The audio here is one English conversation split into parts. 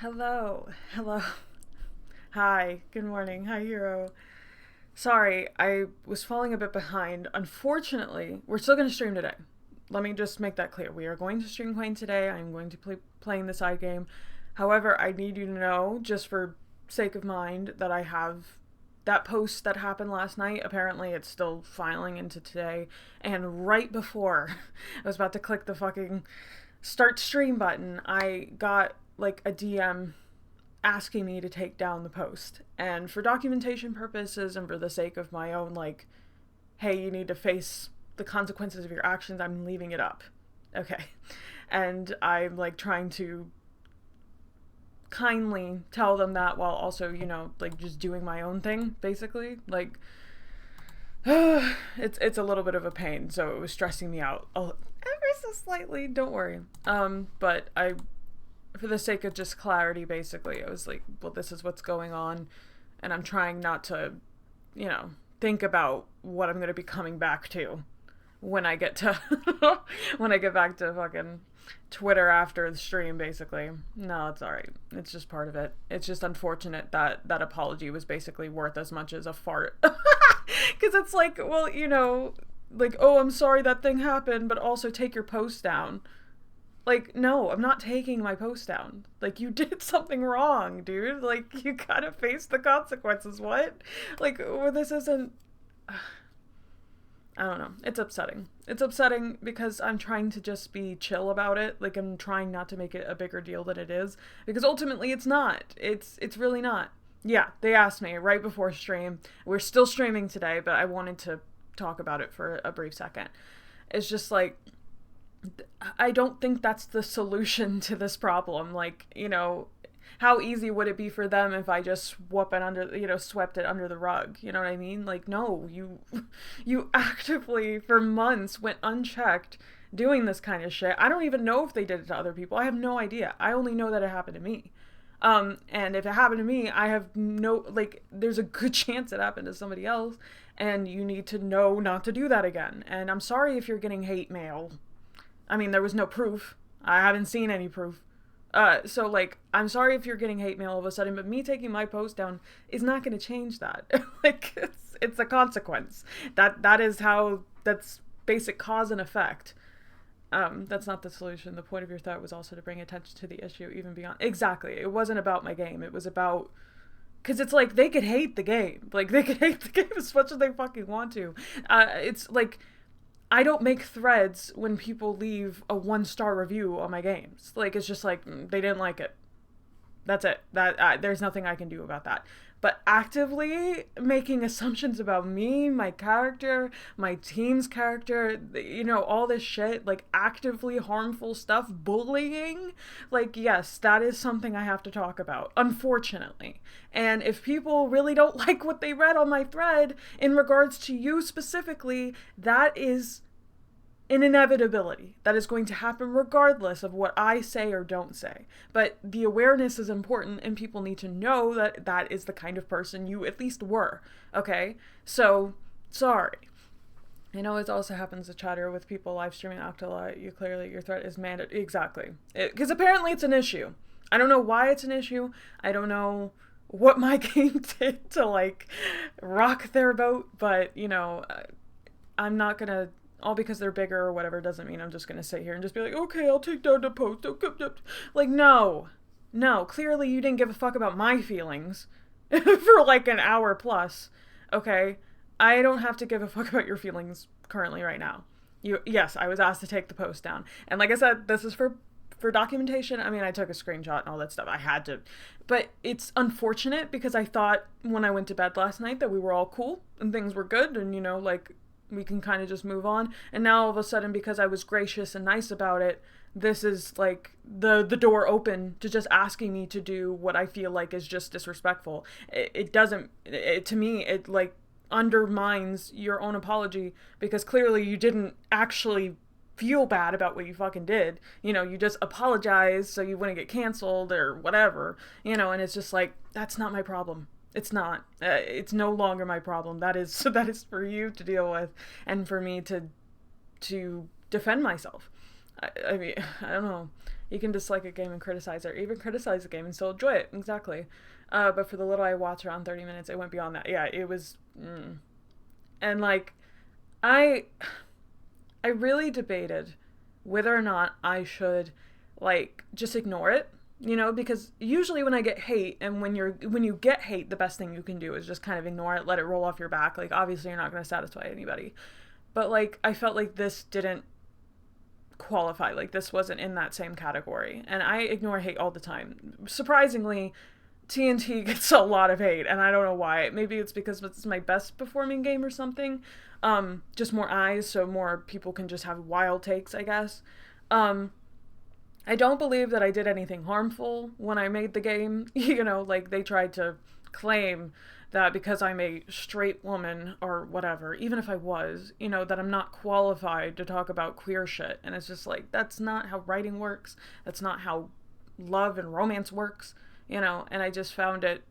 Hello. Hi, good morning. Hi, Hero. Sorry, I was falling a bit behind. Unfortunately, we're still going to stream today. Let me just make that clear. We are going to stream Quaint today. I'm going to play playing the side game. However, I need you to know, just for sake of mind, that I have that post that happened last night. Apparently, it's still filing into today. And right before I was about to click the fucking start stream button, I got like a DM asking me to take down the post. And for documentation purposes and for the sake of my own, like, hey, you need to face the consequences of your actions, I'm leaving it up. Okay. And I'm like trying to kindly tell them that while also, like just doing my own thing, basically. Like, it's a little bit of a pain, so it was stressing me out ever so slightly. Don't worry. But I, for the sake of just clarity, basically, I was like, well, this is what's going on, and I'm trying not to, think about what I'm going to be coming back to when I get to when I get back to fucking Twitter after the stream, basically. No, it's alright. It's just part of it. It's just unfortunate that that apology was basically worth as much as a fart. Because it's like, well, like, oh, I'm sorry that thing happened, but also take your post down. Like, no, I'm not taking my post down. Like, you did something wrong, dude. Like, you gotta face the consequences. What? Like, well, this isn't. I don't know. It's upsetting. It's upsetting because I'm trying to just be chill about it. Like, I'm trying not to make it a bigger deal than it is. Because ultimately, it's not. It's really not. Yeah, they asked me right before stream. We're still streaming today, but I wanted to talk about it for a brief second. It's just like, I don't think that's the solution to this problem. Like, how easy would it be for them if I just swept it under the rug? You know what I mean? Like, no, you actively for months went unchecked doing this kind of shit. I don't even know if they did it to other people. I have no idea. I only know that it happened to me. And if it happened to me, I have no, like, there's a good chance it happened to somebody else, and you need to know not to do that again. And I'm sorry if you're getting hate mail. I mean, there was no proof. I haven't seen any proof. So like, I'm sorry if you're getting hate mail all of a sudden, but me taking my post down is not going to change that. Like, it's a consequence. That is how, that's basic cause and effect. That's not the solution. The point of your thought was also to bring attention to the issue, even beyond. Exactly. It wasn't about my game. It was about, because it's like they could hate the game. Like, they could hate the game as much as they fucking want to. It's like, I don't make threads when people leave a 1-star review on my games. Like, it's just like, they didn't like it. That's it. There's nothing I can do about that. But actively making assumptions about me, my character, my team's character, all this shit, like actively harmful stuff, bullying, like, yes, that is something I have to talk about, unfortunately. And if people really don't like what they read on my thread in regards to you specifically, that is an inevitability that is going to happen regardless of what I say or don't say. But the awareness is important, and people need to know that that is the kind of person you at least were. Okay? So, sorry. I know it also happens to chatter with people live streaming Octola. You clearly, your threat is mandatory. Exactly. Because apparently it's an issue. I don't know why it's an issue. I don't know what my game did to, like, rock their boat, but, I'm not gonna, all because they're bigger or whatever doesn't mean I'm just gonna sit here and just be like, okay, I'll take down the post. Like, no. No, clearly you didn't give a fuck about my feelings for like an hour plus. Okay? I don't have to give a fuck about your feelings currently right now. Yes, I was asked to take the post down. And like I said, this is for documentation. I mean, I took a screenshot and all that stuff. I had to. But it's unfortunate because I thought when I went to bed last night that we were all cool and things were good and, like, we can kind of just move on. And now all of a sudden, because I was gracious and nice about it, this is like the door open to just asking me to do what I feel like is just disrespectful. It doesn't, to me, it like undermines your own apology because clearly you didn't actually feel bad about what you fucking did. You just apologize so you wouldn't get canceled or whatever, and it's just like, that's not my problem. It's not. It's no longer my problem. That is for you to deal with, and for me to defend myself. I mean, I don't know. You can dislike a game and criticize it, or even criticize a game and still enjoy it. Exactly. But for the little I watched, around 30 minutes, it went beyond that. Yeah, it was... And, like, I really debated whether or not I should, like, just ignore it, you know, because usually when I get hate, and when you get hate, the best thing you can do is just kind of ignore it, let it roll off your back. Like, obviously you're not going to satisfy anybody. But, like, I felt like this didn't qualify. Like, this wasn't in that same category. And I ignore hate all the time. Surprisingly, TNT gets a lot of hate, and I don't know why. Maybe it's because it's my best performing game or something. Just more eyes, so more people can just have wild takes, I guess. I don't believe that I did anything harmful when I made the game. You know, like, they tried to claim that because I'm a straight woman or whatever, even if I was, you know, that I'm not qualified to talk about queer shit. And it's just like, that's not how writing works. That's not how love and romance works, you know. And I just found it,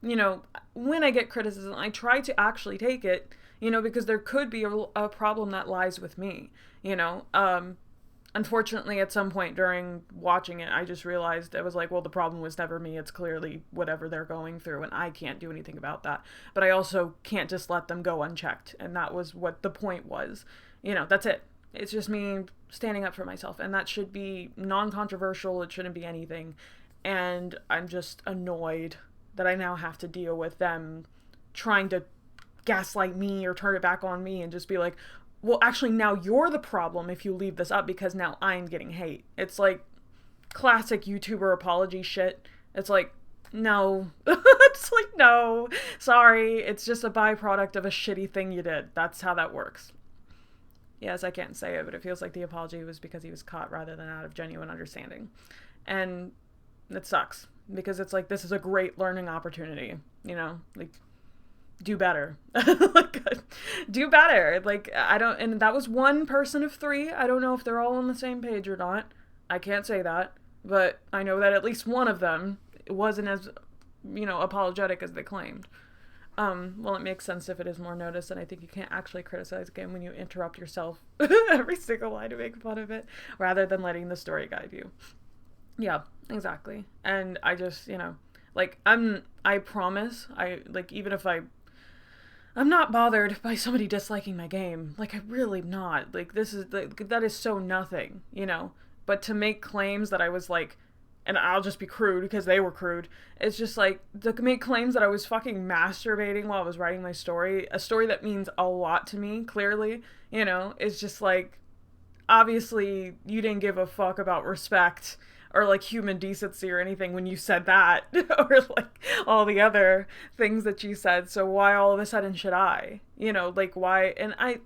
you know, when I get criticism, I try to actually take it, you know, because there could be a problem that lies with me, you know. Unfortunately, at some point during watching it, I just realized it was like, well, the problem was never me. It's clearly whatever they're going through, and I can't do anything about that. But I also can't just let them go unchecked, and that was what the point was. You know, that's it. It's just me standing up for myself, and that should be non-controversial. It shouldn't be anything. And I'm just annoyed that I now have to deal with them trying to gaslight me or turn it back on me and just be like, well, actually, now you're the problem if you leave this up because now I'm getting hate. It's like classic YouTuber apology shit. It's like, no. It's like, no. Sorry. It's just a byproduct of a shitty thing you did. That's how that works. Yes, I can't say it, but it feels like the apology was because he was caught rather than out of genuine understanding. And it sucks because it's like, this is a great learning opportunity, you know? Like, do better. Like, do better. Like, I don't, and that was one person of 3. I don't know if they're all on the same page or not. I can't say that, but I know that at least one of them wasn't as, you know, apologetic as they claimed. Well, it makes sense if it is more noticed, and I think you can't actually criticize a game when you interrupt yourself every single line to make fun of it, rather than letting the story guide you. Yeah, exactly. And I just, you know, like, I promise, like, even if I'm not bothered by somebody disliking my game. Like, I'm really not. Like, that is so nothing, you know? But to make claims that I was, like, and I'll just be crude because they were crude, it's just, like, to make claims that I was fucking masturbating while I was writing my story, a story that means a lot to me, clearly, you know? It's just, like, obviously, you didn't give a fuck about respect or, like, human decency or anything when you said that, or, like, all the other things that you said, so why all of a sudden should I? You know, like, why? And I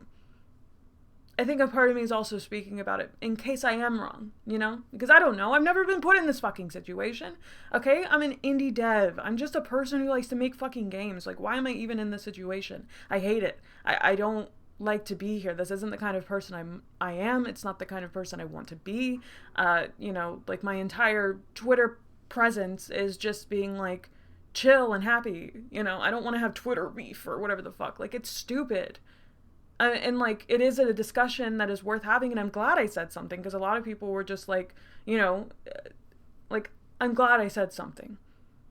think a part of me is also speaking about it in case I am wrong, you know? Because I don't know. I've never been put in this fucking situation, okay? I'm an indie dev. I'm just a person who likes to make fucking games. Like, why am I even in this situation? I hate it. I don't like to be here. This isn't the kind of person I am. It's not the kind of person I want to be. You know, like, my entire Twitter presence is just being like chill and happy. You know, I don't want to have Twitter beef or whatever the fuck. Like, it's stupid. And like, it is a discussion that is worth having, and I'm glad I said something, because a lot of people were just like, you know, like, I'm glad I said something.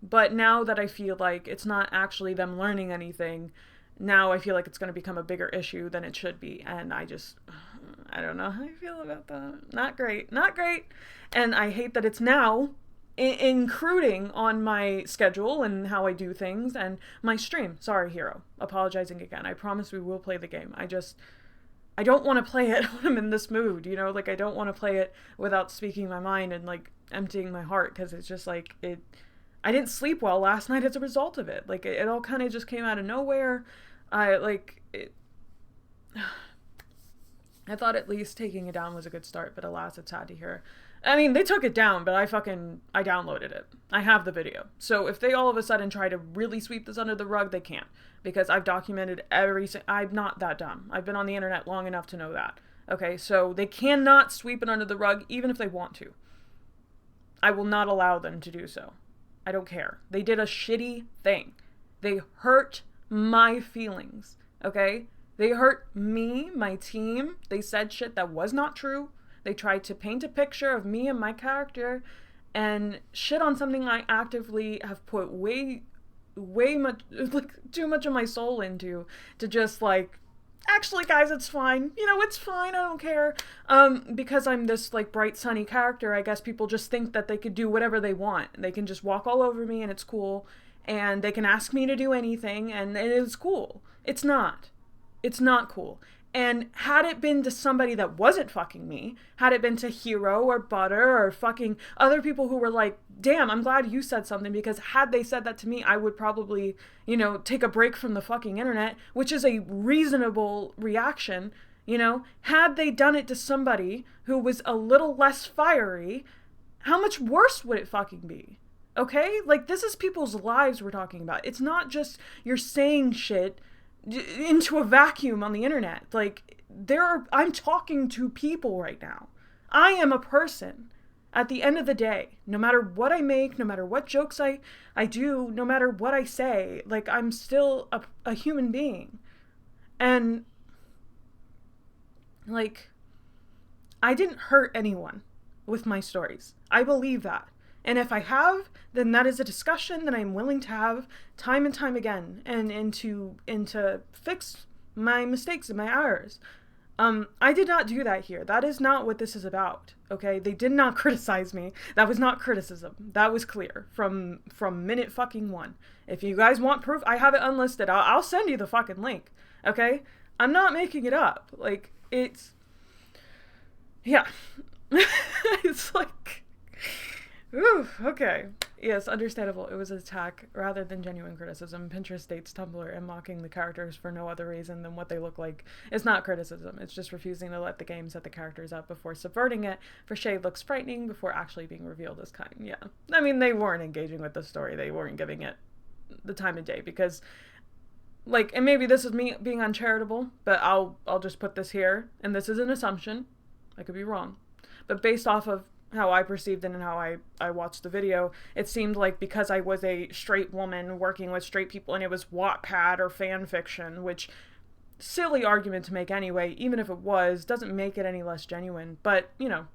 But now that I feel like it's not actually them learning anything, now I feel like it's going to become a bigger issue than it should be. And I don't know how I feel about that. Not great. Not great. And I hate that it's now intruding on my schedule and how I do things and my stream. Sorry, Hero. Apologizing again. I promise we will play the game. I don't want to play it when I'm in this mood, you know? Like, I don't want to play it without speaking my mind and, like, emptying my heart, because it's just, like, I didn't sleep well last night as a result of it. Like, it all kind of just came out of nowhere. I thought at least taking it down was a good start, but alas, it's sad to hear. I mean, they took it down, but I downloaded it. I have the video. So if they all of a sudden try to really sweep this under the rug, they can't. Because I've documented I'm not that dumb. I've been on the internet long enough to know that. Okay, so they cannot sweep it under the rug, even if they want to. I will not allow them to do so. I don't care. They did a shitty thing. They hurt my feelings, okay? They hurt me, my team. They said shit that was not true. They tried to paint a picture of me and my character and shit on something I actively have put way much, like, too much of my soul into, to just, like, actually, guys, it's fine. You know, it's fine. I don't care. Because I'm this, like, bright, sunny character, I guess people just think that they could do whatever they want. They can just walk all over me and it's cool. And they can ask me to do anything and it is cool. It's not. It's not cool. And had it been to somebody that wasn't fucking me, had it been to Hero or Butter or fucking other people who were like, damn, I'm glad you said something, because had they said that to me, I would probably, you know, take a break from the fucking internet, which is a reasonable reaction, you know. Had they done it to somebody who was a little less fiery, how much worse would it fucking be? Okay? Like, this is people's lives we're talking about. It's not just you're saying shit into a vacuum on the internet. Like, I'm talking to people right now. I am a person at the end of the day. No matter what I make, no matter what jokes I do, no matter what I say, like, I'm still a human being. And, like, I didn't hurt anyone with my stories. I believe that. And if I have, then that is a discussion that I'm willing to have time and time again, and to fix my mistakes and my errors. I did not do that here. That is not what this is about. Okay, they did not criticize me. That was not criticism. That was clear from minute fucking one. If you guys want proof, I have it unlisted. I'll send you the fucking link. Okay, I'm not making it up. Like, it's, yeah, it's like. Ooh, okay. Yes, understandable. It was an attack rather than genuine criticism. Pinterest dates Tumblr and mocking the characters for no other reason than what they look like. It's not criticism. It's just refusing to let the game set the characters up before subverting it. For shade looks frightening before actually being revealed as kind. Yeah. I mean, they weren't engaging with the story. They weren't giving it the time of day because, like, and maybe this is me being uncharitable, but I'll just put this here, and this is an assumption. I could be wrong. But based off of how I perceived it and how I watched the video, it seemed like because I was a straight woman working with straight people and it was Wattpad or fan fiction, which, silly argument to make anyway, even if it was, doesn't make it any less genuine. But, you know,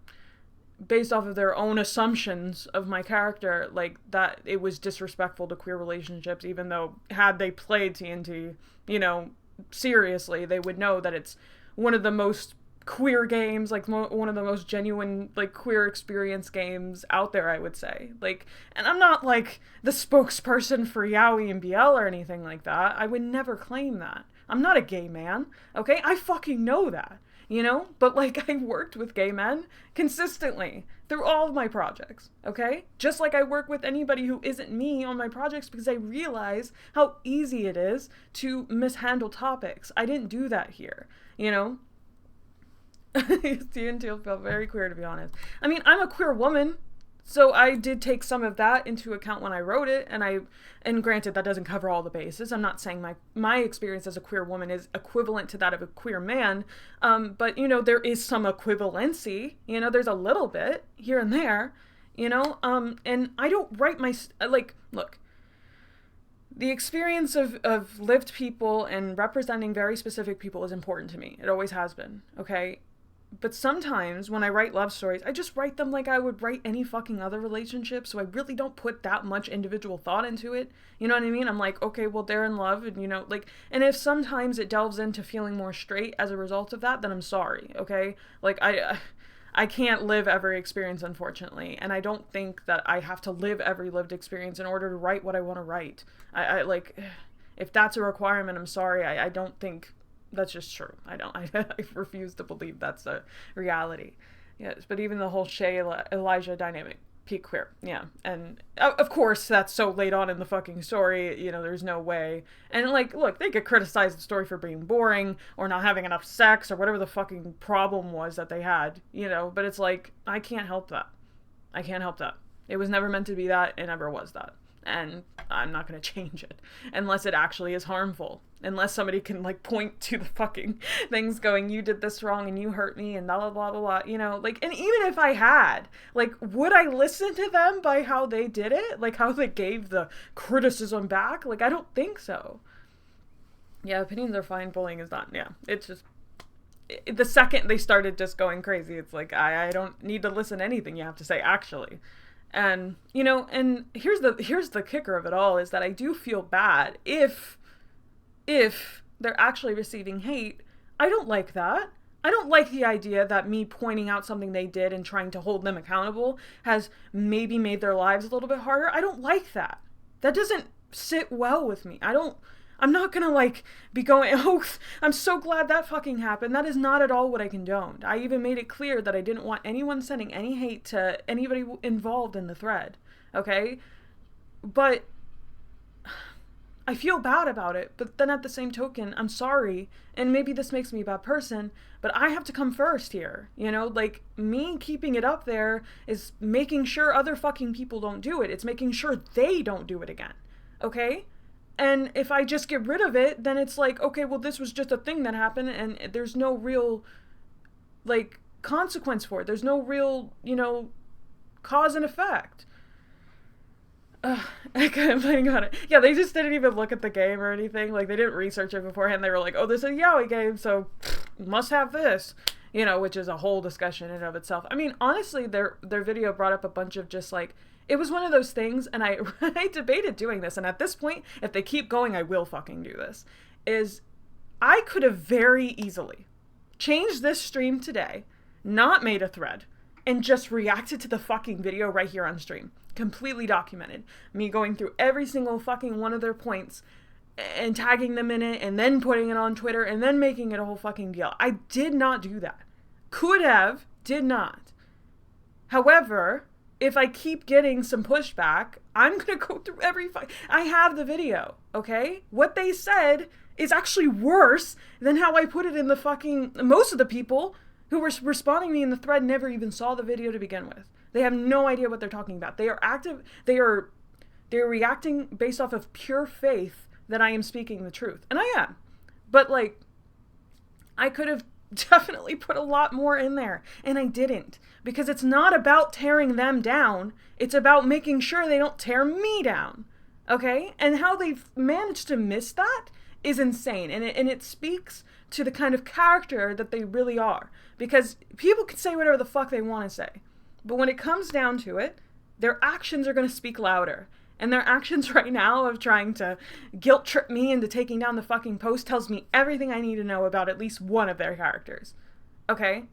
based off of their own assumptions of my character, like, that it was disrespectful to queer relationships, even though had they played TNT, you know, seriously, they would know that it's one of the most queer games, like one of the most genuine, like, queer experience games out there, I would say. Like, and I'm not like the spokesperson for Yaoi and BL or anything like that. I would never claim that. I'm not a gay man, okay? I fucking know that, you know? But, like, I worked with gay men consistently through all of my projects, okay? Just like I work with anybody who isn't me on my projects, because I realize how easy it is to mishandle topics. I didn't do that here, you know? TNT felt very queer, to be honest. I mean, I'm a queer woman, so I did take some of that into account when I wrote it, and granted, that doesn't cover all the bases. I'm not saying my experience as a queer woman is equivalent to that of a queer man, but, you know, there is some equivalency, you know, there's a little bit here and there, you know, and I don't write like, look, the experience of lived people and representing very specific people is important to me. It always has been, okay? But sometimes when I write love stories, I just write them like I would write any fucking other relationship, so I really don't put that much individual thought into it. You know what I mean? I'm like, okay, well, they're in love, and, you know, like, and if sometimes it delves into feeling more straight as a result of that, then I'm sorry, okay? Like, I can't live every experience, unfortunately, and I don't think that I have to live every lived experience in order to write what I want to write. I like, if that's a requirement, I'm sorry, I don't think that's just true. I refuse to believe that's a reality. Yes, but even the whole Shay Elijah dynamic, peak queer, yeah. And of course, that's so late on in the fucking story, you know, there's no way. And, like, look, they could criticize the story for being boring or not having enough sex or whatever the fucking problem was that they had, you know, but it's like, I can't help that. I can't help that. It was never meant to be that. It never was that. And I'm not going to change it unless it actually is harmful. Unless somebody can, like, point to the fucking things going, you did this wrong and you hurt me and blah, blah, blah, blah, blah, you know, like, and even if I had, like, would I listen to them by how they did it? Like, how they gave the criticism back? Like, I don't think so. Yeah, opinions are fine. Bullying is not. Yeah, it's just, the second they started just going crazy, it's like, I don't need to listen to anything you have to say, actually. And, you know, and here's the kicker of it all, is that I do feel bad if they're actually receiving hate. I don't like that. I don't like the idea that me pointing out something they did and trying to hold them accountable has maybe made their lives a little bit harder. I don't like that. That doesn't sit well with me. I'm not gonna like be going, oh, I'm so glad that fucking happened. That is not at all what I condoned. I even made it clear that I didn't want anyone sending any hate to anybody involved in the thread. Okay? But I feel bad about it, but then at the same token, I'm sorry, and maybe this makes me a bad person, but I have to come first here, you know? Like, me keeping it up there is making sure other fucking people don't do it. It's making sure they don't do it again, okay? And if I just get rid of it, then it's like, okay, well, this was just a thing that happened, and there's no real, like, consequence for it. There's no real, you know, cause and effect. I couldn't playing on it. Yeah, they just didn't even look at the game or anything. Like, they didn't research it beforehand. They were like, oh, this is a yaoi game, so must have this. You know, which is a whole discussion in and of itself. I mean, honestly, their video brought up a bunch of just, like, it was one of those things, and I debated doing this, and at this point, if they keep going, I will fucking do this, is I could have very easily changed this stream today, not made a thread, and just reacted to the fucking video right here on stream. Completely documented. Me going through every single fucking one of their points and tagging them in it and then putting it on Twitter and then making it a whole fucking deal. I did not do that. Could have, did not. However, if I keep getting some pushback, I'm going to go through I have the video, okay? What they said is actually worse than how I put it in the fucking... Most of the people who were responding to me in the thread never even saw the video to begin with. They have no idea what they're talking about. They're reacting based off of pure faith that I am speaking the truth. And I am. But, like, I could have definitely put a lot more in there. And I didn't. Because it's not about tearing them down. It's about making sure they don't tear me down. Okay? And how they've managed to miss that is insane. And it speaks to the kind of character that they really are. Because people can say whatever the fuck they want to say. But when it comes down to it, their actions are going to speak louder. And their actions right now of trying to guilt trip me into taking down the fucking post tells me everything I need to know about at least one of their characters. Okay?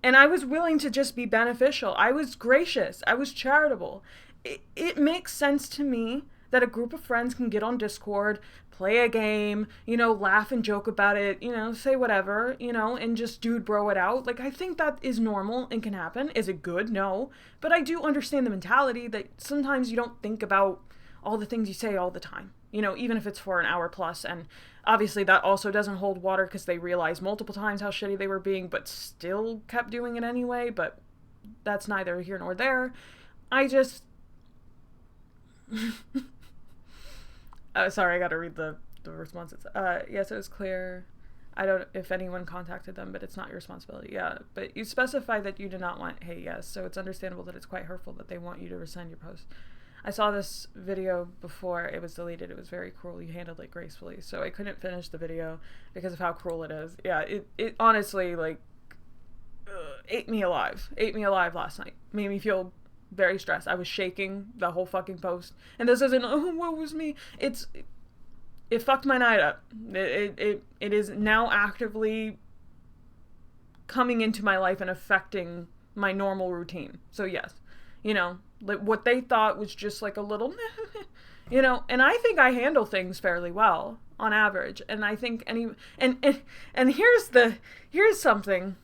And I was willing to just be beneficial. I was gracious. I was charitable. It makes sense to me that a group of friends can get on Discord, play a game, you know, laugh and joke about it, you know, say whatever, you know, and just dude bro it out. Like, I think that is normal and can happen. Is it good? No. But I do understand the mentality that sometimes you don't think about all the things you say all the time, you know, even if it's for an hour plus. And obviously that also doesn't hold water because they realized multiple times how shitty they were being, but still kept doing it anyway. But that's neither here nor there. I just... sorry, I gotta read the responses. Yes, it was clear. I don't if anyone contacted them, but it's not your responsibility. Yeah, but you specify that you do not want hate, yes, so it's understandable that it's quite hurtful that they want you to rescind your post. I saw this video before it was deleted. It was very cruel. You handled it gracefully. So I couldn't finish the video because of how cruel it is. Yeah, it honestly, like, ate me alive. Ate me alive last night. Made me feel very stressed. I was shaking the whole fucking post. And this isn't, oh, what was me? It fucked my night up. It is now actively coming into my life and affecting my normal routine. So yes, you know, like what they thought was just like a little, you know, and I think I handle things fairly well on average. And I think and here's something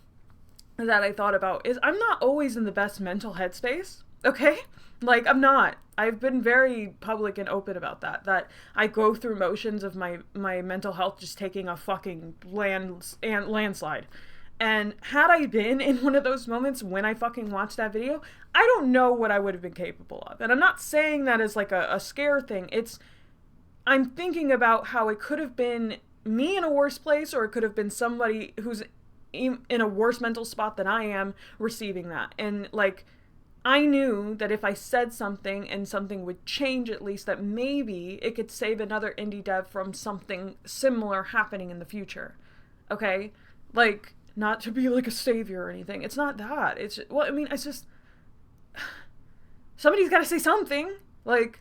that I thought about is I'm not always in the best mental headspace. Okay? Like, I'm not. I've been very public and open about that I go through motions of my mental health just taking a fucking landslide. And had I been in one of those moments when I fucking watched that video, I don't know what I would have been capable of. And I'm not saying that as like a scare thing. I'm thinking about how it could have been me in a worse place, or it could have been somebody who's in a worse mental spot than I am receiving that. And like, I knew that if I said something and something would change, at least, that maybe it could save another indie dev from something similar happening in the future. Okay? Like, not to be like a savior or anything. It's not that. It's, well, I mean, it's just, somebody's got to say something. Like,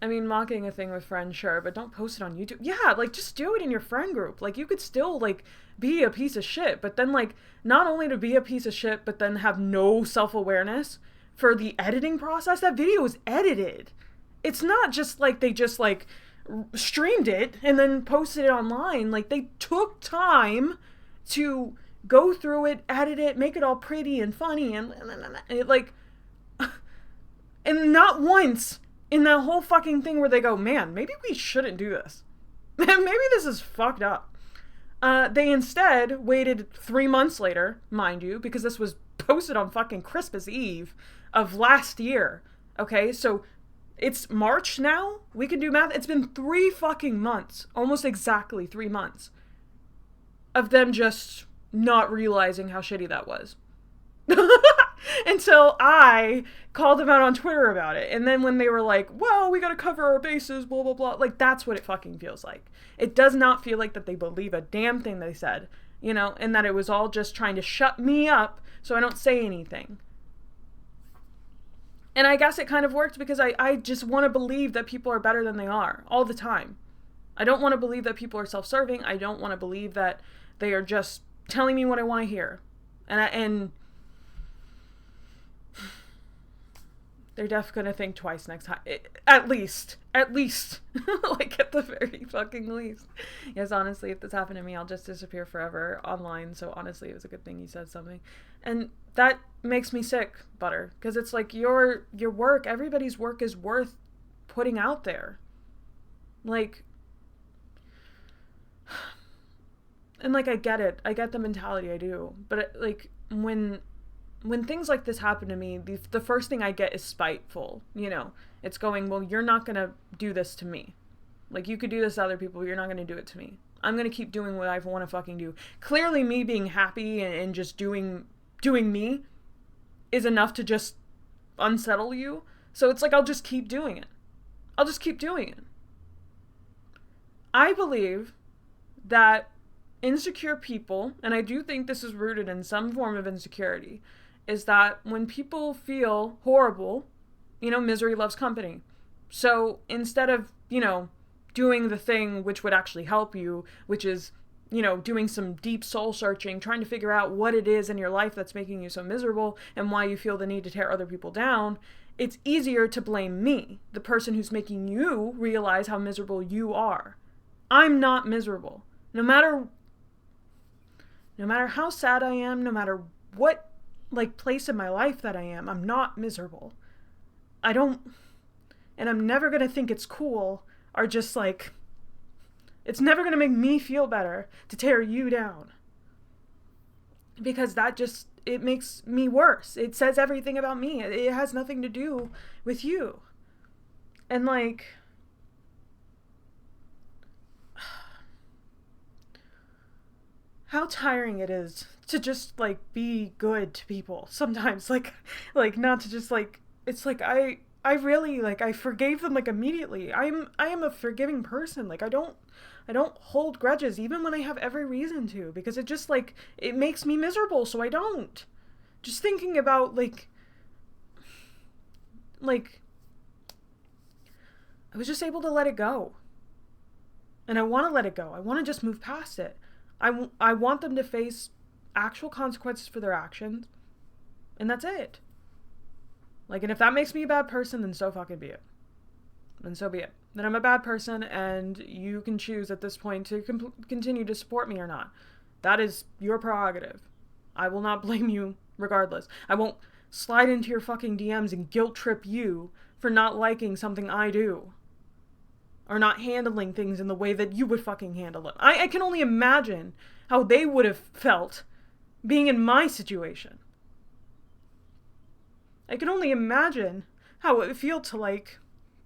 I mean, mocking a thing with friends, sure, but don't post it on YouTube. Yeah, like, just do it in your friend group. Like, you could still, like, be a piece of shit, but then, like, not only to be a piece of shit, but then have no self-awareness for the editing process. That video is edited. It's not just, like, they just, like, streamed it and then posted it online. Like, they took time to go through it, edit it, make it all pretty and funny, and it, like, and not once in that whole fucking thing where they go, man, maybe we shouldn't do this. Maybe this is fucked up. They instead waited 3 months later, mind you, because this was posted on fucking Christmas Eve of last year. Okay, so it's March now? We can do math. It's been 3 fucking months, almost exactly 3 months, of them just not realizing how shitty that was. Until I called them out on Twitter about it. And then when they were like, well, we gotta cover our bases, blah, blah, blah. Like, that's what it fucking feels like. It does not feel like that they believe a damn thing they said, you know, and that it was all just trying to shut me up so I don't say anything. And I guess it kind of worked because I just want to believe that people are better than they are all the time. I don't want to believe that people are self-serving. I don't want to believe that they are just telling me what I want to hear. And they're definitely gonna think twice next time. At least. Like, at the very fucking least. Yes, honestly, if this happened to me, I'll just disappear forever online. So honestly, it was a good thing you said something. And that makes me sick, Butter. Because it's like, your work, everybody's work is worth putting out there. Like, and like, I get it. I get the mentality, I do. But like, when things like this happen to me, the first thing I get is spiteful, you know. It's going, well, you're not going to do this to me. Like, you could do this to other people, but you're not going to do it to me. I'm going to keep doing what I want to fucking do. Clearly, me being happy and just doing me is enough to just unsettle you. So it's like, I'll just keep doing it. I believe that insecure people, and I do think this is rooted in some form of insecurity, is that when people feel horrible, you know, misery loves company. So instead of, you know, doing the thing which would actually help you, which is, you know, doing some deep soul searching, trying to figure out what it is in your life that's making you so miserable and why you feel the need to tear other people down, it's easier to blame me, the person who's making you realize how miserable you are. I'm not miserable. No matter how sad I am, no matter what, like, place in my life that I am, I'm not miserable. And I'm never gonna think it's cool, or just, like, it's never gonna make me feel better to tear you down. Because that just, it makes me worse. It says everything about me. It has nothing to do with you. And, like, how tiring it is to just, like, be good to people sometimes. Like not to just, like, it's like, I really, like, I forgave them, like, immediately. I am a forgiving person. Like, I don't hold grudges, even when I have every reason to, because it just, like, it makes me miserable, so I don't. Just thinking about, like, I was just able to let it go. And I want to let it go. I want to just move past it. I want them to face actual consequences for their actions. And that's it. Like, and if that makes me a bad person, then so fucking be it. Then so be it. Then I'm a bad person, and you can choose at this point to continue to support me or not. That is your prerogative. I will not blame you regardless. I won't slide into your fucking DMs and guilt trip you for not liking something I do. Or not handling things in the way that you would fucking handle it. I can only imagine how they would have felt being in my situation. I can only imagine how it would feel to, like,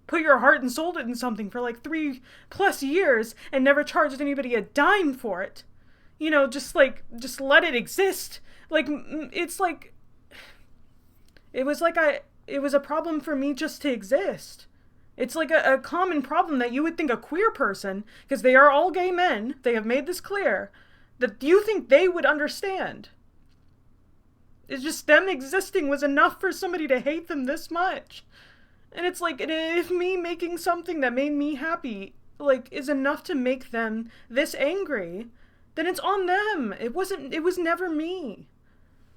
put your heart and soul into something for, like, 3+ years and never charged anybody a dime for it. You know, just let it exist. Like, it's like, it was a problem for me just to exist. It's like a common problem that you would think a queer person, because they are all gay men, they have made this clear, that you think they would understand. It's just them existing was enough for somebody to hate them this much. And it's like, if me making something that made me happy, like, is enough to make them this angry, then it's on them. It was never me.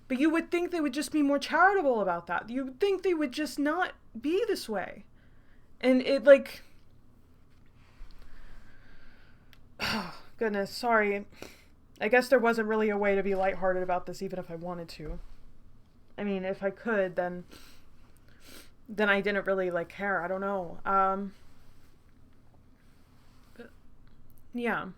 But you would think they would just be more charitable about that. You would think they would just not be this way. And it, like... Oh, goodness, sorry. I guess there wasn't really a way to be lighthearted about this, even if I wanted to. I mean, if I could, then I didn't really, like, care. I don't know. But, yeah.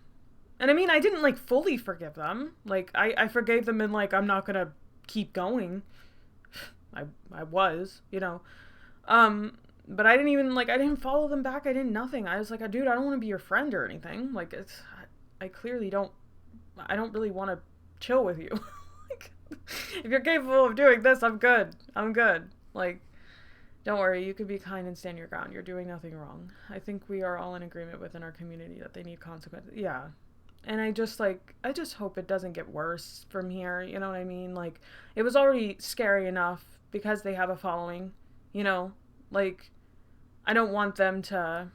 And I mean, I didn't, like, fully forgive them. Like, I forgave them and, like, I'm not gonna keep going. I was, you know. But I didn't even, like, I didn't follow them back. I didn't nothing. I was like, dude, I don't want to be your friend or anything. Like, I clearly don't, I don't really want to chill with you. Like, if you're capable of doing this, I'm good. I'm good. Like, don't worry, you could be kind and stand your ground. You're doing nothing wrong. I think we are all in agreement within our community that they need consequences. Yeah. And I just hope it doesn't get worse from here. You know what I mean? Like, it was already scary enough because they have a following, you know? Like, I don't want them to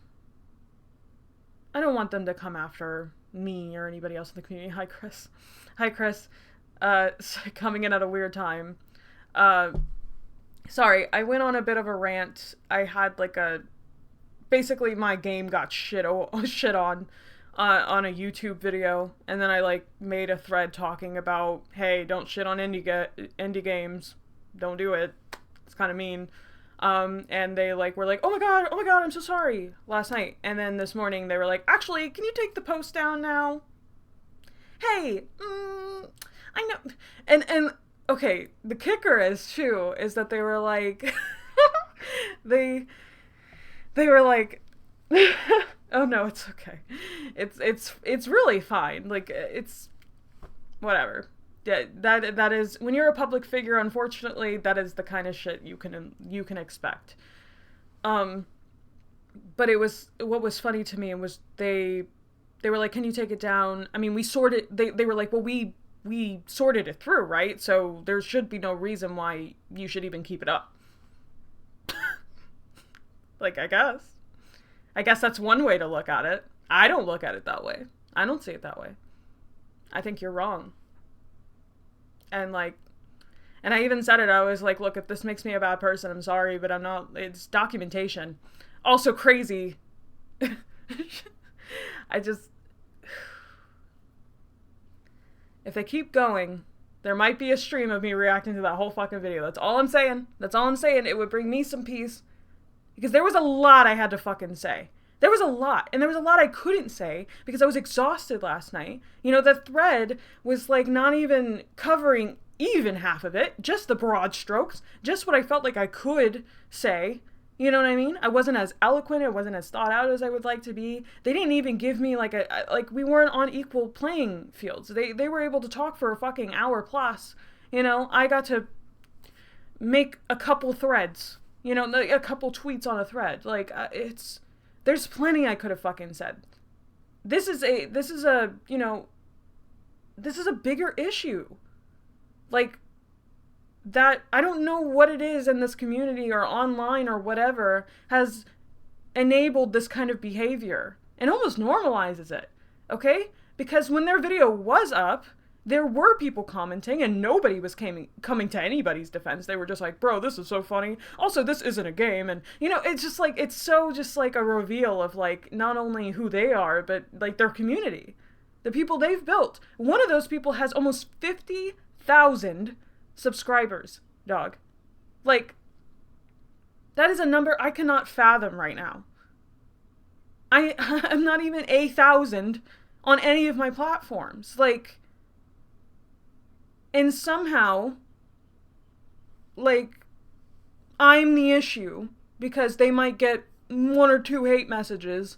come after me or anybody else in the community. Hi, Chris. Hi, Chris. Coming in at a weird time. Sorry, I went on a bit of a rant. I had, like, basically my game got shit on a YouTube video, and then I, like, made a thread talking about, hey, don't shit on indie games. Don't do it. It's kind of mean. And they, like, were like, oh my god, I'm so sorry, last night. And then this morning they were like, actually, can you take the post down now? Hey, I know. And, okay, the kicker is that they were like, they were like, oh no, it's okay. It's really fine. Like, it's whatever. Yeah, that is, when you're a public figure, unfortunately, that is the kind of shit you can expect. But what was funny to me was they were like, can you take it down? I mean, we sorted, they were like, well, we sorted it through, right? So there should be no reason why you should even keep it up. Like, I guess that's one way to look at it. I don't look at it that way. I don't see it that way. I think you're wrong. And, like, and I even said it, I was like, look, if this makes me a bad person, I'm sorry, but I'm not, it's documentation. Also crazy. If they keep going, there might be a stream of me reacting to that whole fucking video. That's all I'm saying. It would bring me some peace. Because there was a lot I had to fucking say. There was a lot. And there was a lot I couldn't say because I was exhausted last night. You know, the thread was, like, not even covering even half of it. Just the broad strokes. Just what I felt like I could say. You know what I mean? I wasn't as eloquent. It wasn't as thought out as I would like to be. They didn't even give me, like, we weren't on equal playing fields. They were able to talk for a fucking hour plus. You know, I got to make a couple threads. You know, a couple tweets on a thread. Like, there's plenty I could have fucking said. This is a bigger issue. Like, that, I don't know what it is in this community or online or whatever has enabled this kind of behavior and almost normalizes it. Okay? Because when their video was up, there were people commenting and nobody was coming to anybody's defense. They were just like, bro, this is so funny. Also, this isn't a game. And, you know, it's just like, it's so just like a reveal of, like, not only who they are, but, like, their community. The people they've built. One of those people has almost 50,000 subscribers, dog. Like, that is a number I cannot fathom right now. I'm not even 1,000 on any of my platforms. Like, and somehow, like, I'm the issue because they might get 1 or 2 hate messages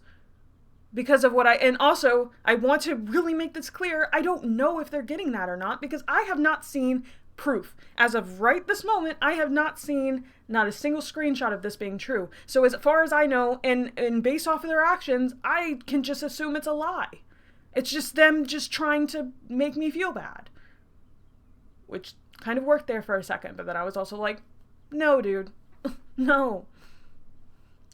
because of what and also, I want to really make this clear, I don't know if they're getting that or not because I have not seen proof. As of right this moment, I have not seen not a single screenshot of this being true. So as far as I know, and based off of their actions, I can just assume it's a lie. It's just them just trying to make me feel bad. Which kind of worked there for a second, but then I was also like, no, dude. No.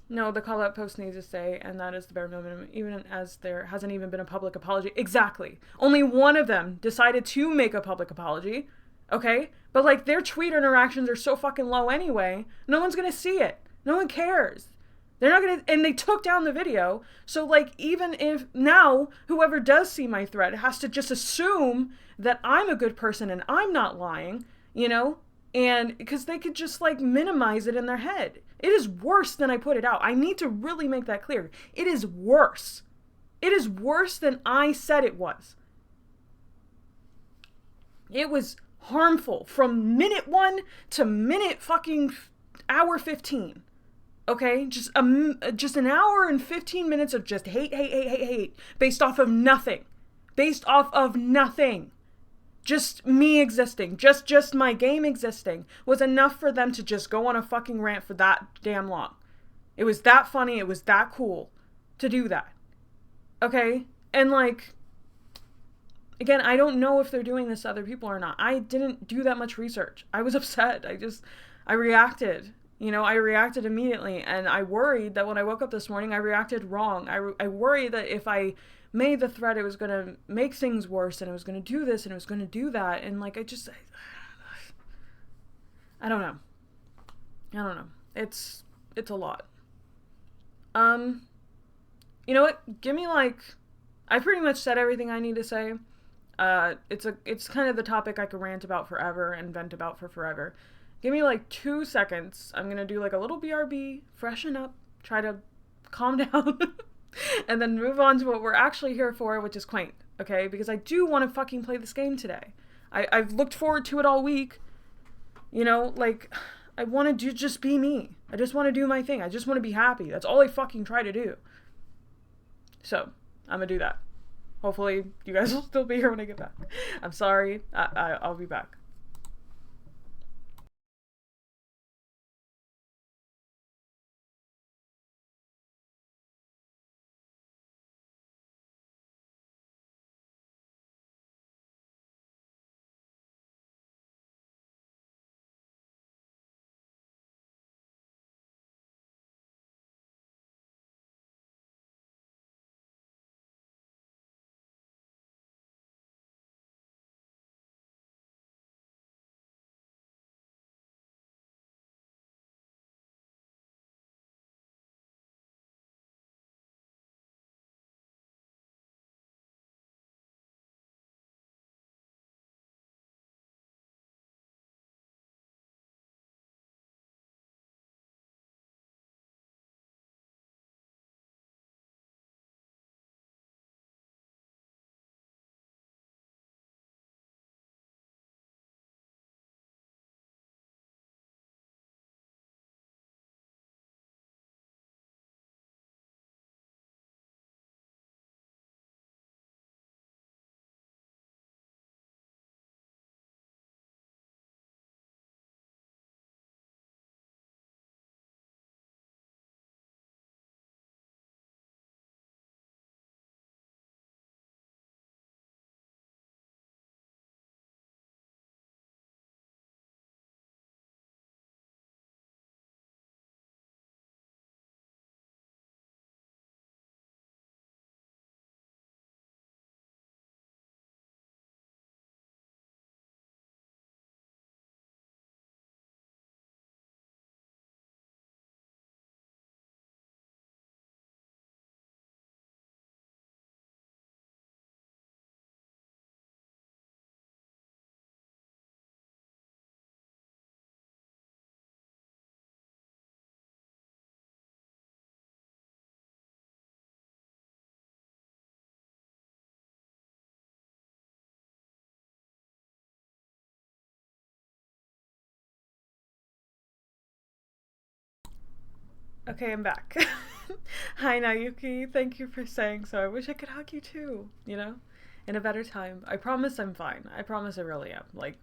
No, the call out post needs to stay, and that is the bare minimum, even as there hasn't even been a public apology. Exactly. Only one of them decided to make a public apology, okay? But, like, their tweet interactions are so fucking low anyway, no one's gonna see it. No one cares. They're not gonna, and they took down the video, so, like, even if now whoever does see my thread has to just assume that I'm a good person and I'm not lying, you know? And because they could just, like, minimize it in their head. It is worse than I put it out. I need to really make that clear. It is worse. It is worse than I said it was. It was harmful from minute 1 to minute fucking hour 15. Okay? Just an hour and 15 minutes of just hate, based off of nothing. Based off of nothing. Just me existing, just my game existing was enough for them to just go on a fucking rant for that damn long. It was that funny, it was that cool to do that. Okay? And, like, again, I don't know if they're doing this to other people or not. I didn't do that much research. I was upset. I reacted. You know, I reacted immediately, and I worried that when I woke up this morning, I reacted wrong. I worried that if I made the threat, it was going to make things worse, and it was going to do this, and it was going to do that, and, like, I don't know. I don't know. It's a lot. You know what? Give me, like, I pretty much said everything I need to say. It's kind of the topic I could rant about forever and vent about for forever. Give me, like, 2 seconds. I'm going to do, like, a little BRB, freshen up, try to calm down, and then move on to what we're actually here for, which is Quaint, okay? Because I do want to fucking play this game today. I've looked forward to it all week. You know, like, I want to just be me. I just want to do my thing. I just want to be happy. That's all I fucking try to do. So, I'm going to do that. Hopefully, you guys will still be here when I get back. I'm sorry. I'll be back. Okay, I'm back. Hi, Nayuki. Thank you for saying so. I wish I could hug you too, you know? In a better time. I promise I'm fine. I promise I really am. Like,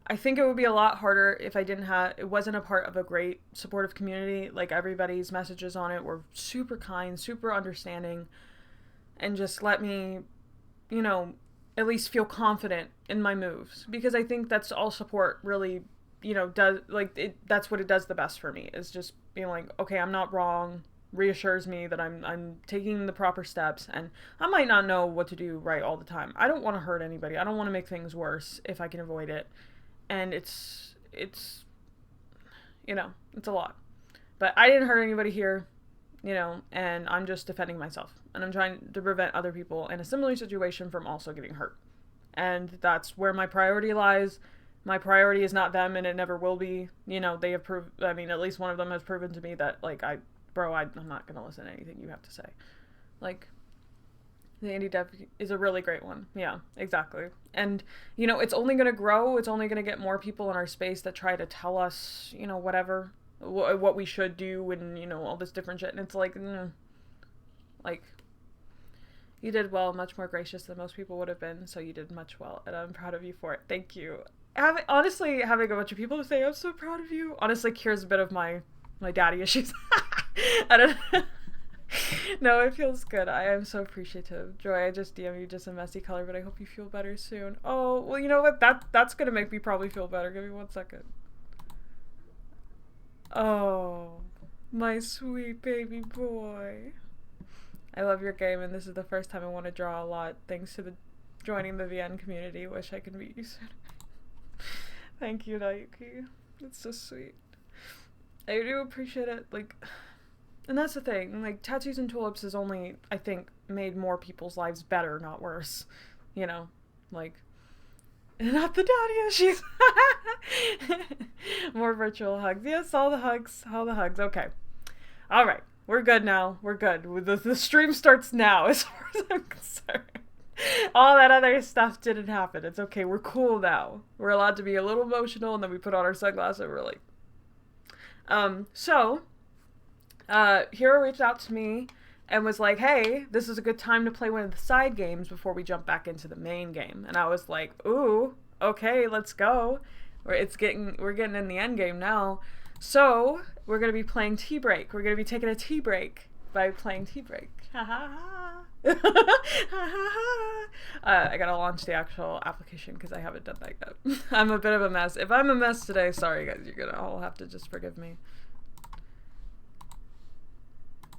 I think it would be a lot harder if I didn't have, it wasn't a part of a great supportive community. Like, everybody's messages on it were super kind, super understanding, and just let me you know, at least feel confident in my moves, because I think that's all support really, you know, does. Like, that's what it does the best for me, is just being like, okay, I'm not wrong, reassures me that I'm taking the proper steps, and I might not know what to do right all the time. I don't want to hurt anybody. I don't want to make things worse if I can avoid it. And it's you know, it's a lot. But I didn't hurt anybody here, you know, and I'm just defending myself. And I'm trying to prevent other people in a similar situation from also getting hurt. And that's where my priority lies. My priority is not them, and it never will be. You know, they have proved, I mean, at least one of them has proven to me that, like, I'm not going to listen to anything you have to say. Like, the indie dev is a really great one. Yeah, exactly. And, you know, it's only going to grow. It's only going to get more people in our space that try to tell us, you know, whatever, what we should do, and, you know, all this different shit. And it's like, like, you did well, much more gracious than most people would have been, so you did much well, and I'm proud of you for it. Thank you. Honestly, having a bunch of people to say, I'm so proud of you, honestly cures a bit of my daddy issues. I don't know. No, it feels good. I am so appreciative. Joy, I just DM you just a messy color, but I hope you feel better soon. Oh, well, you know what? That's gonna make me probably feel better. Give me 1 second. Oh, my sweet baby boy. I love your game, and this is the first time I want to draw a lot. Thanks to joining the VN community. Wish I could meet you soon. Thank you, Naoki. It's so sweet. I do appreciate it. Like, and that's the thing. Like, Tattoos and Tulips has only, I think, made more people's lives better, not worse. You know, like, not the daddy issues. More virtual hugs. Yes, all the hugs. All the hugs. Okay. All right. We're good now. We're good. The stream starts now, as far as I'm concerned. All that other stuff didn't happen. It's okay. We're cool now. We're allowed to be a little emotional, and then we put on our sunglasses and we're like... Hero reached out to me and was like, hey, this is a good time to play one of the side games before we jump back into the main game. And I was like, ooh, okay, let's go. We're getting in the end game now. So, we're going to be playing Tea Break. We're going to be taking a tea break by playing Tea Break. Ha ha ha. I gotta launch the actual application because I haven't done that yet. I'm a bit of a mess. If I'm a mess today, sorry guys, you're gonna all have to just forgive me.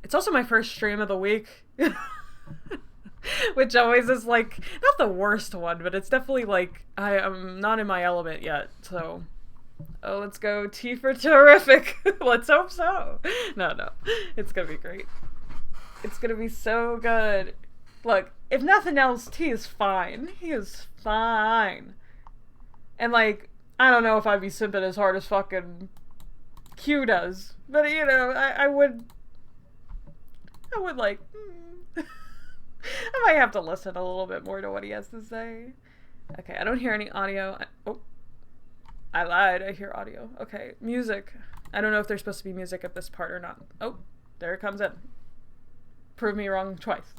It's also my first stream of the week. Which always is like, not the worst one, but it's definitely like, I am not in my element yet, so... Oh, let's go Tea for terrific. Let's hope so. No. It's gonna be great. It's gonna be so good. Look, if nothing else, Tea is fine. He is fine. And like, I don't know if I'd be simping as hard as fucking Q does. But you know, I would like, I might have to listen a little bit more to what he has to say. Okay, I don't hear any audio. I lied. I hear audio. Okay, music. I don't know if there's supposed to be music at this part or not. Oh, there it comes in. Prove me wrong twice.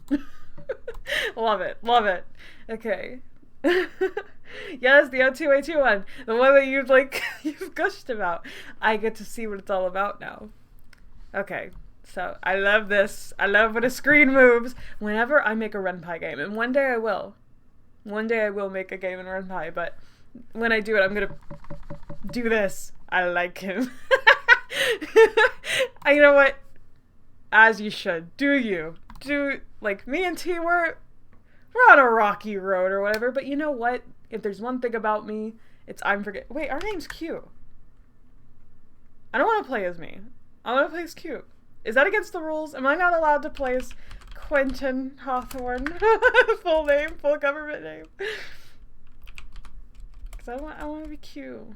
Love it. Love it. Okay. Yes, the O2A2 one. The one that you've gushed about. I get to see what it's all about now. Okay. So, I love this. I love when a screen moves. Whenever I make a Renpai game, and one day I will. One day I will make a game in Renpai, but when I do it, I'm gonna do this. I like him. You know what? As you should. Do you? Like, me and T, we're on a rocky road or whatever, but you know what? If there's one thing about me, it's wait, our name's Q. I don't want to play as me. I want to play as Q. Is that against the rules? Am I not allowed to play as Quentin Hawthorne? Full name, full government name. Because I want to be Q.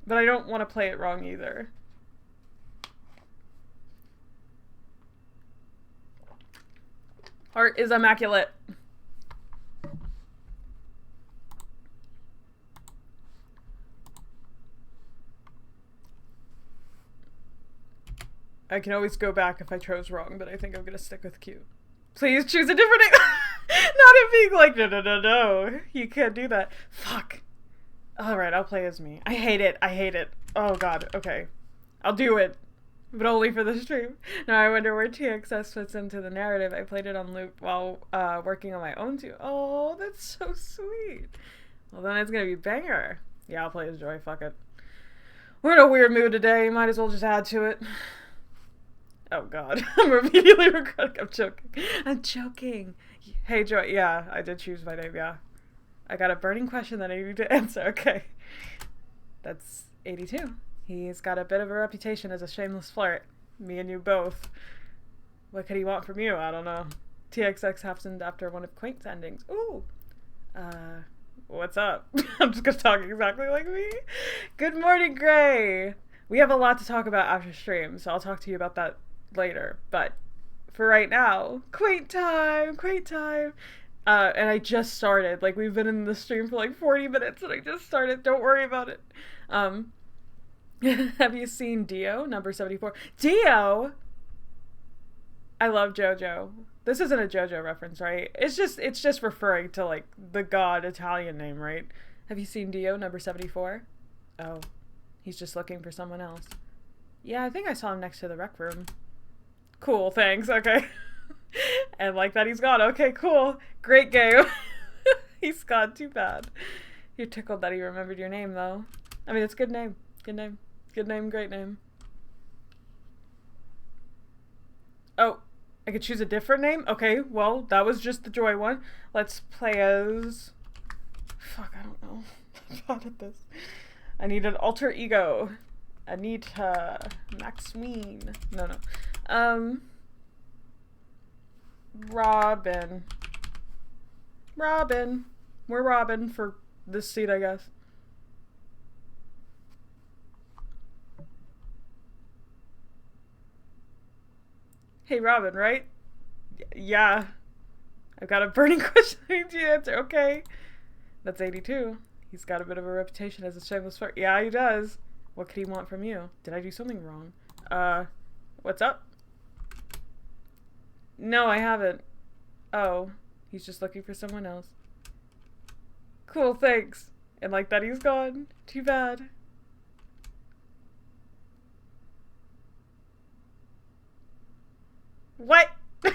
But I don't want to play it wrong either. Art is immaculate. I can always go back if I chose wrong, but I think I'm gonna stick with Q. Please choose a different name. Not it being like, no. You can't do that. Fuck. Alright, I'll play as me. I hate it. Oh god, okay. I'll do it. but only for the stream. Now I wonder where TXS fits into the narrative. I played it on loop while working on my own too. Oh, that's so sweet. Well, then it's gonna be banger. Yeah, I'll play as Joy. Fuck it. We're in a weird mood today. Might as well just add to it. Oh God, I'm immediately regretting. I'm joking. I'm joking. Hey Joy. Yeah, I did choose my name. Yeah, I got a burning question that I need to answer. Okay, that's 82. He's got a bit of a reputation as a shameless flirt. Me and you both. What could he want from you? I don't know. TXX happened after one of Quaint's endings. Ooh. What's up? I'm just gonna talk exactly like me. Good morning, Gray. We have a lot to talk about after stream, so I'll talk to you about that later. But for right now, Quaint time, Quaint time. And I just started. Like, we've been in the stream for like 40 minutes, and I just started. Don't worry about it. Have you seen Dio, number 74? Dio? I love JoJo. This isn't a JoJo reference, right? It's just referring to, like, the god Italian name, right? Have you seen Dio, number 74? Oh, he's just looking for someone else. Yeah, I think I saw him next to the rec room. Cool, thanks, okay. And like that he's gone. Okay, cool. Great game. He's gone, too bad. You're tickled that he remembered your name, though. I mean, it's a good name. Good name. Good name, great name. Oh, I could choose a different name? Okay, well, that was just the Joy one. Let's play as... Fuck, I don't know. I'm bad at this. I need an alter ego. Anita. Maxine. No. Robin. Robin. We're Robin for this seat, I guess. Hey, Robin, right? Yeah. I've got a burning question I need you to answer. Okay. That's 82. He's got a bit of a reputation as a shameless flirt. Yeah, he does. What could he want from you? Did I do something wrong? What's up? No, I haven't. Oh, he's just looking for someone else. Cool, thanks. And like that he's gone. Too bad. What? Am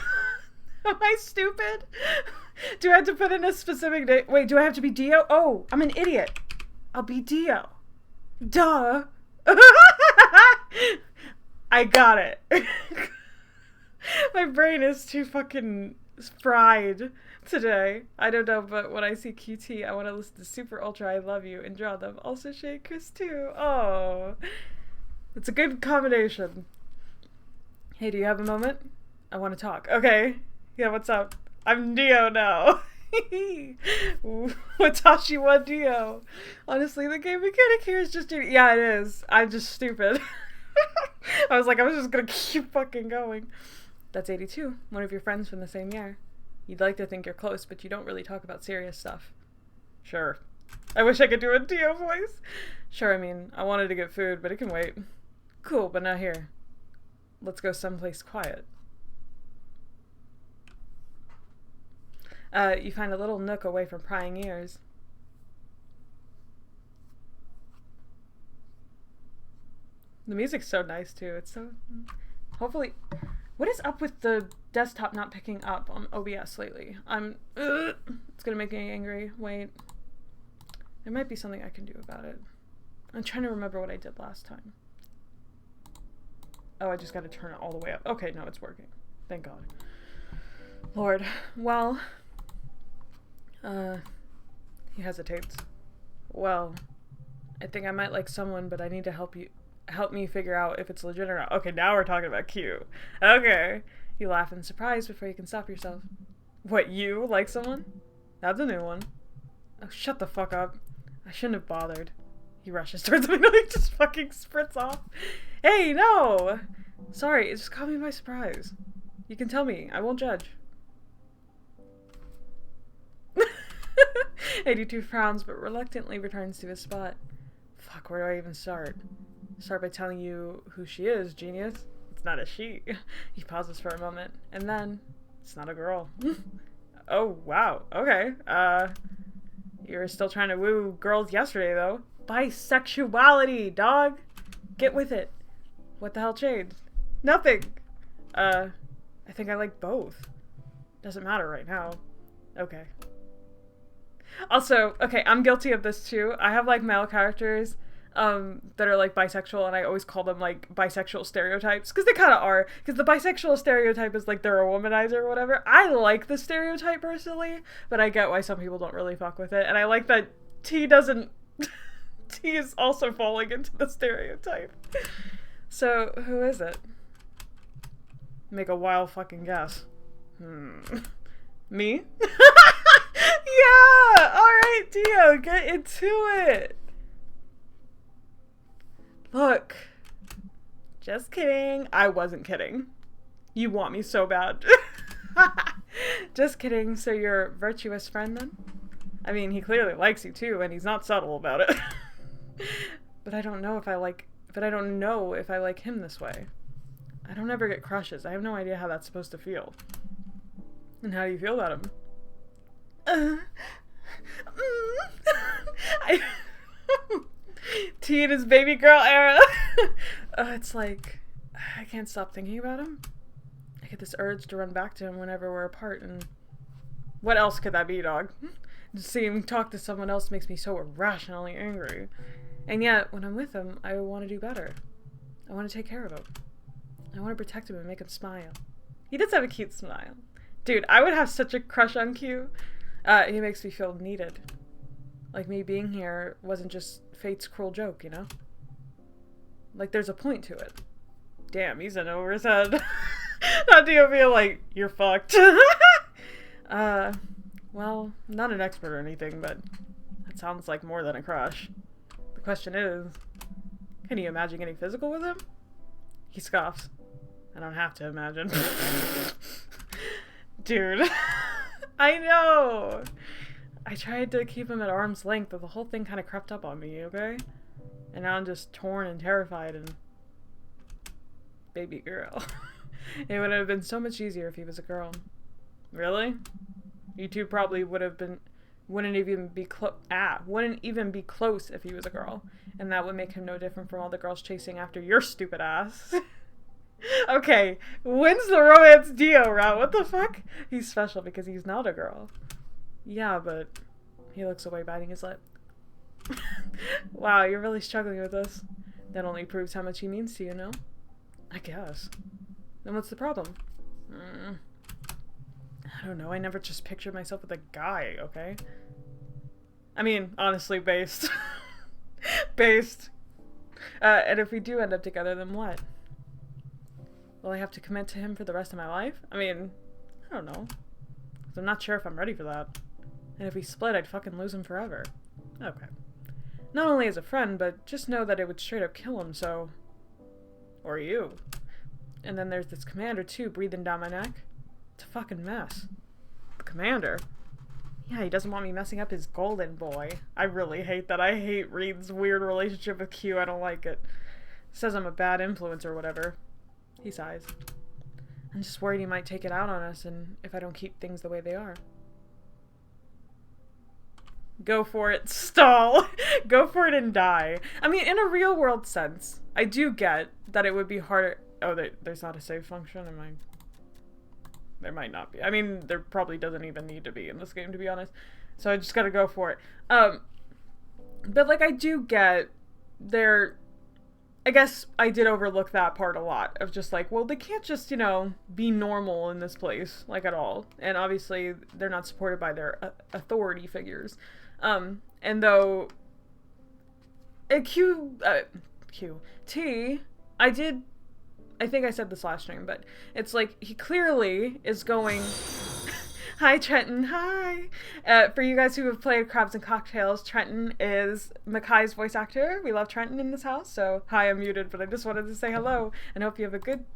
I stupid? Do I have to put in a specific name? Wait, do I have to be Dio? Oh, I'm an idiot. I'll be Dio. Duh. I got it. My brain is too fucking fried today. I don't know, but when I see QT, I want to listen to Super Ultra I Love You and draw them. Also Shade Chris too. Oh. It's a good combination. Hey, do you have a moment? I want to talk. Okay. Yeah, what's up? I'm Dio now. Watashi wa Dio. Honestly, the game mechanic here is just... Yeah, it is. I'm just stupid. I was just gonna keep fucking going. That's 82. One of your friends from the same year. You'd like to think you're close, but you don't really talk about serious stuff. Sure. I wish I could do a Dio voice. Sure, I mean, I wanted to get food, but it can wait. Cool, but not here. Let's go someplace quiet. You find a little nook away from prying ears. The music's so nice, too. It's so... Hopefully... What is up with the desktop not picking up on OBS lately? It's gonna make me angry. Wait. There might be something I can do about it. I'm trying to remember what I did last time. Oh, I just gotta turn it all the way up. Okay, no, it's working. Thank God. Lord. Well... he hesitates. Well, I think I might like someone, but I need to help me figure out if it's legit or not. Okay, now we're talking about Q. Okay. You laugh in surprise before you can stop yourself. What, you like someone? That's a new one. Oh, shut the fuck up. I shouldn't have bothered. He rushes towards me and he just fucking sprints off. Hey, no! Sorry, it just caught me by surprise. You can tell me. I won't judge. 82 frowns, but reluctantly returns to his spot. Fuck, where do I even start? Start by telling you who she is, genius. It's not a she. He pauses for a moment, and then, it's not a girl. Oh, wow. Okay. You were still trying to woo girls yesterday, though. Bisexuality, dog! Get with it. What the hell changed? Nothing. I think I like both. Doesn't matter right now. Okay. Also, okay, I'm guilty of this too. I have like male characters that are like bisexual, and I always call them like bisexual stereotypes because they kind of are. Because the bisexual stereotype is like they're a womanizer or whatever. I like the stereotype personally, but I get why some people don't really fuck with it, and I like that T doesn't. T is also falling into the stereotype. So who is it? Make a wild fucking guess. Me? Yeah! Alright, Dio, get into it! Look. Just kidding. I wasn't kidding. You want me so bad. Just kidding. So you're a virtuous friend then? I mean, he clearly likes you too, and he's not subtle about it. But I don't know if I like him this way. I don't ever get crushes. I have no idea how that's supposed to feel. And how do you feel about him? Teen baby girl era. It's like I can't stop thinking about him. I get this urge to run back to him whenever we're apart, and what else could that be, dog? Just seeing him talk to someone else makes me so irrationally angry. And yet, when I'm with him, I want to do better. I want to take care of him. I want to protect him and make him smile. He does have a cute smile. Dude, I would have such a crush on Q. He makes me feel needed. Like me being here wasn't just fate's cruel joke, you know? Like there's a point to it. Damn, he's in over his head. How do you feel like you're fucked? Well, not an expert or anything, but that sounds like more than a crush. The question is, can you imagine getting physical with him? He scoffs. I don't have to imagine. Dude. I know! I tried to keep him at arm's length, but the whole thing kind of crept up on me, okay? And now I'm just torn and terrified and... Baby girl. It would have been so much easier if he was a girl. Really? You two probably wouldn't even be close if he was a girl. And that would make him no different from all the girls chasing after your stupid ass. Okay, when's the romance Dio route? What the fuck? He's special because he's not a girl. Yeah, but he looks away biting his lip. Wow, you're really struggling with this. That only proves how much he means to you, no? I guess. Then what's the problem? I don't know, I never just pictured myself with a guy, okay? I mean, honestly, based. Based. And if we do end up together, then what? Will I have to commit to him for the rest of my life? I mean, I don't know. 'Cause I'm not sure if I'm ready for that. And if we split, I'd fucking lose him forever. Okay. Not only as a friend, but just know that it would straight up kill him, so... Or you. And then there's this commander, too, breathing down my neck. It's a fucking mess. The commander? Yeah, he doesn't want me messing up his golden boy. I really hate that. I hate Reed's weird relationship with Q. I don't like it. Says I'm a bad influence or whatever. He sighs. I'm just worried he might take it out on us, and if I don't keep things the way they are. Go for it. Stall. Go for it and die. I mean, in a real world sense, I do get that it would be harder. Oh, there's not a save function? There might not be. I mean, there probably doesn't even need to be in this game, to be honest. So I just gotta go for it. But, like, I do get I guess I did overlook that part a lot of just like, well, they can't just, you know, be normal in this place, like, at all. And obviously they're not supported by their authority figures. And though T, I think I said this last stream, but it's like, he clearly is going... Hi, Trenton. Hi. For you guys who have played Crabs and Cocktails, Trenton is Makai's voice actor. We love Trenton in this house. So, hi, I'm muted, but I just wanted to say hello and hope you have a good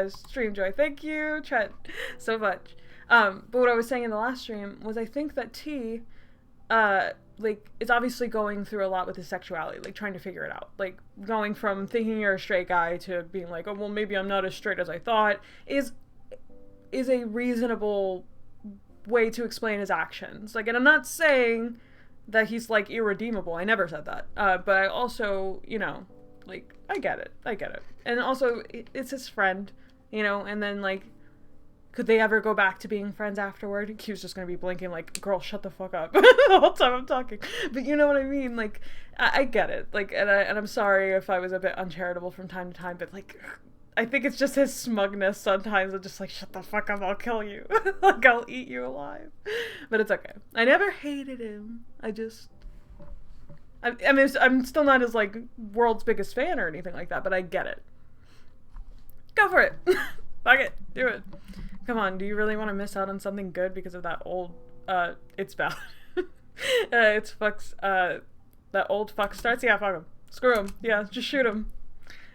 stream, Joy. Thank you, Trent, so much. But what I was saying in the last stream was I think that T, like, is obviously going through a lot with his sexuality, like, trying to figure it out. Like, going from thinking you're a straight guy to being like, oh, well, maybe I'm not as straight as I thought, is a reasonable way to explain his actions. Like, and I'm not saying that he's, like, irredeemable. I never said that. But I also, you know, Like, I get it. I get it. And also, it's his friend, you know, and then, like, could they ever go back to being friends afterward? Q's just gonna be blinking like, girl, shut the fuck up the whole time I'm talking. But you know what I mean? Like, I get it. Like, and I'm sorry if I was a bit uncharitable from time to time, but, like, I think it's just his smugness sometimes. I'm just like, shut the fuck up, I'll kill you. Like, I'll eat you alive. But it's okay. I never hated him. I mean, I'm still not his, like, world's biggest fan or anything like that, but I get it. Go for it. Fuck it. Do it. Come on, do you really want to miss out on something good because of that old, it's valid. It's fucks, that old fuck starts? Yeah, fuck him. Screw him. Yeah, just shoot him.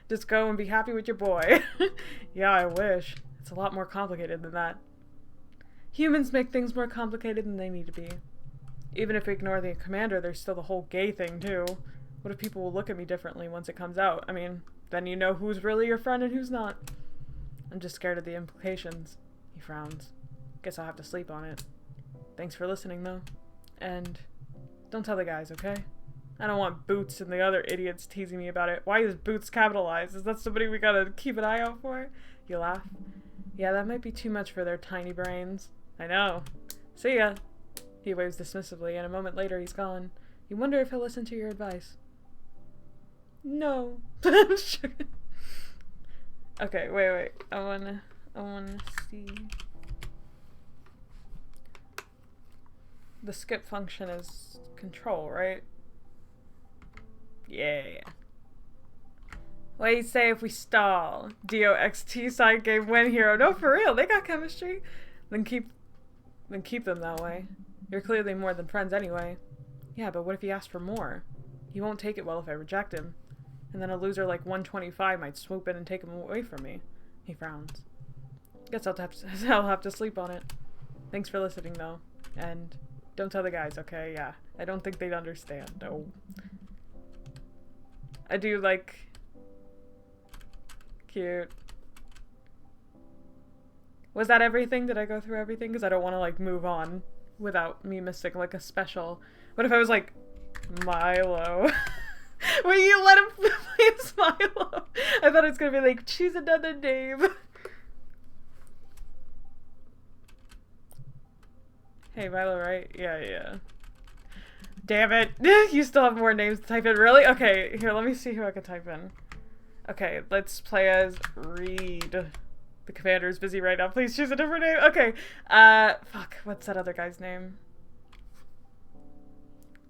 Just go and be happy with your boy. Yeah, I wish. It's a lot more complicated than that. Humans make things more complicated than they need to be. Even if we ignore the commander, there's still the whole gay thing, too. What if people will look at me differently once it comes out? I mean, then you know who's really your friend and who's not. I'm just scared of the implications. He frowns. Guess I'll have to sleep on it. Thanks for listening, though. And don't tell the guys, okay? I don't want Boots and the other idiots teasing me about it. Why is Boots capitalized? Is that somebody we gotta keep an eye out for? You laugh. Yeah, that might be too much for their tiny brains. I know. See ya. He waves dismissively, and a moment later he's gone. You wonder if he'll listen to your advice. No. Okay, wait. I wanna see. The skip function is control, right? Yeah. What do you say if we stall? DOXT side game win hero. No, for real, they got chemistry. Then keep them that way. You're clearly more than friends anyway. Yeah, but what if he asks for more? He won't take it well if I reject him. And then a loser like 125 might swoop in and take him away from me. He frowns. Guess I'll have to sleep on it. Thanks for listening, though. And don't tell the guys, okay? Yeah. I don't think they'd understand. No. I do, like... Cute. Was that everything? Did I go through everything? Because I don't want to, like, move on without me missing, like, a special... What if I was like, Milo? Will you let him play as Milo? I thought it was going to be like, choose another name. Hey, Milo, right? Yeah. Damn it. You still have more names to type in. Really? Okay, here, let me see who I can type in. Okay, let's play as Reed. The commander's busy right now. Please choose a different name. Okay. Fuck. What's that other guy's name?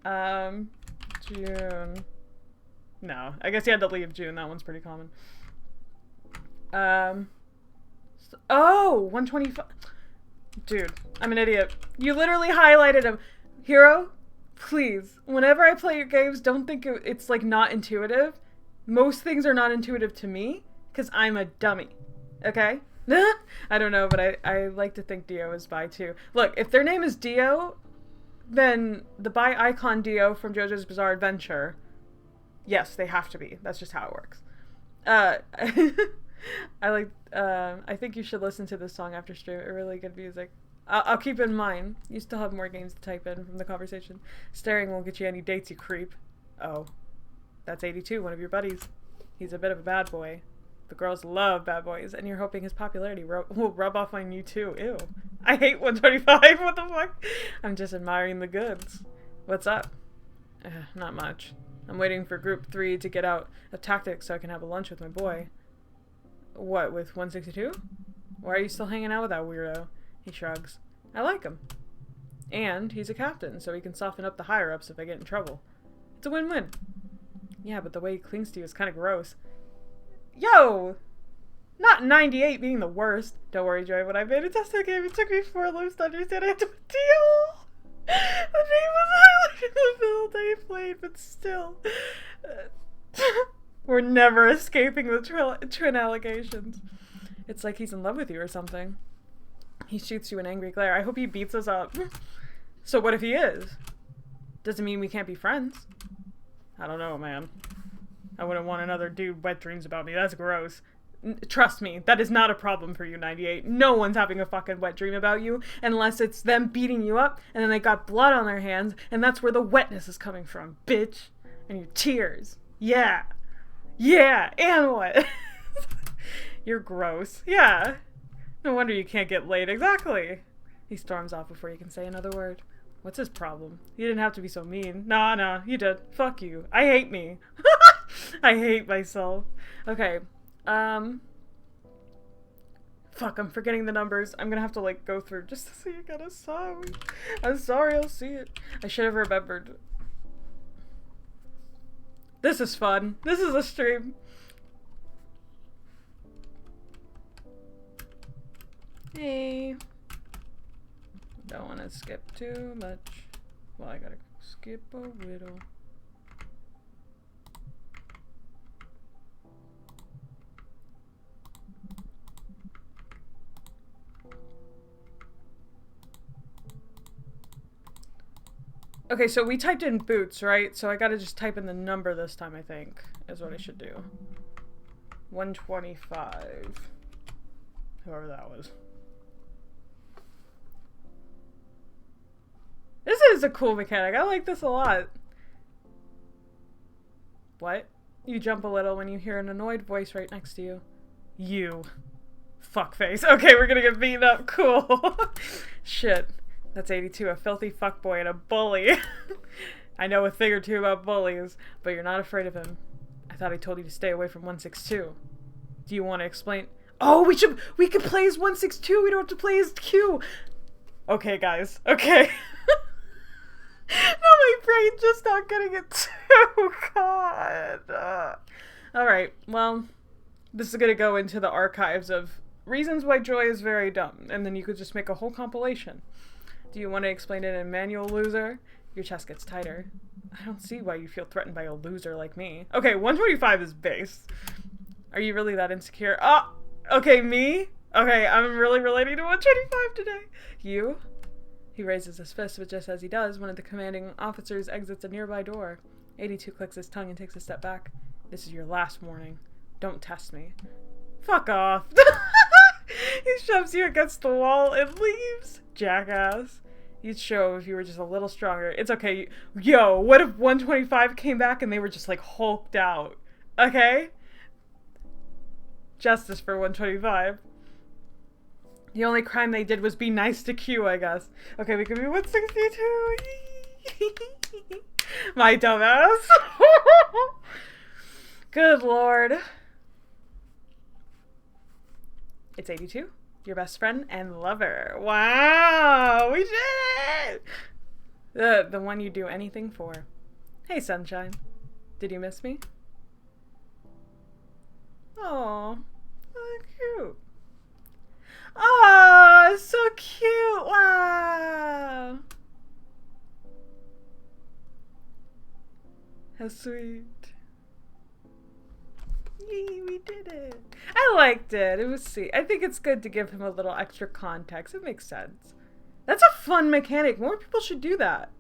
June. No. I guess you had to leave June. That one's pretty common. Oh! 125. Dude, I'm an idiot. You literally highlighted him. Hero, please. Whenever I play your games, don't think it's, like, not intuitive. Most things are not intuitive to me, because I'm a dummy. Okay? I don't know, but I like to think Dio is bi, too. Look, if their name is Dio, then the bi icon Dio from JoJo's Bizarre Adventure, yes, they have to be. That's just how it works. I think you should listen to this song after stream. It's really good music. I'll keep in mind. You still have more games to type in from the conversation. Staring won't get you any dates, you creep. Oh. That's 82, one of your buddies. He's a bit of a bad boy. The girls love bad boys, and you're hoping his popularity will rub off on you too. Ew. I hate 125. What the fuck? I'm just admiring the goods. What's up? Not much. I'm waiting for group 3 to get out of tactics so I can have a lunch with my boy. What, with 162? Why are you still hanging out with that weirdo? He shrugs. I like him. And he's a captain, so he can soften up the higher-ups if I get in trouble. It's a win-win. Yeah, but the way he clings to you is kind of gross. Yo! Not 98 being the worst. Don't worry, Joy, when I made a test game, it took me 4 lives to understand I had to deal. The name was highlighted in the build I played, but still. We're never escaping the twin allegations. It's like he's in love with you or something. He shoots you an angry glare. I hope he beats us up. So what if he is? Doesn't mean we can't be friends. I don't know, man. I wouldn't want another dude wet dreams about me. That's gross. Trust me, that is not a problem for you, 98. No one's having a fucking wet dream about you unless it's them beating you up and then they got blood on their hands and that's where the wetness is coming from, bitch. And your tears. Yeah. Yeah, and what? You're gross. Yeah. No wonder you can't get laid. Exactly. He storms off before you can say another word. What's his problem? You didn't have to be so mean. Nah, you did. Fuck you. I hate me. I hate myself. Okay. Fuck, I'm forgetting the numbers. I'm gonna have to, like, go through just to see again. I'm sorry. I'm sorry, I'll see it. I should have remembered. This is fun. This is a stream. Hey. Don't want to skip too much. Well, I gotta skip a little. Okay, so we typed in boots, right? So I gotta just type in the number this time, I think, is what I should do. 125. Whoever that was. This is a cool mechanic. I like this a lot. What? You jump a little when you hear an annoyed voice right next to you. You. Fuckface. Okay, we're gonna get beaten up. Cool. Shit. That's 82, a filthy fuckboy and a bully. I know a thing or two about bullies, but you're not afraid of him. I thought I told you to stay away from 162. Do you want to explain? Oh, we could play as 162. We don't have to play as Q. Okay, guys. Okay. No, my brain's just not getting it too. God. Alright, well, this is gonna go into the archives of reasons why Joy is very dumb, and then you could just make a whole compilation. Do you want to explain it in manual, loser? Your chest gets tighter. I don't see why you feel threatened by a loser like me. Okay, 125 is base. Are you really that insecure? Oh, okay, me? Okay, I'm really relating to 125 today. You? He raises his fist, but just as he does, one of the commanding officers exits a nearby door. 82 clicks his tongue and takes a step back. This is your last warning. Don't test me. Fuck off. He shoves you against the wall and leaves. Jackass. You'd show if you were just a little stronger. It's okay. Yo, what if 125 came back and they were just like hulked out? Okay? Justice for 125. The only crime they did was be nice to Q, I guess. Okay, we could be 162. My dumbass. Good lord. It's 82. Your best friend and lover. Wow, we did it! The one you do anything for. Hey, sunshine. Did you miss me? Aw, so cute. Oh, so cute. Wow. How sweet. Yee, we did it. I liked it. It was sweet. I think it's good to give him a little extra context. It makes sense. That's a fun mechanic. More people should do that.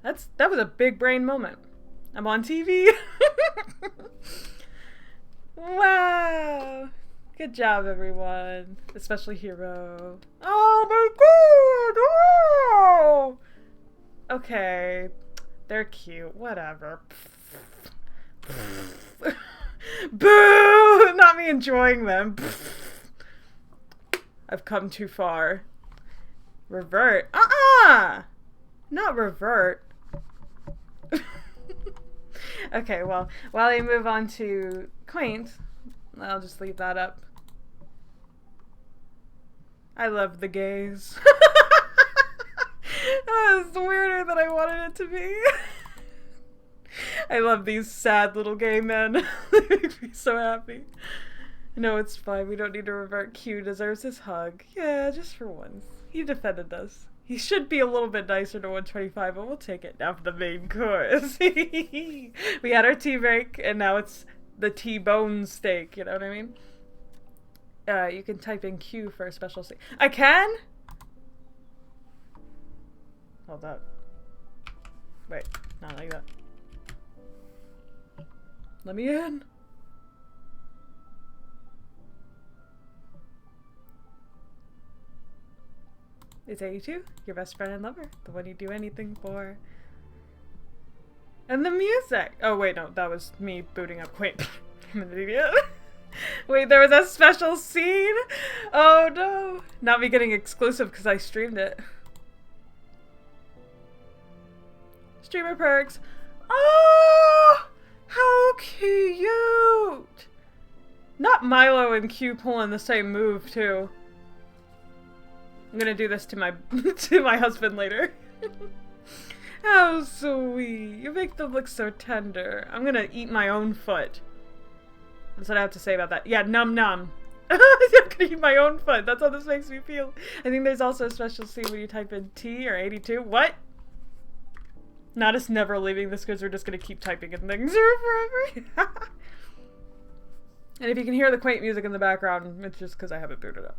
That was a big brain moment. I'm on TV. Wow. Good job, everyone. Especially Hero. Oh my god! Oh! Okay. They're cute. Whatever. Boo! Not me enjoying them. I've come too far. Revert. Not revert. Okay, well, while I move on to Quaint, I'll just leave that up. I love the gays. It's weirder than I wanted it to be. I love these sad little gay men. They make me so happy. No, it's fine. We don't need to revert. Q deserves his hug. Yeah, just for once. He defended us. He should be a little bit nicer to 125, but we'll take it now for the main course. We had our tea break, and now it's the T-bone steak. You know what I mean? You can type in Q for a special steak. I can? Hold up. Wait, not like that. Let me in. It's 82, your best friend and lover, the one you do anything for. And the music. Oh, wait, no. That was me booting up Quaint. I'm an idiot. Wait, there was a special scene? Oh, no. Not me getting exclusive because I streamed it. Streamer perks. Oh! How cute! Not Milo and Q pulling the same move, too. I'm gonna do this to my to my husband later. How sweet. You make them look so tender. I'm gonna eat my own foot. That's what I have to say about that. Yeah, num num. I'm gonna eat my own foot. That's how this makes me feel. I think there's also a special scene when you type in T or 82. What? Not us never leaving this because we're just gonna keep typing in things forever. And if you can hear the Quaint music in the background, it's just because I have it booted up.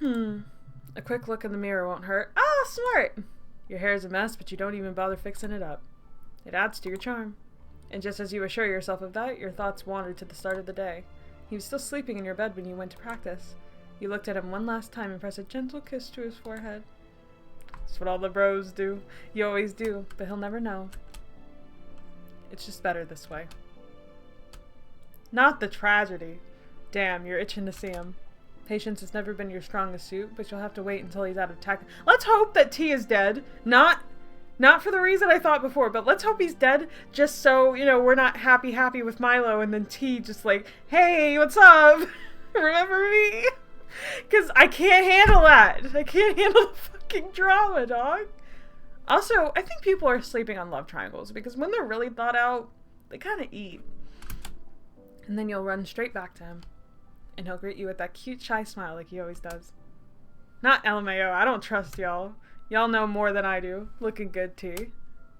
A quick look in the mirror won't hurt. Oh, smart! Your hair is a mess, but you don't even bother fixing it up. It adds to your charm. And just as you assure yourself of that, your thoughts wandered to the start of the day. He was still sleeping in your bed when you went to practice. You looked at him one last time and pressed a gentle kiss to his forehead. That's what all the bros do. You always do, but he'll never know. It's just better this way. Not the tragedy. Damn, you're itching to see him. Patience has never been your strongest suit, but you'll have to wait until he's out of tech. Let's hope that T is dead. Not for the reason I thought before, but let's hope he's dead just so, you know, we're not happy with Milo and then T just like, hey, what's up? Remember me? Because I can't handle that. I can't handle the fucking drama, dog. Also, I think people are sleeping on love triangles because when they're really thought out, they kind of eat. And then you'll run straight back to him. And he'll greet you with that cute, shy smile like he always does. Not LMAO. I don't trust y'all. Y'all know more than I do. Looking good, T.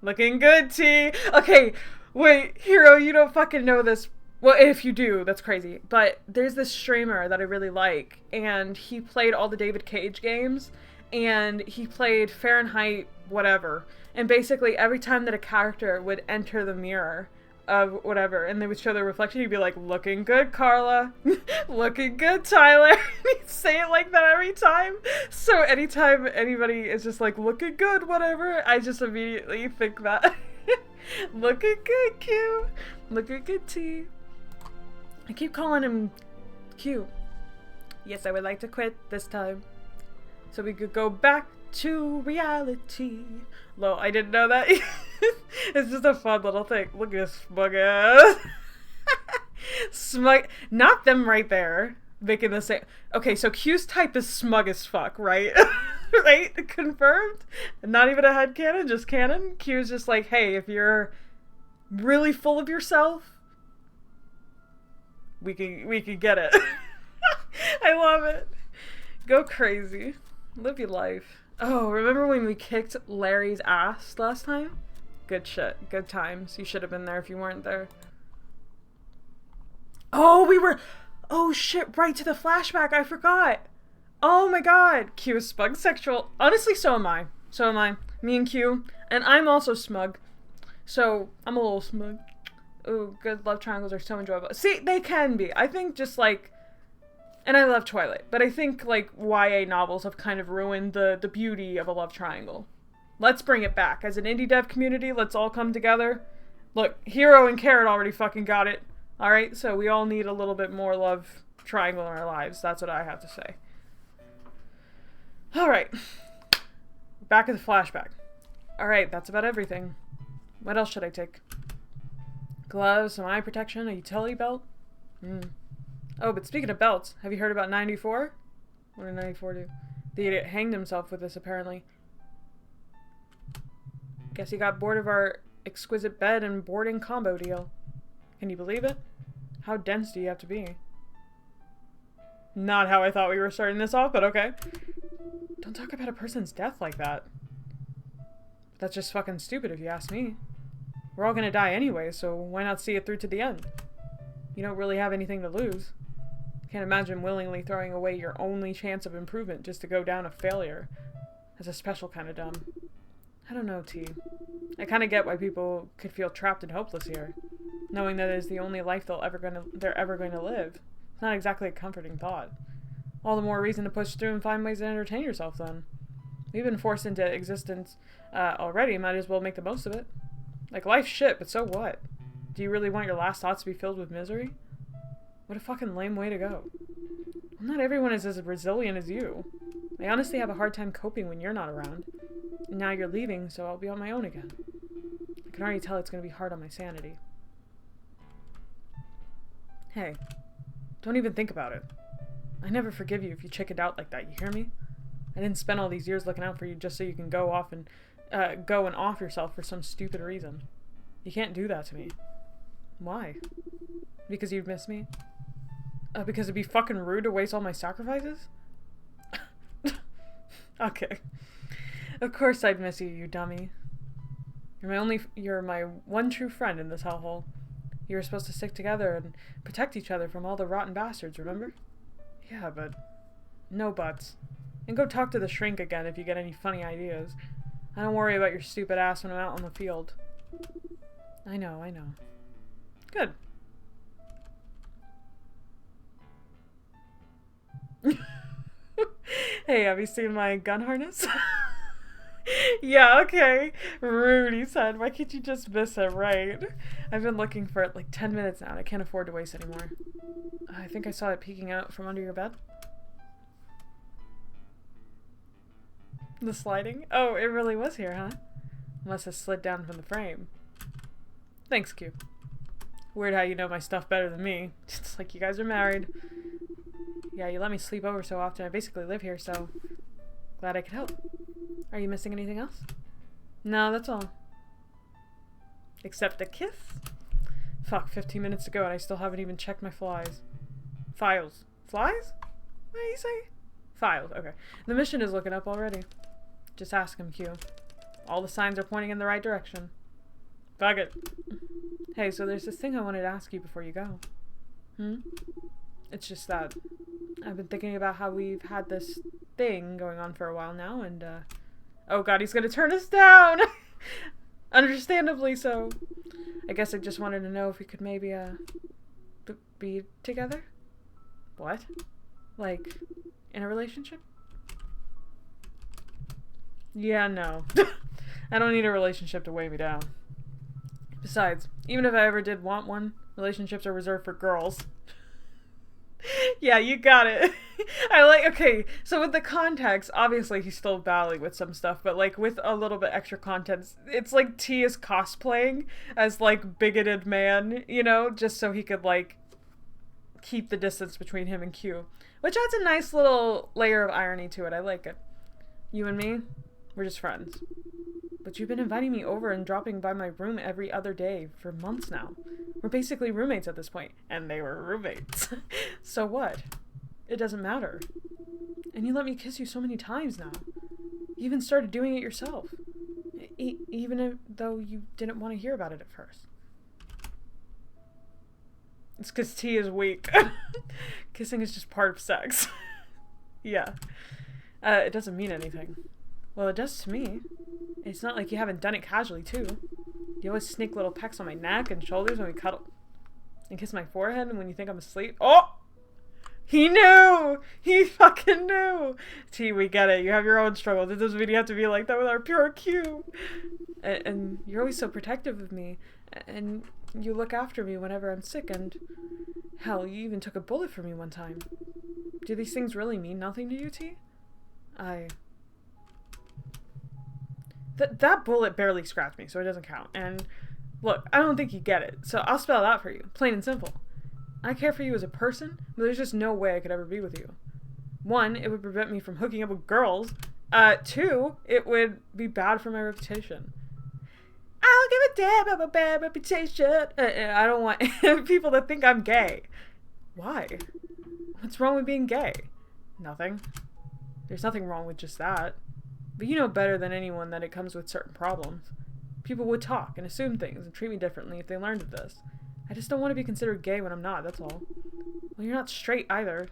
Looking good, T. Okay, wait, Hero, you don't fucking know this. Well, if you do, that's crazy. But there's this streamer that I really like, and he played all the David Cage games, and he played Fahrenheit whatever. And basically, every time that a character would enter the mirror of whatever, and they would show their reflection, he'd be like, looking good, Carla. Looking good, Tyler. He'd say it like that every time. So anytime anybody is just like, looking good, whatever, I just immediately think that. Looking good, Q. Looking good, T. I keep calling him Q. Yes, I would like to quit this time, so we could go back to reality. Lo, I didn't know that. It's just a fun little thing. Look at this smug ass. Smug. Not them right there. Making the same. Okay, so Q's type is smug as fuck, right? Right? Confirmed? Not even a headcanon, just canon. Q's just like, hey, if you're really full of yourself, we can get it. I love it. Go crazy. Live your life. Oh, remember when we kicked Larry's ass last time? Good shit. Good times. You should have been there if you weren't there. Oh, we were... Oh shit, right to the flashback. I forgot. Oh my god. Q is smug sexual. Honestly, so am I. So am I. Me and Q. And I'm also smug. So, I'm a little smug. Ooh, good love triangles are so enjoyable. See, they can be. I think just like... And I love Twilight, but I think like YA novels have kind of ruined the beauty of a love triangle. Let's bring it back. As an indie dev community, let's all come together. Look, Hero and Carrot already fucking got it. Alright, so we all need a little bit more love triangle in our lives. That's what I have to say. Alright. Back at the flashback. Alright, that's about everything. What else should I take? Gloves, some eye protection, a utility belt? Oh, but speaking of belts, have you heard about 94? What did 94 do? The idiot hanged himself with this, apparently. Guess he got bored of our exquisite bed and boarding combo deal. Can you believe it? How dense do you have to be? Not how I thought we were starting this off, but okay. Don't talk about a person's death like that. That's just fucking stupid if you ask me. We're all gonna die anyway, so why not see it through to the end? You don't really have anything to lose. Can't imagine willingly throwing away your only chance of improvement just to go down a failure. That's a special kind of dumb. I don't know, T. I kind of get why people could feel trapped and hopeless here, knowing that it is the only life they're ever going to live. It's not exactly a comforting thought. All the more reason to push through and find ways to entertain yourself then. We've been forced into existence already. Might as well make the most of it. Like, life's shit, but so what? Do you really want your last thoughts to be filled with misery? What a fucking lame way to go. Well, not everyone is as resilient as you. I honestly have a hard time coping when you're not around. And now you're leaving, so I'll be on my own again. I can already tell it's going to be hard on my sanity. Hey, don't even think about it. I never forgive you if you chickened out like that, you hear me? I didn't spend all these years looking out for you just so you can go and off yourself for some stupid reason. You can't do that to me. Why? Because you'd miss me? Because it'd be fucking rude to waste all my sacrifices? Okay. Of course I'd miss you, you dummy. You're my one true friend in this hellhole. You were supposed to stick together and protect each other from all the rotten bastards, remember? Yeah, but no buts. And go talk to the shrink again if you get any funny ideas. I don't worry about your stupid ass when I'm out on the field. I know. Good. Hey, have you seen my gun harness? Yeah, okay. Rude, he said. Why can't you just miss it, right? I've been looking for it like 10 minutes now and I can't afford to waste anymore. I think I saw it peeking out from under your bed. The sliding? Oh, it really was here, huh? Must have slid down from the frame. Thanks, Q. Weird how you know my stuff better than me. It's like you guys are married. Yeah, you let me sleep over so often. I basically live here, so glad I could help. Are you missing anything else? No, that's all. Except a kiss? Fuck, 15 minutes ago and I still haven't even checked my flies. Files. Flies? What did you say? Files, okay. The mission is looking up already. Just ask him, Q. All the signs are pointing in the right direction. Fuck it. Hey, so there's this thing I wanted to ask you before you go. It's just that I've been thinking about how we've had this thing going on for a while now, and, oh god, he's gonna turn us down! Understandably so. I guess I just wanted to know if we could maybe, be together? What? Like, in a relationship? Yeah, no. I don't need a relationship to weigh me down. Besides, even if I ever did want one, relationships are reserved for girls. Yeah, you got it. Okay, so with the context, obviously he's still battling with some stuff, but like with a little bit extra content, it's like T is cosplaying as like bigoted man, you know, just so he could like keep the distance between him and Q. Which adds a nice little layer of irony to it. I like it. You and me, we're just friends. But you've been inviting me over and dropping by my room every other day for months now. We're basically roommates at this point. And they were roommates. So what? It doesn't matter. And you let me kiss you so many times now. You even started doing it yourself. Even though you didn't want to hear about it at first. It's because T is weak. Kissing is just part of sex. Yeah. It doesn't mean anything. Well, it does to me. It's not like you haven't done it casually, too. You always sneak little pecks on my neck and shoulders when we cuddle. And kiss my forehead and when you think I'm asleep. Oh! He knew! He fucking knew! T, we get it. You have your own struggles. It doesn't mean you have to be like that with our pure Q. And you're always so protective of me. And you look after me whenever I'm sick. And hell, you even took a bullet for me one time. Do these things really mean nothing to you, T? That bullet barely scratched me, so it doesn't count. And look, I don't think you get it, so I'll spell it out for you, plain and simple. I care for you as a person, but there's just no way I could ever be with you. 1, it would prevent me from hooking up with girls. 2, it would be bad for my reputation. I don't give a damn about my bad reputation. I don't want people to think I'm gay. Why? What's wrong with being gay? Nothing. There's nothing wrong with just that. But you know better than anyone that it comes with certain problems. People would talk and assume things and treat me differently if they learned of this. I just don't want to be considered gay when I'm not, that's all. Well, you're not straight either.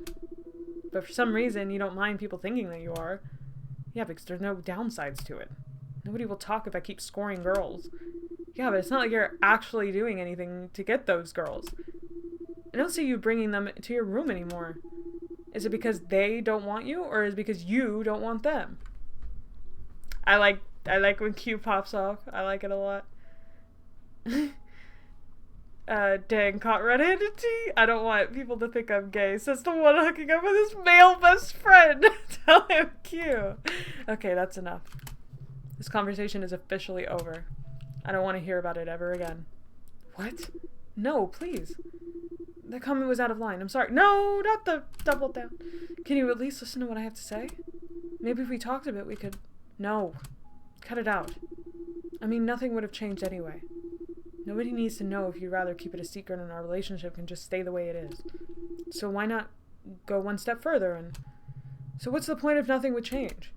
But for some reason, you don't mind people thinking that you are. Yeah, because there's no downsides to it. Nobody will talk if I keep scoring girls. Yeah, but it's not like you're actually doing anything to get those girls. I don't see you bringing them to your room anymore. Is it because they don't want you, or is it because you don't want them? I like when Q pops off. I like it a lot. Dang, caught red-handed T? I don't want people to think I'm gay. Says the one hooking up with his male best friend. Tell him Q. Okay, that's enough. This conversation is officially over. I don't want to hear about it ever again. What? No, please. The comment was out of line. I'm sorry. No, not the double down. Can you at least listen to what I have to say? Maybe if we talked a bit, we could... No. Cut it out. I mean, nothing would have changed anyway. Nobody needs to know if you'd rather keep it a secret and our relationship can just stay the way it is. So why not go one step further and... So what's the point if nothing would change?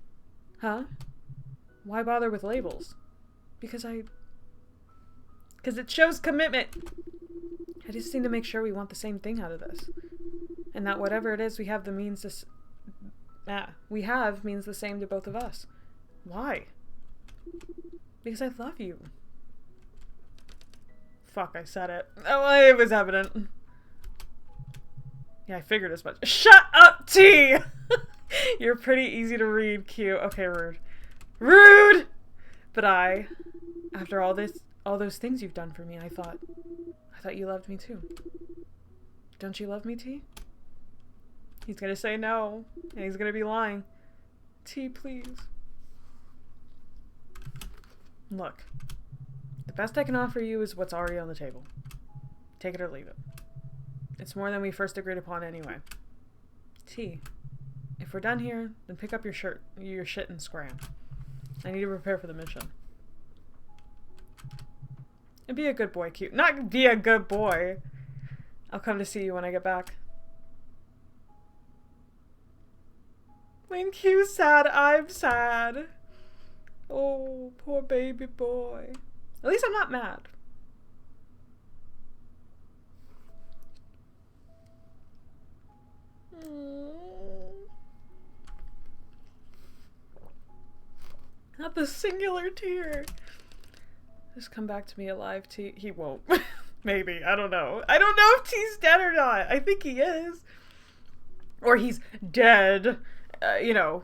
Huh? Why bother with labels? Because it shows commitment. I just need to make sure we want the same thing out of this. And that whatever it is we have means the same to both of us. Why? Because I love you. Fuck, I said it. Oh, it was evident. Yeah, I figured as much. Shut up, T! You're pretty easy to read, Q. Okay, rude. Rude! But after all those things you've done for me, I thought you loved me too. Don't you love me, T? He's gonna say no, and he's gonna be lying. T, please. Look. The best I can offer you is what's already on the table. Take it or leave it. It's more than we first agreed upon anyway. T, if we're done here, then pick up your shit and scram. I need to prepare for the mission. And be a good boy, Q. Not be a good boy. I'll come to see you when I get back. When Q's sad, I'm sad. Oh, poor baby boy. At least I'm not mad. Not the singular tear. Just come back to me alive, T. He won't. Maybe. I don't know. I don't know if T's dead or not. I think he is. Or he's dead. You know.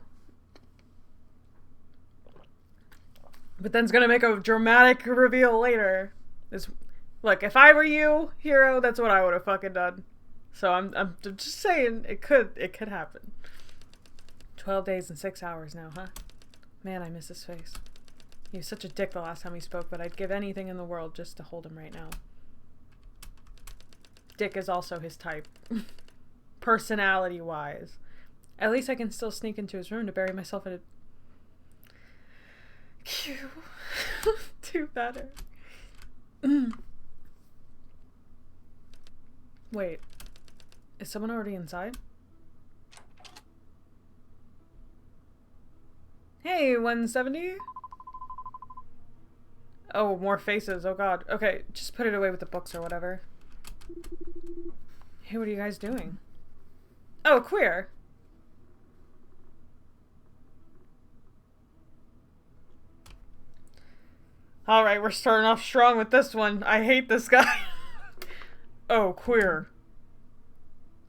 But then's gonna make a dramatic reveal later. Look, if I were you, hero, that's what I would have fucking done. So I'm just saying, it could happen. 12 days and 6 hours now, huh? Man, I miss his face. He was such a dick the last time we spoke, but I'd give anything in the world just to hold him right now. Dick is also his type. Personality-wise. At least I can still sneak into his room to bury myself in a... Q. Do better. Wait. Is someone already inside? Hey, 170? Oh, more faces. Oh god. Okay, just put it away with the books or whatever. Hey, what are you guys doing? Oh, queer. Alright, we're starting off strong with this one. I hate this guy. Oh, queer.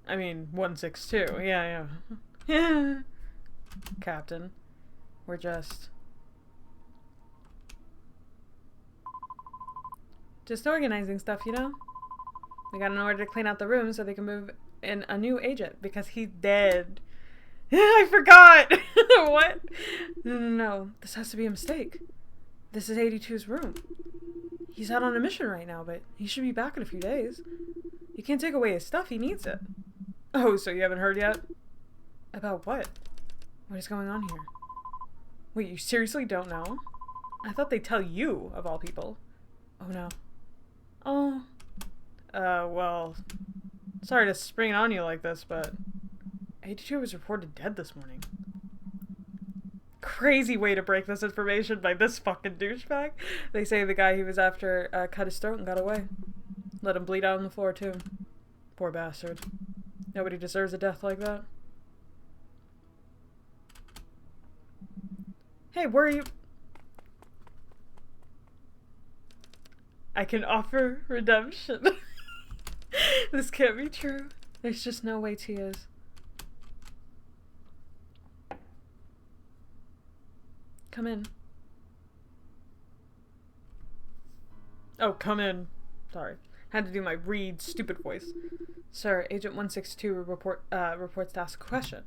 I mean, 162. Yeah. Captain. We're just organizing stuff, you know? We got an order to clean out the room so they can move in a new agent because he's dead. I forgot! What? No, this has to be a mistake. This is 82's room. He's out on a mission right now, but he should be back in a few days. You can't take away his stuff, he needs it. Oh, so you haven't heard yet? About what? What is going on here? Wait, you seriously don't know? I thought they'd tell you, of all people. Oh no. Oh. Well... Sorry to spring it on you like this, but... 82 was reported dead this morning. Crazy way to break this information by this fucking douchebag. They say the guy he was after cut his throat and got away. Let him bleed out on the floor too. Poor bastard. Nobody deserves a death like that. Hey, where are you? I can offer redemption. This can't be true. There's just no way T is. Come in. Oh, come in. Sorry. Had to do my Reed stupid voice. Sir, Agent 162 reports to ask a question.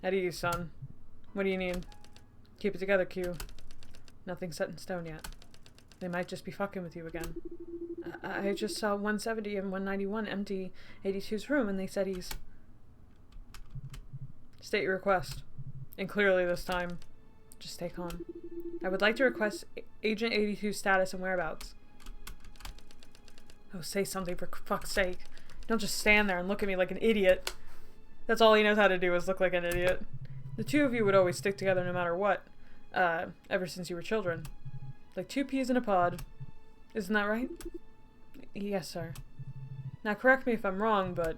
At ease, son. What do you need? Keep it together, Q. Nothing's set in stone yet. They might just be fucking with you again. I just saw 170 and 191 empty 82's room and they said he's... State your request. And clearly this time. Just stay calm. I would like to request Agent 82's status and whereabouts. Oh, say something for fuck's sake. Don't just stand there and look at me like an idiot. That's all he knows how to do is look like an idiot. The two of you would always stick together no matter what. Ever since you were children. Like two peas in a pod. Isn't that right? Yes, sir. Now correct me if I'm wrong, but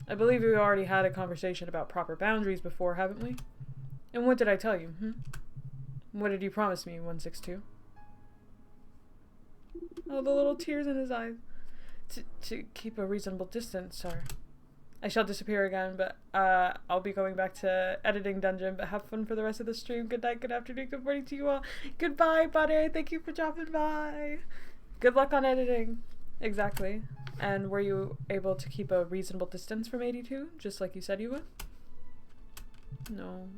I believe we already had a conversation about proper boundaries before, haven't we? And what did I tell you, What did you promise me, 162? Oh, the little tears in his eyes. To keep a reasonable distance, sir. I shall disappear again, but I'll be going back to editing dungeon, but have fun for the rest of the stream. Good night, good afternoon, good morning to you all. Goodbye, buddy. Thank you for dropping by. Good luck on editing. Exactly. And were you able to keep a reasonable distance from 82, just like you said you would? No.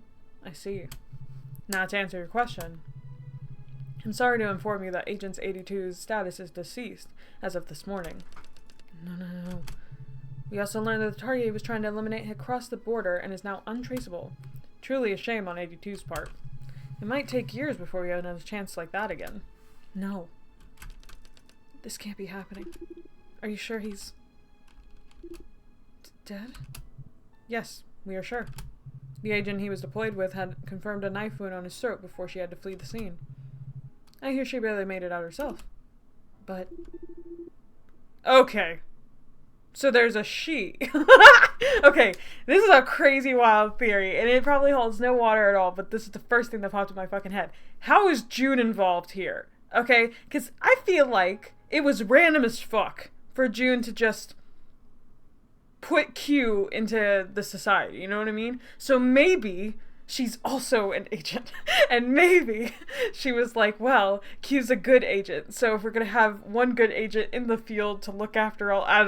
I see. Now to answer your question. I'm sorry to inform you that Agent 82's status is deceased, as of this morning. No. We also learned that the target he was trying to eliminate had crossed the border and is now untraceable. Truly a shame on 82's part. It might take years before we have another chance like that again. No. This can't be happening. Are you sure he's... dead? Yes, we are sure. The agent he was deployed with had confirmed a knife wound on his throat before she had to flee the scene. I hear she barely made it out herself. But... Okay. So there's a she. Okay, this is a crazy wild theory, and it probably holds no water at all, but this is the first thing that popped in my fucking head. How is June involved here? Okay? Because I feel like it was random as fuck for June to just put Q into the society, you know what I mean? So maybe she's also an agent, and maybe she was like, well, Q's a good agent, so if we're gonna have one good agent in the field to look after all, I don't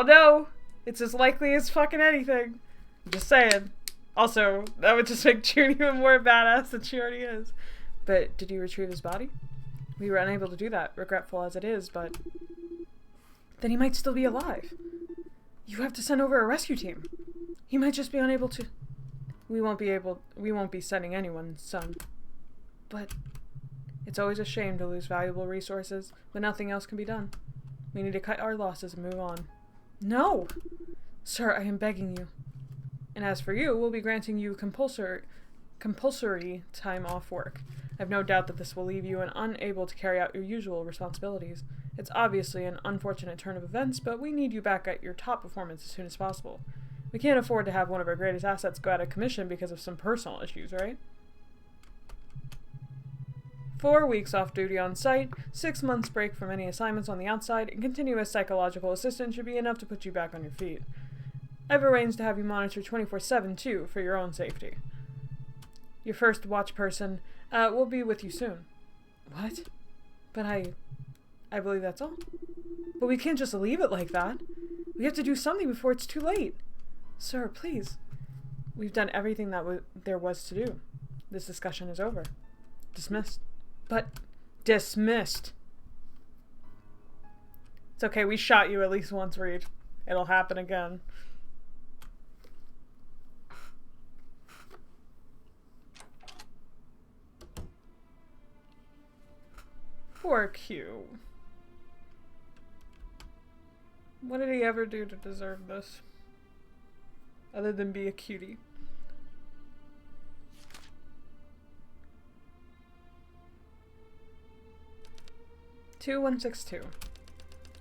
know. It's as likely as fucking anything. I'm just saying. Also, that would just make June even more badass than she already is. But did you retrieve his body? We were unable to do that, regretful as it is, but... Then he might still be alive. You have to send over a rescue team. He might just be unable to... We won't be sending anyone, son. But... It's always a shame to lose valuable resources when nothing else can be done. We need to cut our losses and move on. No! Sir, I am begging you. And as for you, we'll be granting you compulsory time off work. I have no doubt that this will leave you unable to carry out your usual responsibilities. It's obviously an unfortunate turn of events, but we need you back at your top performance as soon as possible. We can't afford to have one of our greatest assets go out of commission because of some personal issues, right? 4 weeks off duty on site, 6 months break from any assignments on the outside, and continuous psychological assistance should be enough to put you back on your feet. I've arranged to have you monitored 24/7 too, for your own safety. Your first watch person will be with you soon. What? But I believe that's all. But we can't just leave it like that. We have to do something before it's too late. Sir, please. We've done everything that there was to do. This discussion is over. Dismissed. But dismissed. It's okay, we shot you at least once, Reed. It'll happen again. Poor Q. What did he ever do to deserve this? Other than be a cutie. (2162)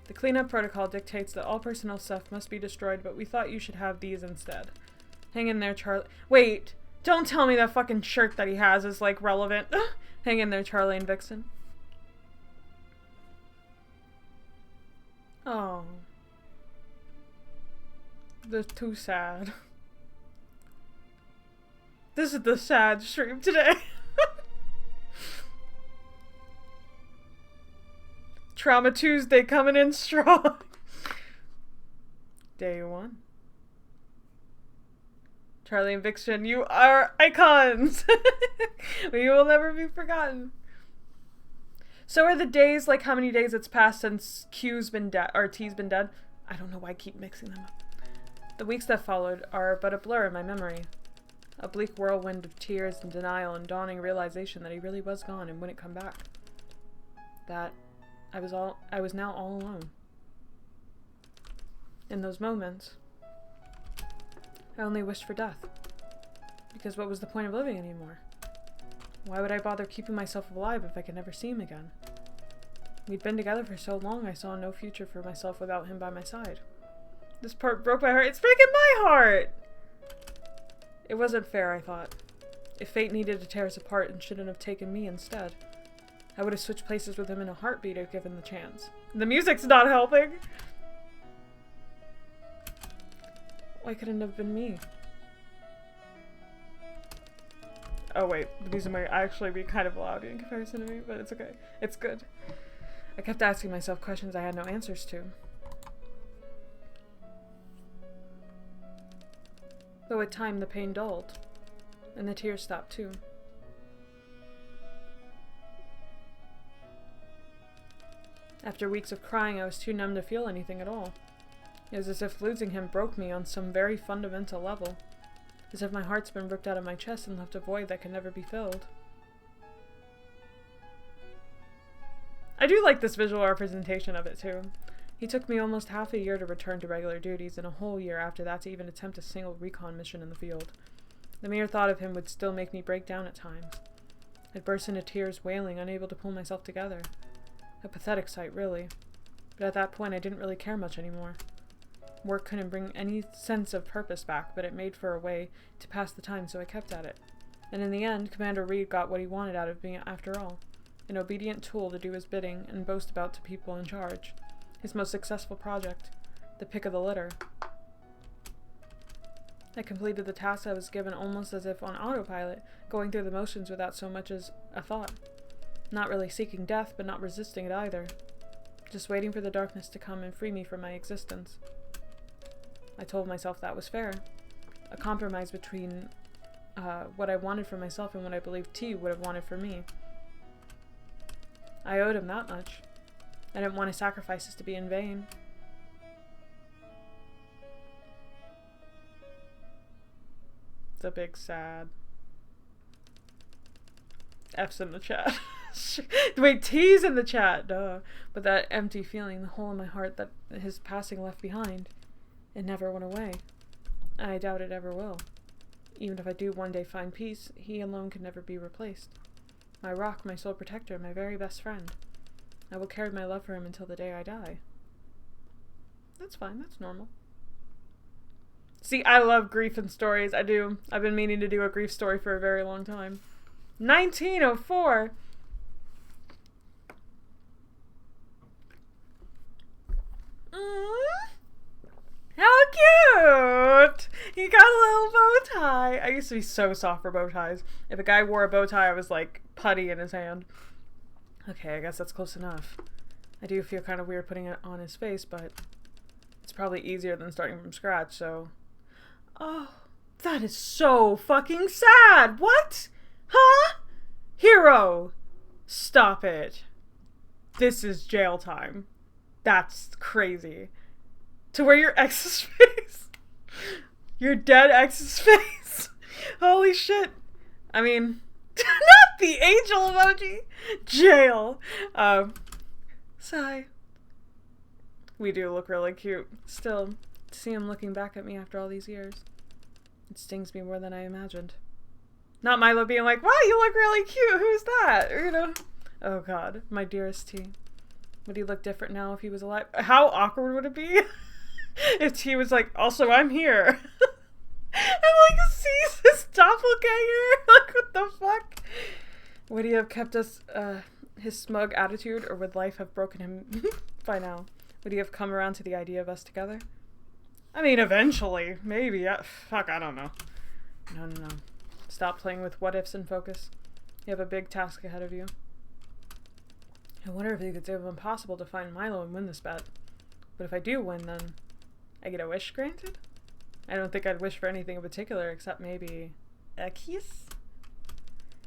The cleanup protocol dictates that all personnel stuff must be destroyed, but we thought you should have these instead. Hang in there, Charlie. Wait! Don't tell me that fucking shirt that he has is, like, relevant. Hang in there, Charlie and Vixen. Oh. They're too sad. This is the sad stream today. Trauma Tuesday coming in strong. Day 1. Charlie and Vixen, you are icons! We will never be forgotten. So are the days like how many days it's passed since Q's been dead, or T's been dead? I don't know why I keep mixing them up. The weeks that followed are but a blur in my memory. A bleak whirlwind of tears and denial and dawning realization that he really was gone and wouldn't come back. That I was now all alone. In those moments, I only wished for death. Because what was the point of living anymore? Why would I bother keeping myself alive if I could never see him again? We'd been together for so long, I saw no future for myself without him by my side. This part broke my heart. It's breaking my heart! It wasn't fair, I thought. If fate needed to tear us apart and shouldn't have taken me instead, I would have switched places with him in a heartbeat if given the chance. The music's not helping! Why couldn't it have been me? Oh wait, the music might actually be kind of loud in comparison to me, but it's okay. It's good. I kept asking myself questions I had no answers to. Though with time the pain dulled, and the tears stopped too. After weeks of crying, I was too numb to feel anything at all. It was as if losing him broke me on some very fundamental level. As if my heart's been ripped out of my chest and left a void that can never be filled. I do like this visual representation of it too. He took me almost half a year to return to regular duties, and a whole year after that to even attempt a single recon mission in the field. The mere thought of him would still make me break down at times. I'd burst into tears, wailing, unable to pull myself together. A pathetic sight, really. But at that point I didn't really care much anymore. Work couldn't bring any sense of purpose back, but it made for a way to pass the time, so I kept at it. And in the end, Commander Reed got what he wanted out of me after all. An obedient tool to do his bidding and boast about to people in charge. His most successful project. The pick of the litter. I completed the task I was given almost as if on autopilot, going through the motions without so much as a thought. Not really seeking death, but not resisting it either. Just waiting for the darkness to come and free me from my existence. I told myself that was fair. A compromise between what I wanted for myself and what I believed T would have wanted for me. I owed him that much. I didn't want his sacrifices to be in vain. It's a big sad. F's in the chat. Wait, T's in the chat, duh. But that empty feeling, the hole in my heart that his passing left behind, it never went away. I doubt it ever will. Even if I do one day find peace, he alone can never be replaced. My rock, my sole protector, my very best friend. I will carry my love for him until the day I die. That's fine, that's normal. See, I love grief and stories. I do. I've been meaning to do a grief story for a very long time. 1904! How cute! He got a little bow tie. I used to be so soft for bow ties. If a guy wore a bow tie, I was like putty in his hand. Okay, I guess that's close enough. I do feel kind of weird putting it on his face, but it's probably easier than starting from scratch, so... Oh, that is so fucking sad! What? Huh? Hero! Stop it. This is jail time. That's crazy. To wear your ex's face? Your dead ex's face? Holy shit. I mean, not the angel emoji. Jail. Sigh. We do look really cute. Still, to see him looking back at me after all these years, it stings me more than I imagined. Not Milo being like, wow, you look really cute. Who's that? Or, you know. Oh god, my dearest T. Would he look different now if he was alive? How awkward would it be? If T was like, also I'm here. And like sees his doppelganger. Like what the fuck? Would he have kept us his smug attitude, or would life have broken him by now? Would he have come around to the idea of us together? I mean, eventually. Maybe. Fuck, I don't know. No. Stop playing with what ifs and focus. You have a big task ahead of you. I wonder if you could say it's impossible to find Milo and win this bet. But if I do win, then I get a wish granted? I don't think I'd wish for anything in particular except maybe a kiss?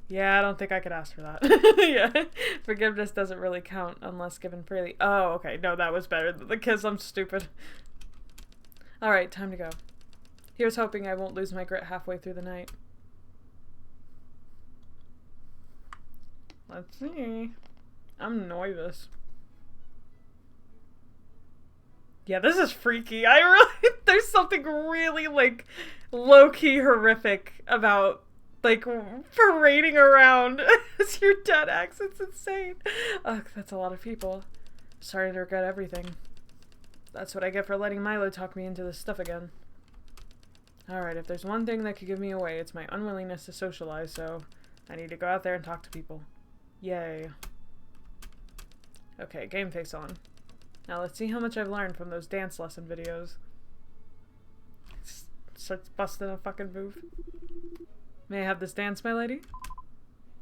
Yeah, I don't think I could ask for that. Yeah, forgiveness doesn't really count unless given freely. Oh, okay, no, that was better than the kiss. I'm stupid. Alright, time to go. Here's hoping I won't lose my grit halfway through the night. Let's see. I'm nervous. Yeah, this is freaky. There's something really, like, low-key horrific about, like, parading around as your dad acts. It's insane. Ugh, that's a lot of people. Starting to regret everything. That's what I get for letting Milo talk me into this stuff again. Alright, if there's one thing that could give me away, it's my unwillingness to socialize, so I need to go out there and talk to people. Yay. Okay, game face on. Now let's see how much I've learned from those dance lesson videos. Starts busting a fucking move. May I have this dance, my lady?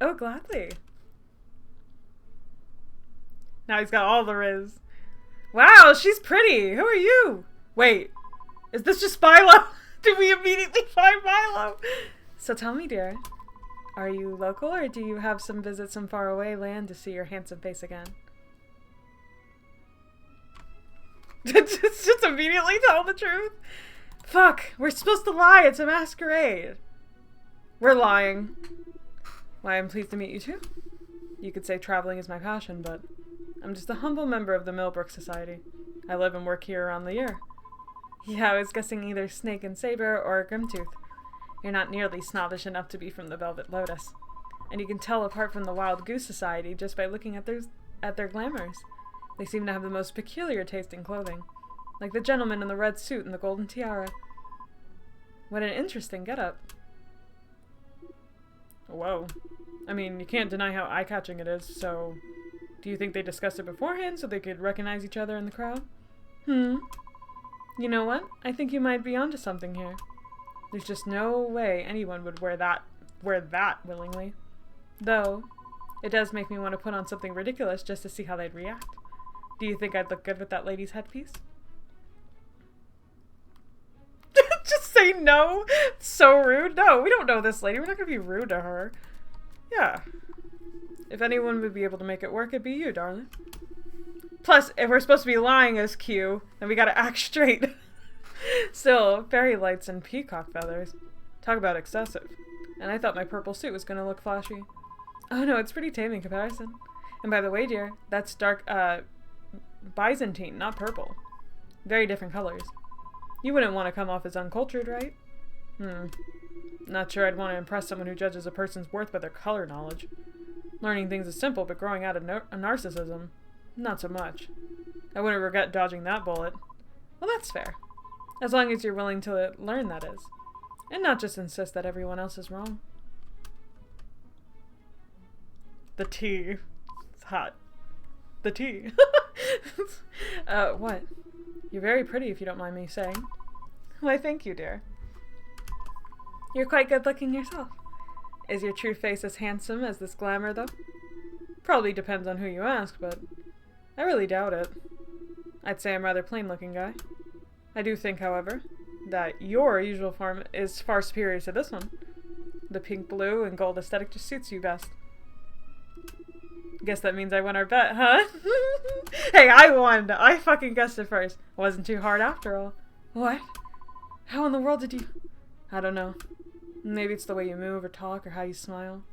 Oh, gladly. Now he's got all the riz. Wow, she's pretty. Who are you? Wait, is this just Milo? Did we immediately find Milo? So tell me, dear, are you local or do you have some visits from far away land to see your handsome face again? just immediately tell the truth? Fuck, we're supposed to lie. It's a masquerade. We're lying. Why, I'm pleased to meet you too. You could say traveling is my passion, but I'm just a humble member of the Millbrook Society. I live and work here around the year. Yeah, I was guessing either Snake and Saber or Grimtooth. You're not nearly snobbish enough to be from the Velvet Lotus. And you can tell apart from the Wild Goose Society just by looking at their glamours. They seem to have the most peculiar taste in clothing. Like the gentleman in the red suit and the golden tiara. What an interesting getup. Whoa. I mean, you can't deny how eye-catching it is, so... Do you think they discussed it beforehand so they could recognize each other in the crowd? You know what? I think you might be onto something here. There's just no way anyone would wear that willingly. Though, it does make me want to put on something ridiculous just to see how they'd react. Do you think I'd look good with that lady's headpiece? Just say no? It's so rude. No, we don't know this lady. We're not going to be rude to her. Yeah. If anyone would be able to make it work, it'd be you, darling. Plus, if we're supposed to be lying as Q, then we gotta act straight. Still, fairy lights and peacock feathers. Talk about excessive. And I thought my purple suit was gonna look flashy. Oh no, it's pretty tame in comparison. And by the way, dear, that's dark, Byzantine, not purple. Very different colors. You wouldn't want to come off as uncultured, right? Not sure I'd want to impress someone who judges a person's worth by their color knowledge. Learning things is simple, but growing out of a narcissism, not so much. I wouldn't regret dodging that bullet. Well, that's fair. As long as you're willing to learn, that is. And not just insist that everyone else is wrong. The tea. It's hot. The tea. What? You're very pretty, if you don't mind me saying. Why, thank you, dear. You're quite good looking yourself. Is your true face as handsome as this glamour, though? Probably depends on who you ask, but I really doubt it. I'd say I'm rather plain-looking guy. I do think, however, that your usual form is far superior to this one. The pink, blue, and gold aesthetic just suits you best. Guess that means I won our bet, huh? Hey, I won! I fucking guessed it first. Wasn't too hard after all. What? How in the world did you... I don't know. Maybe it's the way you move or talk or how you smile.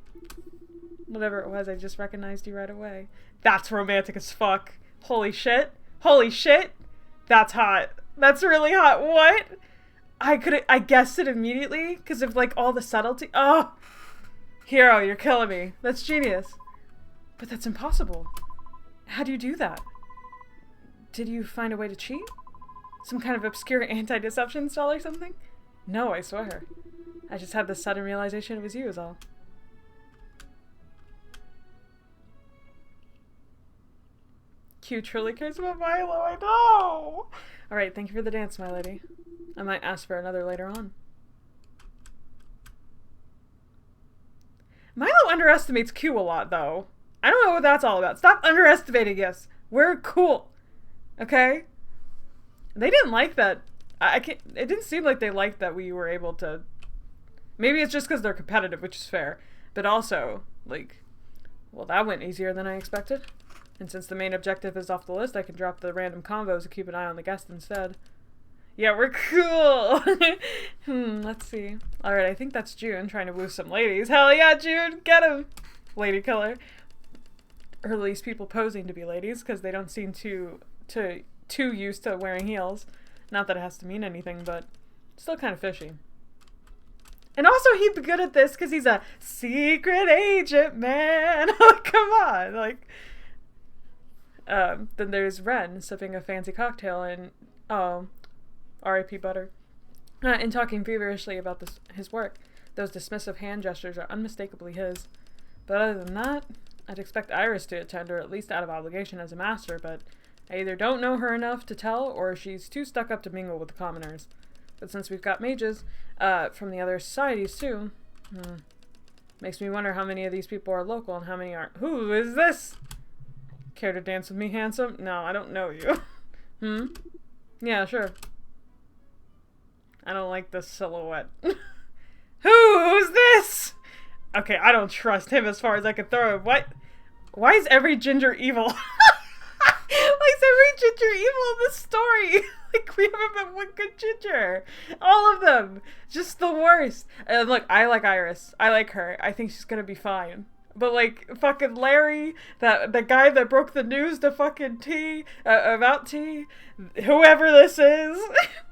Whatever it was, I just recognized you right away. That's romantic as fuck. Holy shit. Holy shit. That's hot. That's really hot. What? I guessed it immediately because of like all the subtlety. Oh! Hero, you're killing me. That's genius. But that's impossible. How do you do that? Did you find a way to cheat? Some kind of obscure anti-deception spell or something? No, I swear. I just had this sudden realization it was you is all. Q truly cares about Milo, I know! Alright, thank you for the dance, my lady. I might ask for another later on. Milo underestimates Q a lot, though. I don't know what that's all about. Stop underestimating us. We're cool. Okay? They didn't like that. I can't. It didn't seem like they liked that we were able to. Maybe it's just because they're competitive, which is fair. But also, like, well, that went easier than I expected. And since the main objective is off the list, I can drop the random combos and keep an eye on the guest instead. Yeah, we're cool. Let's see. Alright, I think that's June trying to woo some ladies. Hell yeah, June! Get him! Lady killer. Or at least people posing to be ladies, because they don't seem too used to wearing heels. Not that it has to mean anything, but still kind of fishy. And also he'd be good at this because he's a secret agent, man. Come on. Like, then there's Ren sipping a fancy cocktail and, R.I.P. Butter. And talking feverishly about his work. Those dismissive hand gestures are unmistakably his. But other than that, I'd expect Iris to attend, or at least out of obligation as a master, but I either don't know her enough to tell, or she's too stuck up to mingle with the commoners. But since we've got mages from the other societies too, makes me wonder how many of these people are local and how many aren't. Who is this? Care to dance with me, handsome? No, I don't know you. Yeah, sure. I don't like this silhouette. Who's this? Okay, I don't trust him as far as I can throw him. What? Why is every ginger evil? Why is every ginger evil in this story? Like, we haven't met one good ginger. All of them. Just the worst. And look, I like Iris. I like her. I think she's gonna be fine. But like, fucking Larry, the guy that broke the news to fucking T, about T, whoever this is.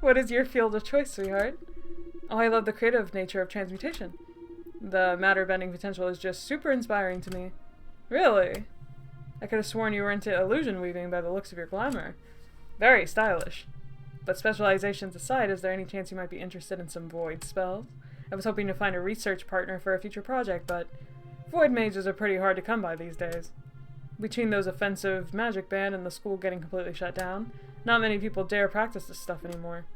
What is your field of choice, sweetheart? Oh, I love the creative nature of transmutation. The matter bending potential is just super inspiring to me. Really? I could have sworn you were into illusion weaving by the looks of your glamour. Very stylish. But specializations aside, is there any chance you might be interested in some void spells? I was hoping to find a research partner for a future project, but void mages are pretty hard to come by these days. Between those offensive magic ban and the school getting completely shut down, not many people dare practice this stuff anymore.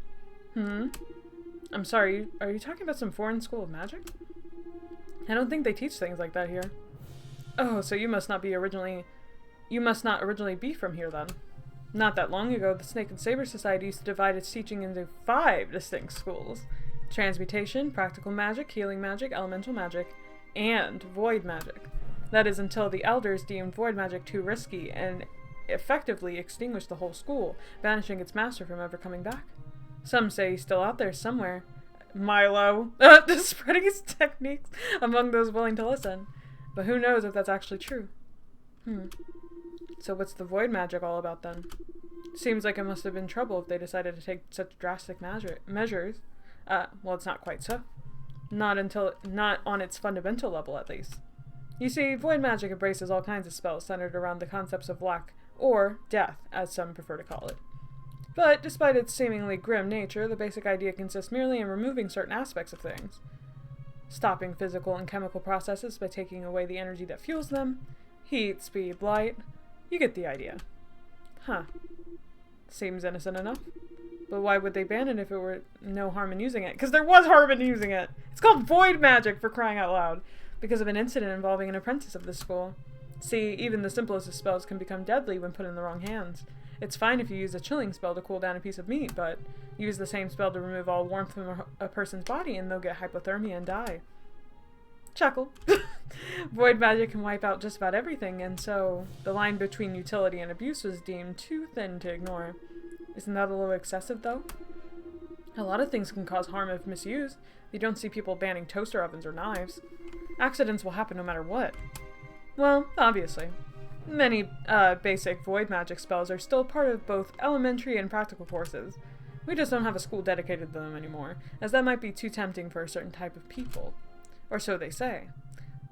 I'm sorry, are you talking about some foreign school of magic? I don't think they teach things like that here. Oh, so you must not originally be from here then. Not that long ago, the Snake and Saber Society used to divide its teaching into 5 distinct schools. Transmutation, practical magic, healing magic, elemental magic, and void magic. That is until the elders deemed void magic too risky and effectively extinguished the whole school, banishing its master from ever coming back. Some say he's still out there somewhere. Milo, spreading his techniques among those willing to listen. But who knows if that's actually true. So what's the void magic all about then? Seems like it must have been trouble if they decided to take such drastic measures. Well, it's not quite so. Not on its fundamental level, at least. You see, void magic embraces all kinds of spells centered around the concepts of lack, or death, as some prefer to call it. But despite its seemingly grim nature, the basic idea consists merely in removing certain aspects of things. Stopping physical and chemical processes by taking away the energy that fuels them. Heat, speed, light. You get the idea. Huh. Seems innocent enough. But why would they ban it if it were no harm in using it? Because there was harm in using it! It's called void magic, for crying out loud. Because of an incident involving an apprentice of this school. See, even the simplest of spells can become deadly when put in the wrong hands. It's fine if you use a chilling spell to cool down a piece of meat, but use the same spell to remove all warmth from a person's body and they'll get hypothermia and die. Chuckle. Void magic can wipe out just about everything, and so the line between utility and abuse was deemed too thin to ignore. Isn't that a little excessive, though? A lot of things can cause harm if misused. You don't see people banning toaster ovens or knives. Accidents will happen no matter what. Well, obviously. Many basic void magic spells are still part of both elementary and practical courses. We just don't have a school dedicated to them anymore, as that might be too tempting for a certain type of people. Or so they say.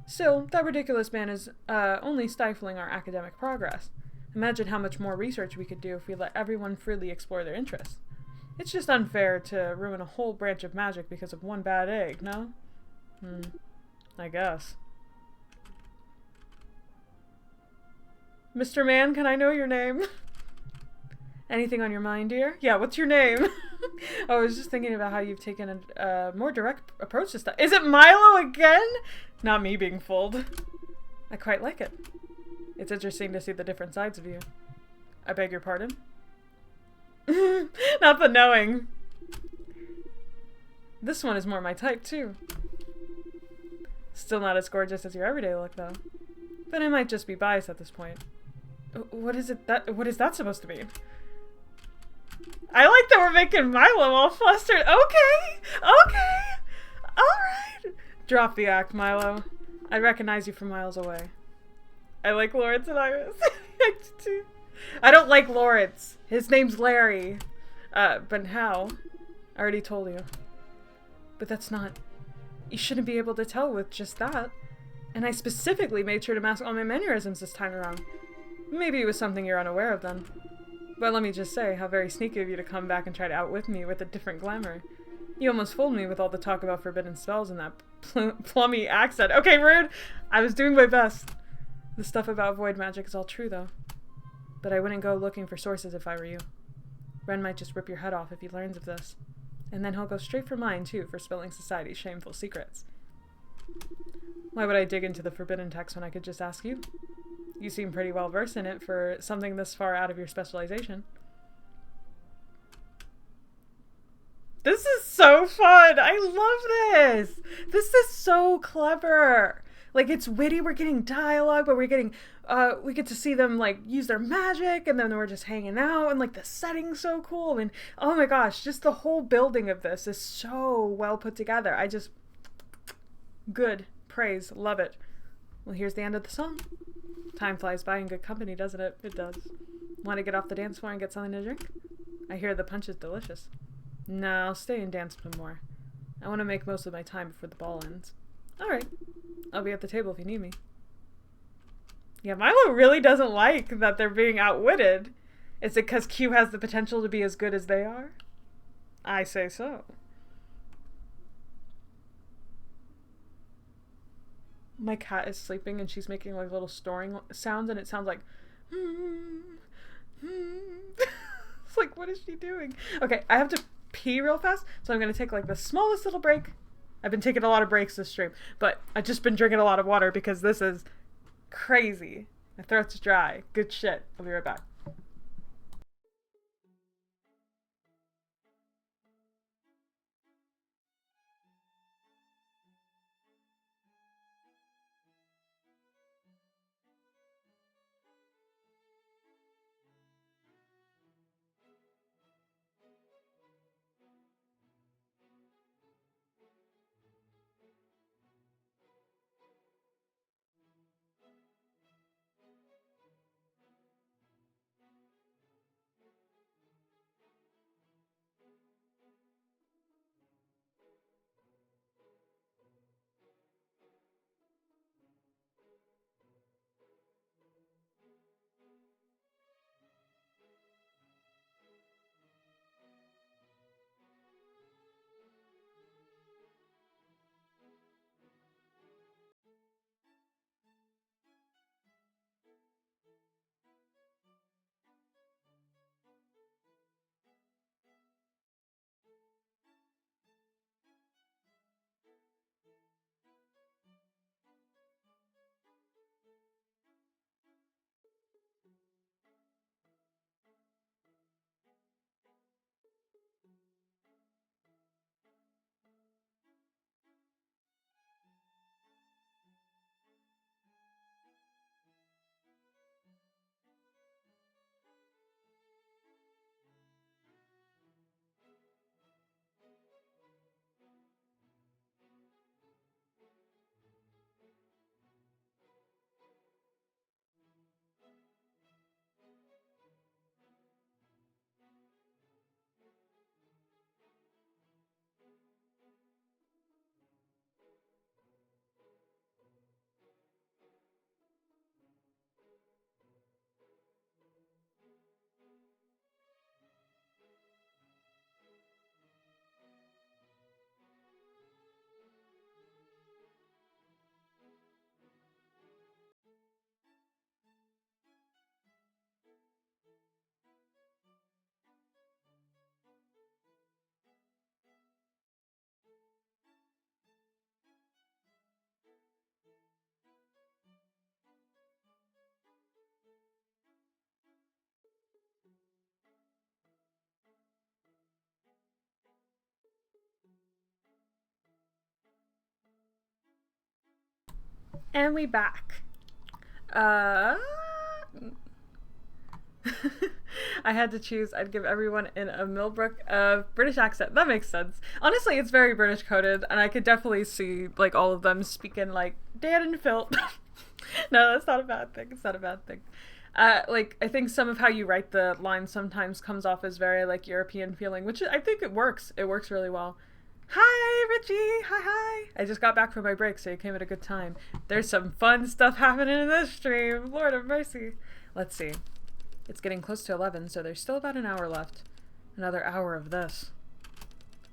Still, that ridiculous ban is only stifling our academic progress. Imagine how much more research we could do if we let everyone freely explore their interests. It's just unfair to ruin a whole branch of magic because of one bad egg, no? I guess. Mr. Man, can I know your name? Anything on your mind, dear? Yeah, what's your name? I was just thinking about how you've taken a more direct approach to stuff. Is it Milo again? Not me being fooled. I quite like it. It's interesting to see the different sides of you. I beg your pardon? Not the knowing. This one is more my type, too. Still not as gorgeous as your everyday look, though. But I might just be biased at this point. What is that supposed to mean? I like that we're making Milo all flustered. Okay! Okay! Alright! Drop the act, Milo. I recognize you from miles away. I like Lawrence and Iris. I don't like Lawrence. His name's Larry. But how? I already told you. But that's not... You shouldn't be able to tell with just that. And I specifically made sure to mask all my mannerisms this time around. Maybe it was something you're unaware of then. But let me just say, how very sneaky of you to come back and try to outwit me with a different glamour. You almost fooled me with all the talk about forbidden spells and that plummy accent. Okay, rude! I was doing my best. The stuff about void magic is all true, though. But I wouldn't go looking for sources if I were you. Ren might just rip your head off if he learns of this. And then he'll go straight for mine, too, for spilling society's shameful secrets. Why would I dig into the forbidden text when I could just ask you? You seem pretty well versed in it for something this far out of your specialization. This is so fun! I love this! This is so clever! Like, it's witty, we're getting dialogue, but we're getting, we get to see them, like, use their magic, and then we're just hanging out, and, like, the setting's so cool, and, oh my gosh, just the whole building of this is so well put together. Good. Praise. Love it. Well, here's the end of the song. Time flies by in good company, doesn't it? It does. Want to get off the dance floor and get something to drink? I hear the punch is delicious. No, I'll stay and dance some more. I want to make most of my time before the ball ends. Alright. I'll be at the table if you need me. Yeah, Milo really doesn't like that they're being outwitted. Is it because Q has the potential to be as good as they are? I say so. My cat is sleeping and she's making like little snoring sounds and it sounds like It's like, what is she doing? Okay, I have to pee real fast, so I'm gonna take like the smallest little break. I've been taking a lot of breaks this stream, but I've just been drinking a lot of water because this is crazy. My throat's dry. Good shit. I'll be right back. And we back. Uh, I had to choose. I'd give everyone in a Millbrook a British accent. That makes sense. Honestly, it's very British coded, and I could definitely see like all of them speaking like Dan and Phil. No, that's not a bad thing. It's not a bad thing. Like I think some of how you write the line sometimes comes off as very like European feeling, which I think it works. It works really well. Hi, Richie. Hi. I just got back from my break, so you came at a good time. There's some fun stuff happening in this stream. Lord of mercy. Let's see. It's getting close to 11, so there's still about an hour left. Another hour of this.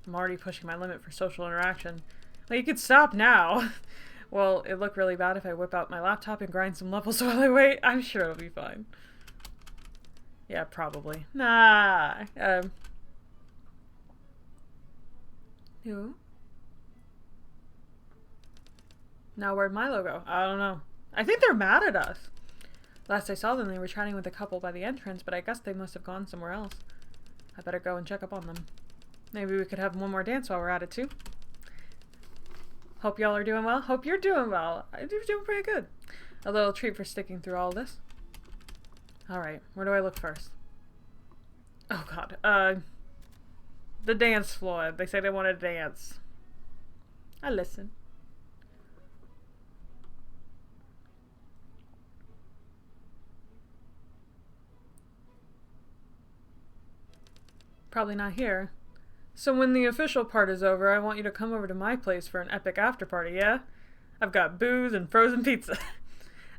I'm already pushing my limit for social interaction. Well, you could stop now. Well, it'd look really bad if I whip out my laptop and grind some levels while I wait. I'm sure it'll be fine. Yeah, probably. Nah. Who? Now where'd Milo go? I don't know. I think they're mad at us. Last I saw them, they were chatting with a couple by the entrance, but I guess they must have gone somewhere else. I better go and check up on them. Maybe we could have one more dance while we're at it, too. Hope y'all are doing well. Hope you're doing well. I'm doing pretty good. A little treat for sticking through all this. Alright, where do I look first? Oh god, the dance floor. They say they want to dance. I listen. Probably not here. So when the official part is over, I want you to come over to my place for an epic after party, yeah? I've got booze and frozen pizza.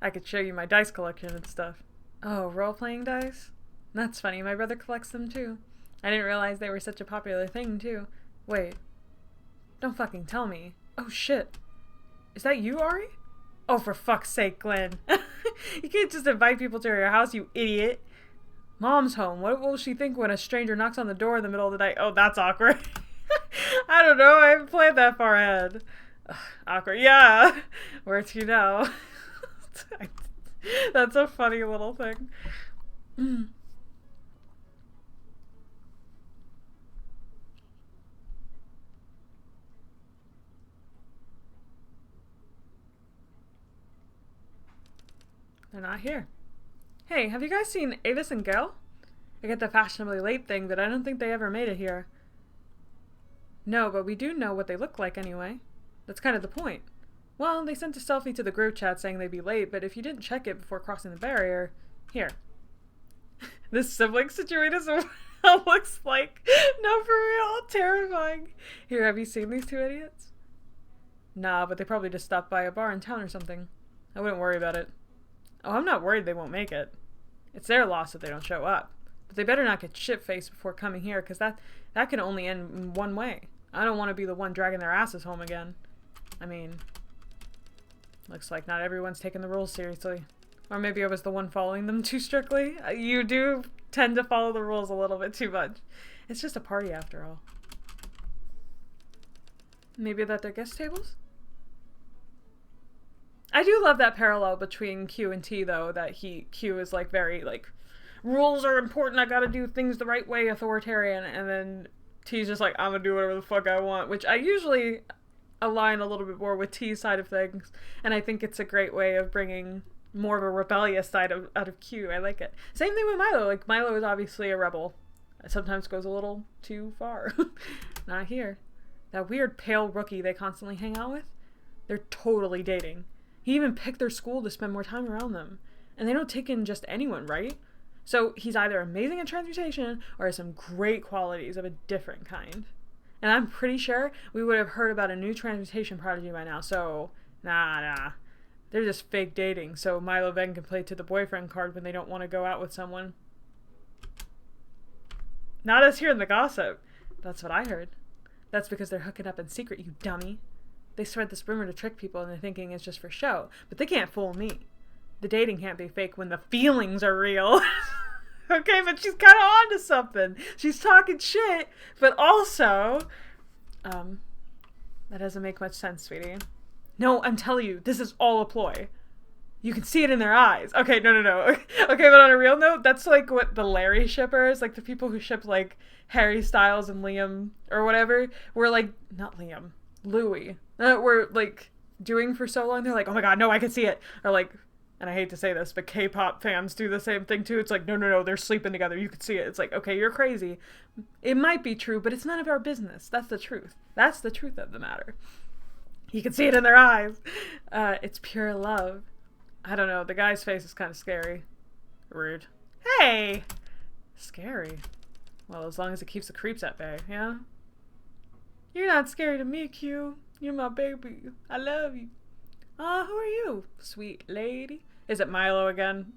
I could show you my dice collection and stuff. Oh, role-playing dice? That's funny, my brother collects them too. I didn't realize they were such a popular thing too. Wait. Don't fucking tell me. Oh shit. Is that you, Ari? Oh, for fuck's sake, Glenn. You can't just invite people to your house, you idiot. Mom's home. What will she think when a stranger knocks on the door in the middle of the night? Oh, that's awkward. I don't know. I haven't planned that far ahead. Ugh, awkward. Yeah. Where to now? That's a funny little thing. They're not here. Hey, have you guys seen Avis and Gail? I get the fashionably late thing, but I don't think they ever made it here. No, but we do know what they look like anyway. That's kind of the point. Well, they sent a selfie to the group chat saying they'd be late, but if you didn't check it before crossing the barrier... Here. This sibling situation is what it looks like. No, for real. Terrifying. Here, have you seen these two idiots? Nah, but they probably just stopped by a bar in town or something. I wouldn't worry about it. Oh, I'm not worried they won't make it. It's their loss if they don't show up. But they better not get shit-faced before coming here, because that can only end in one way. I don't want to be the one dragging their asses home again. I mean, looks like not everyone's taking the rules seriously. Or maybe I was the one following them too strictly. You do tend to follow the rules a little bit too much. It's just a party after all. Maybe they're at their guest tables? I do love that parallel between Q and T, though, that Q is, like, very, like, rules are important, I gotta do things the right way, authoritarian, and then T's just like, I'm gonna do whatever the fuck I want, which I usually align a little bit more with T's side of things, and I think it's a great way of bringing more of a rebellious side out of Q. I like it. Same thing with Milo. Like, Milo is obviously a rebel. It sometimes goes a little too far. Not here. That weird pale rookie they constantly hang out with, they're totally dating. He even picked their school to spend more time around them. And they don't take in just anyone, right? So he's either amazing at transmutation or has some great qualities of a different kind. And I'm pretty sure we would have heard about a new transmutation prodigy by now, so nah. They're just fake dating, so Milo then can play to the boyfriend card when they don't want to go out with someone. Not us hearing the gossip. That's what I heard. That's because they're hooking up in secret, you dummy. They spread this rumor to trick people and they're thinking it's just for show, but they can't fool me. The dating can't be fake when the feelings are real. Okay, but she's kind of onto something. She's talking shit, but also, that doesn't make much sense, sweetie. No, I'm telling you, this is all a ploy. You can see it in their eyes. Okay, no. Okay, but on a real note, that's like what the Larry shippers, like the people who ship like Harry Styles and Liam or whatever, were like, not Liam, Louis. Were like doing for so long. They're like, oh my god, no, I can see it. Or like, and I hate to say this, but K-pop fans do the same thing too. It's like, no, no, no, they're sleeping together. You can see it. It's like, okay, you're crazy. It might be true, but it's none of our business. That's the truth. That's the truth of the matter. You can see it in their eyes. It's pure love. I don't know. The guy's face is kind of scary. Rude. Hey! Scary. Well, as long as it keeps the creeps at bay, yeah? You're not scary to me, Q. You're my baby. I love you. Who are you, sweet lady? Is it Milo again?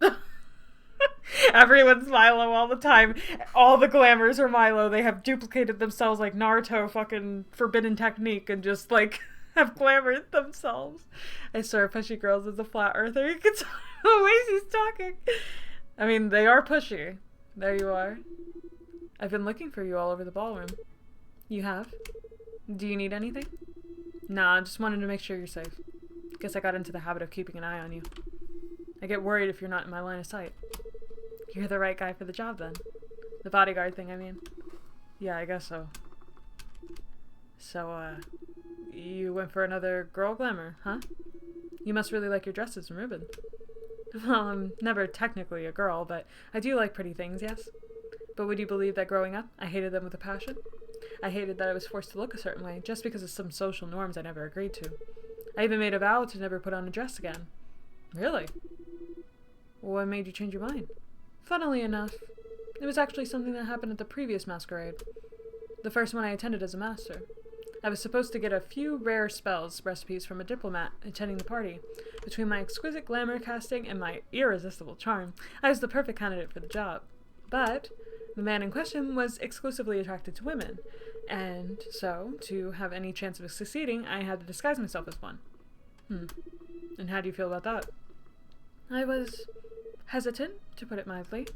Everyone's Milo all the time. All the glamours are Milo. They have duplicated themselves like Naruto fucking forbidden technique and just like have glamored themselves. I swear Pushy Girls is a flat earther. You can tell the way she's talking. I mean, they are pushy. There you are. I've been looking for you all over the ballroom. You have? Do you need anything? Nah, I just wanted to make sure you're safe. Guess I got into the habit of keeping an eye on you. I get worried if you're not in my line of sight. You're the right guy for the job, then. The bodyguard thing, I mean. Yeah, I guess so. So, you went for another girl glamour, huh? You must really like your dresses and ribbon. Well, I'm never technically a girl, but I do like pretty things, yes? But would you believe that growing up, I hated them with a passion? I hated that I was forced to look a certain way, just because of some social norms I never agreed to. I even made a vow to never put on a dress again. Really? What made you change your mind? Funnily enough, it was actually something that happened at the previous masquerade. The first one I attended as a master. I was supposed to get a few rare spells recipes from a diplomat attending the party. Between my exquisite glamour casting and my irresistible charm, I was the perfect candidate for the job. But the man in question was exclusively attracted to women, and so, to have any chance of succeeding, I had to disguise myself as one. And how do you feel about that? I was hesitant, to put it mildly.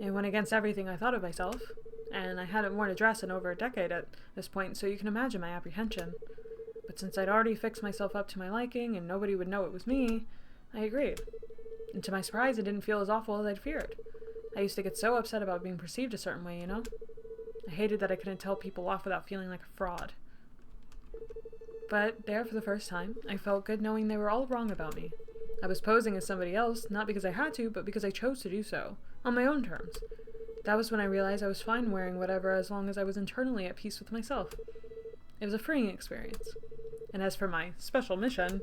It went against everything I thought of myself, and I hadn't worn a dress in over a decade at this point, so you can imagine my apprehension. But since I'd already fixed myself up to my liking, and nobody would know it was me, I agreed. And to my surprise, it didn't feel as awful as I'd feared. I used to get so upset about being perceived a certain way, you know? I hated that I couldn't tell people off without feeling like a fraud. But there, for the first time, I felt good knowing they were all wrong about me. I was posing as somebody else, not because I had to, but because I chose to do so, on my own terms. That was when I realized I was fine wearing whatever as long as I was internally at peace with myself. It was a freeing experience. And as for my special mission,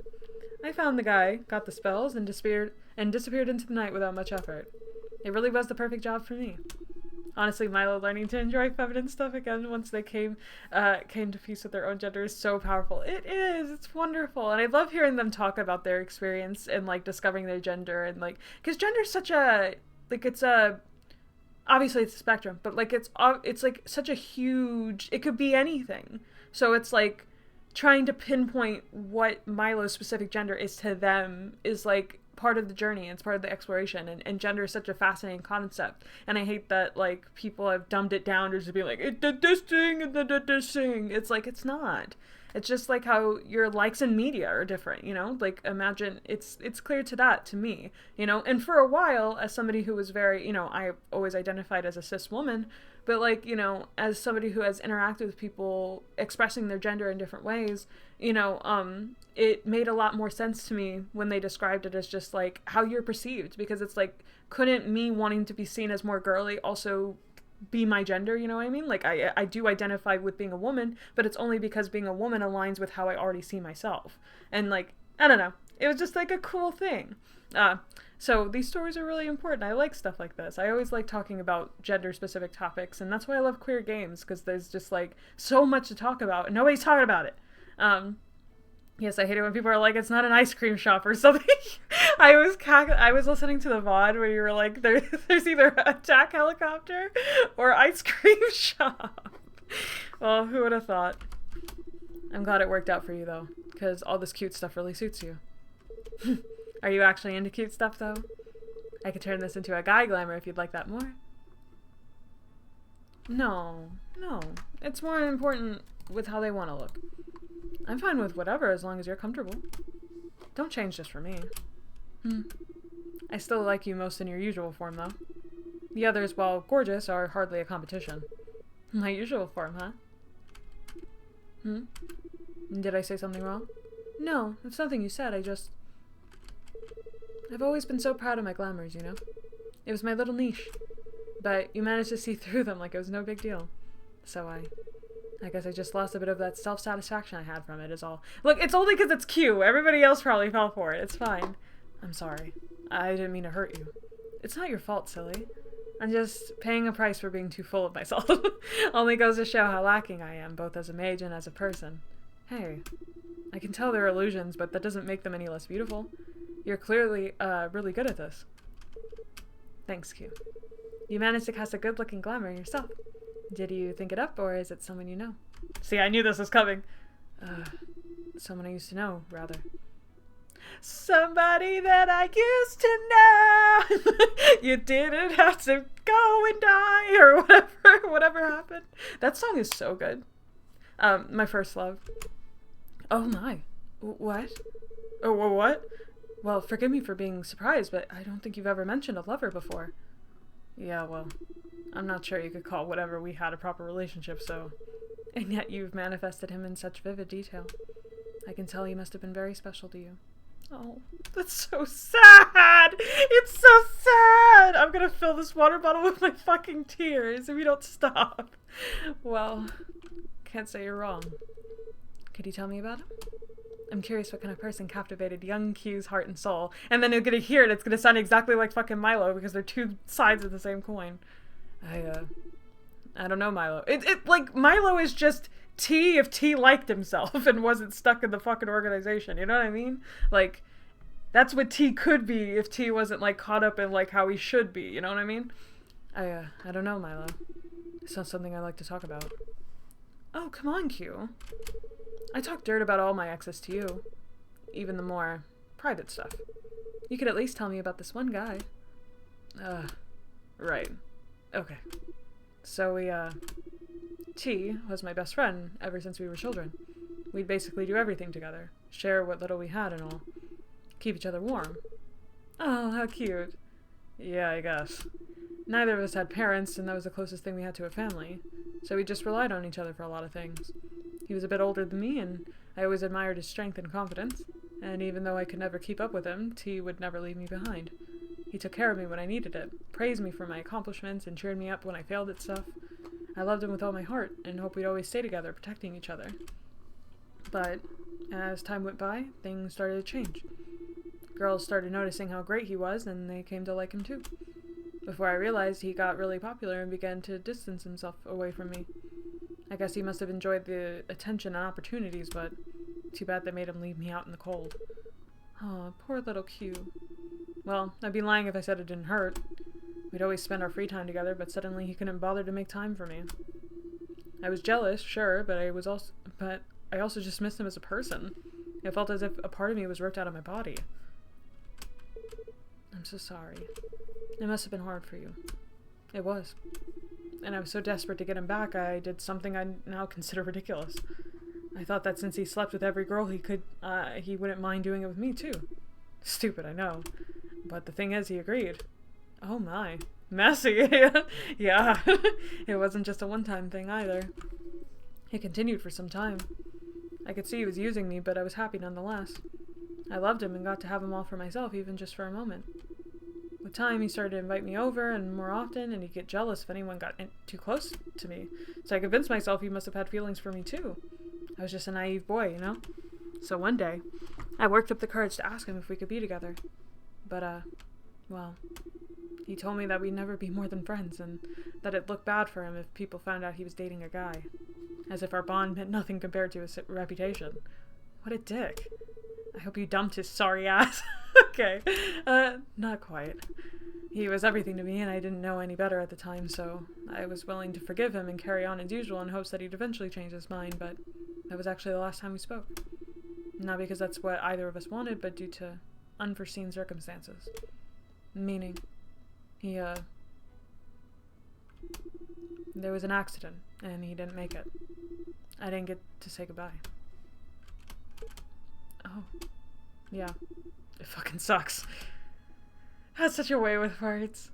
I found the guy, got the spells, and disappeared into the night without much effort. It really was the perfect job for me. Honestly, Milo learning to enjoy feminine stuff again once they came to peace with their own gender is so powerful. It is. It's wonderful. And I love hearing them talk about their experience and, like, discovering their gender and, like, because gender is such a, like, it's a, obviously it's a spectrum, but, like, it's like, such a huge, it could be anything. So it's, like, trying to pinpoint what Milo's specific gender is to them is, like, part of the journey. It's part of the exploration, and gender is such a fascinating concept, and I hate that, like, people have dumbed it down to just be like, it did this thing and did this thing. It's like, it's not. It's just like how your likes in media are different, you know? Like, imagine, it's clear to that, to me, you know? And for a while, as somebody who was very, you know, I always identified as a cis woman, but, like, you know, as somebody who has interacted with people expressing their gender in different ways, you know, it made a lot more sense to me when they described it as just, like, how you're perceived, because it's like, couldn't me wanting to be seen as more girly also be my gender, you know what I mean? Like, I do identify with being a woman, but it's only because being a woman aligns with how I already see myself. And, like, I don't know. It was just, like, a cool thing. So these stories are really important. I like stuff like this. I always like talking about gender-specific topics, and that's why I love queer games, because there's just, like, so much to talk about, and nobody's talking about it. Yes, I hate it when people are like, it's not an ice cream shop or something. I was listening to the VOD where you were like, there's either a attack helicopter or ice cream shop. Well, who would have thought? I'm glad it worked out for you, though, because all this cute stuff really suits you. Are you actually into cute stuff, though? I could turn this into a guy glamour if you'd like that more. No. It's more important with how they want to look. I'm fine with whatever as long as you're comfortable. Don't change just for me. I still like you most in your usual form, though. The others, while gorgeous, are hardly a competition. My usual form, huh? Did I say something wrong? No, it's nothing you said, I've always been so proud of my glamours, you know? It was my little niche. But you managed to see through them like it was no big deal. So I guess I just lost a bit of that self-satisfaction I had from it is all. Look, it's only because it's Q. Everybody else probably fell for it. It's fine. I'm sorry. I didn't mean to hurt you. It's not your fault, silly. I'm just paying a price for being too full of myself. Only goes to show how lacking I am, both as a mage and as a person. Hey, I can tell they're illusions, but that doesn't make them any less beautiful. You're clearly, really good at this. Thanks, Q. You managed to cast a good-looking glamour yourself. Did you think it up, or is it someone you know? See, I knew this was coming. Someone I used to know, rather. Somebody that I used to know. You didn't have to go and die, or whatever happened. That song is so good. My first love. Oh my. What? Oh, what? Well, forgive me for being surprised, but I don't think you've ever mentioned a lover before. Yeah, well, I'm not sure you could call whatever we had a proper relationship, so... And yet you've manifested him in such vivid detail. I can tell he must have been very special to you. Oh, that's so sad! It's so sad! I'm gonna fill this water bottle with my fucking tears if you don't stop. Well, can't say you're wrong. Could you tell me about him? I'm curious what kind of person captivated young Q's heart and soul. And then you're gonna hear it, it's gonna sound exactly like fucking Milo because they're two sides of the same coin. I don't know Milo. Like, Milo is just T if T liked himself and wasn't stuck in the fucking organization. You know what I mean? Like, that's what T could be if T wasn't, like, caught up in, like, how he should be. You know what I mean? I don't know, Milo. It's not something I like to talk about. Oh, come on, Q. I talk dirt about all my exes to you. Even the more private stuff. You could at least tell me about this one guy. Right. Okay. So T was my best friend ever since we were children. We'd basically do everything together. Share what little we had and all. Keep each other warm. Oh, how cute. Yeah, I guess. Neither of us had parents, and that was the closest thing we had to a family. So we just relied on each other for a lot of things. He was a bit older than me, and I always admired his strength and confidence. And even though I could never keep up with him, T would never leave me behind. He took care of me when I needed it, praised me for my accomplishments, and cheered me up when I failed at stuff. I loved him with all my heart, and hoped we'd always stay together, protecting each other. But as time went by, things started to change. Girls started noticing how great he was, and they came to like him too. Before I realized, he got really popular and began to distance himself away from me. I guess he must have enjoyed the attention and opportunities, but too bad they made him leave me out in the cold. Oh, poor little Q. Well, I'd be lying if I said it didn't hurt. We'd always spend our free time together, but suddenly he couldn't bother to make time for me. I was jealous, sure, but I also just missed him as a person. It felt as if a part of me was ripped out of my body. I'm so sorry. It must have been hard for you. It was. And I was so desperate to get him back, I did something I now consider ridiculous. I thought that since he slept with every girl he could, he wouldn't mind doing it with me too. Stupid, I know. But the thing is, he agreed. Oh my. Messy. Yeah. It wasn't just a one-time thing either. It continued for some time. I could see he was using me, but I was happy nonetheless. I loved him and got to have him all for myself, even just for a moment. With time, he started to invite me over, and more often, and he'd get jealous if anyone got too close to me. So I convinced myself he must have had feelings for me too. I was just a naive boy, you know? So one day, I worked up the courage to ask him if we could be together. But, well, he told me that we'd never be more than friends, and that it'd look bad for him if people found out he was dating a guy. As if our bond meant nothing compared to his reputation. What a dick. I hope you dumped his sorry ass. Okay. Not quite. He was everything to me, and I didn't know any better at the time, so I was willing to forgive him and carry on as usual in hopes that he'd eventually change his mind, but that was actually the last time we spoke. Not because that's what either of us wanted, but due to unforeseen circumstances. Meaning, there was an accident, and he didn't make it. I didn't get to say goodbye. Oh. Yeah. It fucking sucks. Has such a way with words.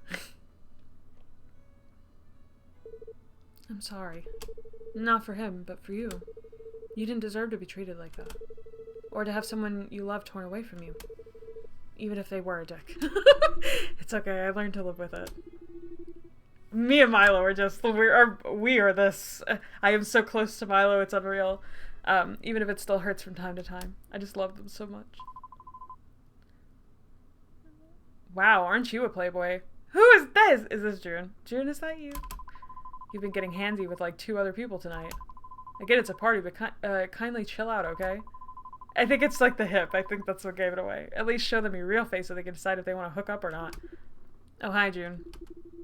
I'm sorry. Not for him, but for you. You didn't deserve to be treated like that. Or to have someone you love torn away from you. Even if they were a dick. It's okay, I learned to live with it. Me and Milo are just, we are this. I am so close to Milo, it's unreal. Even if it still hurts from time to time. I just love them so much. Wow, aren't you a playboy? Who is this? Is this June? June, is that you? You've been getting handsy with like 2 other people tonight. I get it's a party, but kindly chill out, okay? I think it's like the hip. I think that's what gave it away. At least show them your real face so they can decide if they want to hook up or not. Oh, hi, June.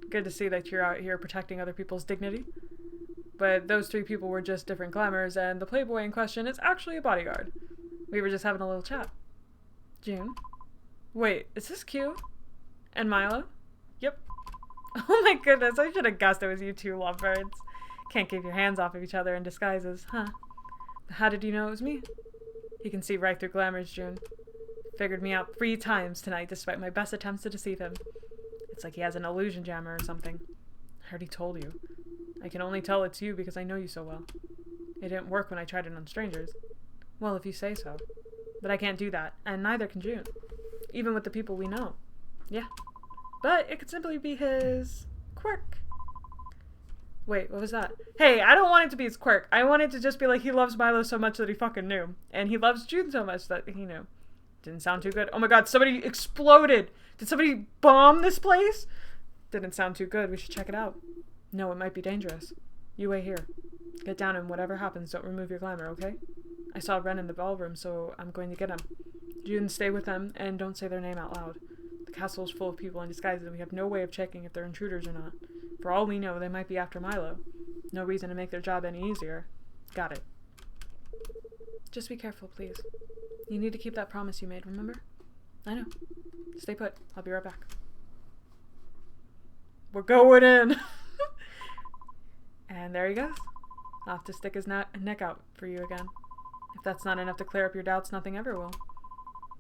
Good to see that you're out here protecting other people's dignity. But those 3 people were just different glamours, and the playboy in question is actually a bodyguard. We were just having a little chat. June? Wait, is this Q? And Milo? Yep. Oh my goodness, I should have guessed it was you 2 lovebirds. Can't keep your hands off of each other in disguises, huh? But how did you know it was me? He can see right through glamours, June. Figured me out 3 times tonight despite my best attempts to deceive him. It's like he has an illusion jammer or something. I already told you. I can only tell it's you because I know you so well. It didn't work when I tried it on strangers. Well, if you say so. But I can't do that, and neither can June. Even with the people we know. Yeah. But it could simply be his quirk. Wait, what was that? Hey, I don't want it to be his quirk. I want it to just be like he loves Milo so much that he fucking knew. And he loves June so much that he knew. Didn't sound too good. Oh my god, somebody exploded! Did somebody bomb this place? Didn't sound too good. We should check it out. No, it might be dangerous. You wait here. Get down and whatever happens, don't remove your glamour, okay? I saw Ren in the ballroom, so I'm going to get him. June, stay with them, and don't say their name out loud. The castle is full of people in disguises, and we have no way of checking if they're intruders or not. For all we know, they might be after Milo. No reason to make their job any easier. Got it. Just be careful, please. You need to keep that promise you made, remember? I know. Stay put. I'll be right back. We're going in! And there he goes. I'll have to stick his neck out for you again. If that's not enough to clear up your doubts, nothing ever will.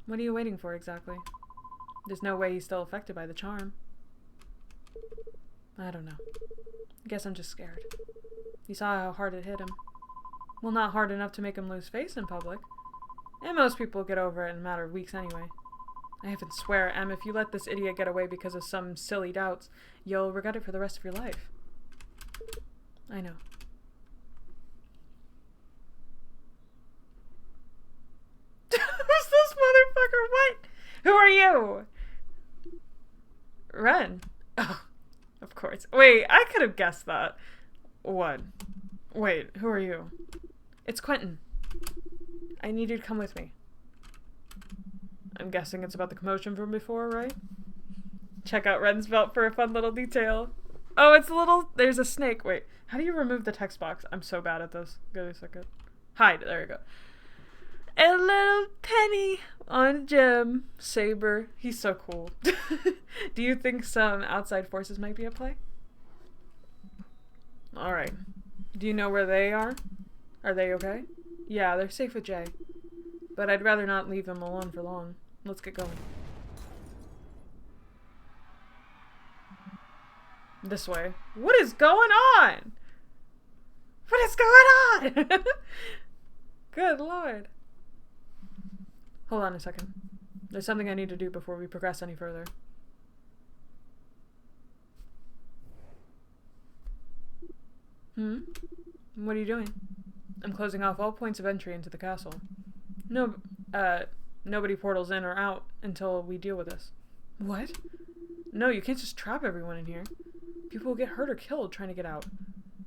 What are you waiting for, exactly? There's no way he's still affected by the charm. I don't know. I guess I'm just scared. You saw how hard it hit him. Well, not hard enough to make him lose face in public. And most people get over it in a matter of weeks anyway. I have to swear, Em, if you let this idiot get away because of some silly doubts, you'll regret it for the rest of your life. I know. Who's this motherfucker? What? Who are you? Ren. Oh, of course. Wait, I could have guessed that. What? Wait, who are you? It's Quentin. I need you to come with me. I'm guessing it's about the commotion from before, right? Check out Ren's belt for a fun little detail. Oh, it's a little... There's a snake. Wait, how do you remove the text box? I'm so bad at this. Give me a second. Hide. There you go. A little penny on Gem. Saber. He's so cool. Do you think some outside forces might be at play? Alright. Do you know where they are? Are they okay? Yeah, they're safe with Jay. But I'd rather not leave them alone for long. Let's get going. This way. What is going on? What is going on? Good lord. Hold on a second. There's something I need to do before we progress any further. What are you doing? I'm closing off all points of entry into the castle. No, nobody portals in or out until we deal with this. What? No, you can't just trap everyone in here. People will get hurt or killed trying to get out.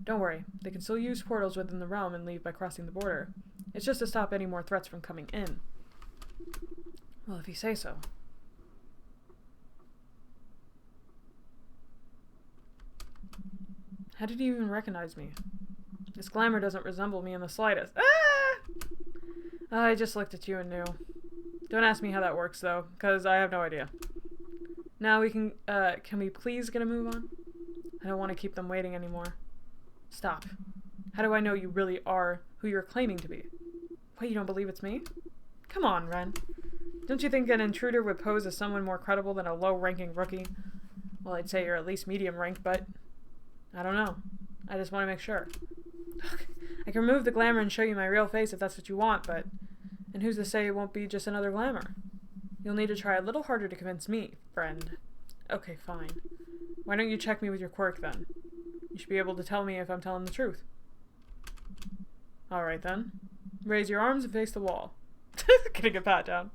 Don't worry, they can still use portals within the realm and leave by crossing the border. It's just to stop any more threats from coming in. Well, if you say so. How did you even recognize me? This glamour doesn't resemble me in the slightest. Ah! I just looked at you and knew. Don't ask me how that works, though, because I have no idea. Now we can we please get a move on? I don't want to keep them waiting anymore. Stop. How do I know you really are who you're claiming to be? What, you don't believe it's me? Come on, Ren. Don't you think an intruder would pose as someone more credible than a low-ranking rookie? Well, I'd say you're at least medium-ranked, but... I don't know. I just want to make sure. I can remove the glamour and show you my real face if that's what you want, but And who's to say it won't be just another glamour? You'll need to try a little harder to convince me, friend. Okay, fine. Why don't you check me with your quirk, then? You should be able to tell me if I'm telling the truth. Alright, then. Raise your arms and face the wall. Getting a pat down.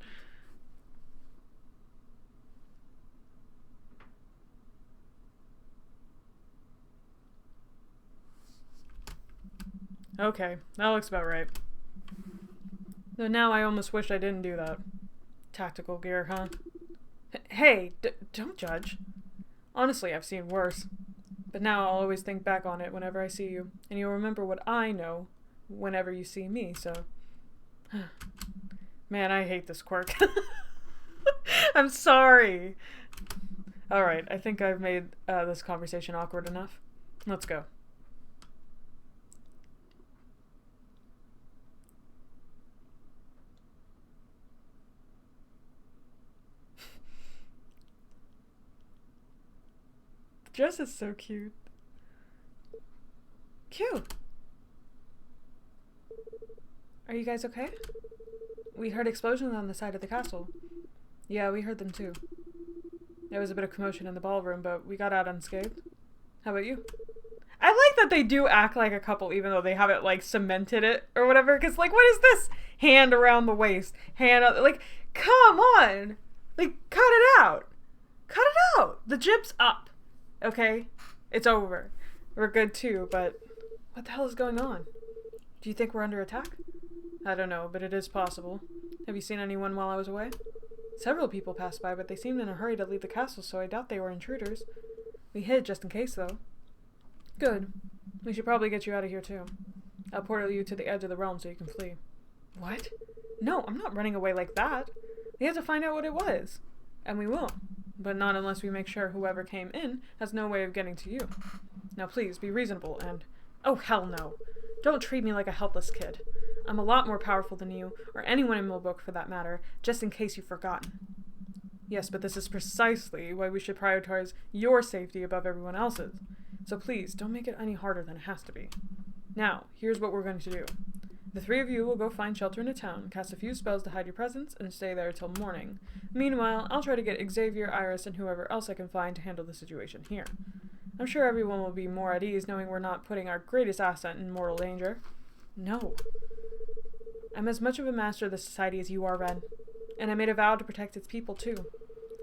Okay, that looks about right. Though now I almost wish I didn't do that. Tactical gear, huh? Hey, don't judge. Honestly, I've seen worse. But now I'll always think back on it whenever I see you, and you'll remember what I know whenever you see me, so... Man, I hate this quirk. I'm sorry. Alright, I think I've made this conversation awkward enough. Let's go. The dress is so cute. Cute! Are you guys okay? We heard explosions on the side of the castle. Yeah, we heard them too. There was a bit of commotion in the ballroom, but we got out unscathed. How about you? I like that they do act like a couple even though they haven't, like, cemented it or whatever, because, like, what is this? Hand around the waist. Hand out, like, come on! Like, cut it out! Cut it out! The jib's up. Okay? It's over. We're good too, but what the hell is going on? Do you think we're under attack? I don't know, but it is possible. Have you seen anyone while I was away? Several people passed by, but they seemed in a hurry to leave the castle, so I doubt they were intruders. We hid just in case, though. Good. We should probably get you out of here, too. I'll portal you to the edge of the realm so you can flee. What? No, I'm not running away like that. We have to find out what it was. And we will. But not unless we make sure whoever came in has no way of getting to you. Now please, be reasonable and... Oh, hell no. Don't treat me like a helpless kid. I'm a lot more powerful than you, or anyone in Millbrook for that matter, just in case you've forgotten. Yes, but this is precisely why we should prioritize your safety above everyone else's. So please, don't make it any harder than it has to be. Now, here's what we're going to do. The three of you will go find shelter in a town, cast a few spells to hide your presence, and stay there till morning. Meanwhile, I'll try to get Xavier, Iris, and whoever else I can find to handle the situation here. I'm sure everyone will be more at ease knowing we're not putting our greatest asset in mortal danger. No. I'm as much of a master of the society as you are, Ren. And I made a vow to protect its people, too.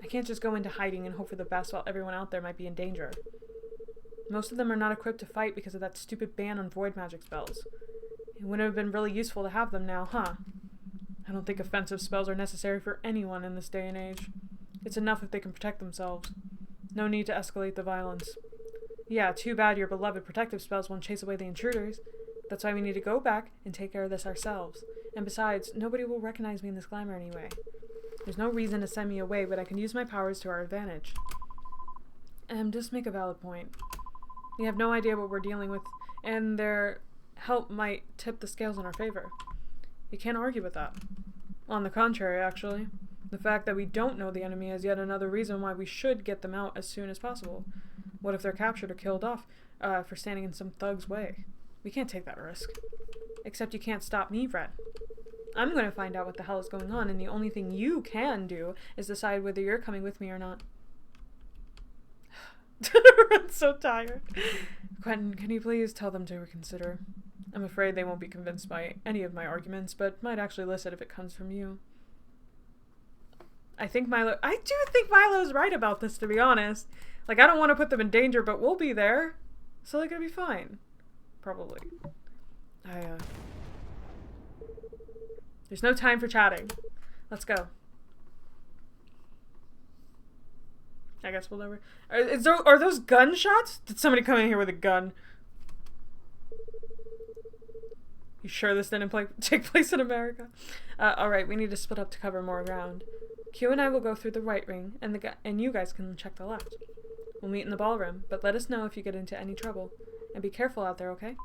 I can't just go into hiding and hope for the best while everyone out there might be in danger. Most of them are not equipped to fight because of that stupid ban on void magic spells. It wouldn't have been really useful to have them now, huh? I don't think offensive spells are necessary for anyone in this day and age. It's enough if they can protect themselves. No need to escalate the violence. Yeah, too bad your beloved protective spells won't chase away the intruders. That's why we need to go back and take care of this ourselves. And besides, nobody will recognize me in this glamour anyway. There's no reason to send me away, but I can use my powers to our advantage. Just make a valid point. We have no idea what we're dealing with, and their help might tip the scales in our favor. You can't argue with that. On the contrary, actually. The fact that we don't know the enemy is yet another reason why we should get them out as soon as possible. What if they're captured or killed off for standing in some thug's way? We can't take that risk. Except you can't stop me, Red. I'm going to find out what the hell is going on, and the only thing you can do is decide whether you're coming with me or not. I'm so tired. Quentin, can you please tell them to reconsider? I'm afraid they won't be convinced by any of my arguments, but might actually listen if it comes from you. I do think Milo's right about this, to be honest. Like, I don't want to put them in danger, but we'll be there. So they're gonna be fine. Probably. There's no time for chatting. Let's go. I guess we'll never... Are those gunshots? Did somebody come in here with a gun? You sure this didn't take place in America? Alright, we need to split up to cover more ground. Q and I will go through the right ring, and you guys can check the left. We'll meet in the ballroom, but let us know if you get into any trouble. And be careful out there, okay?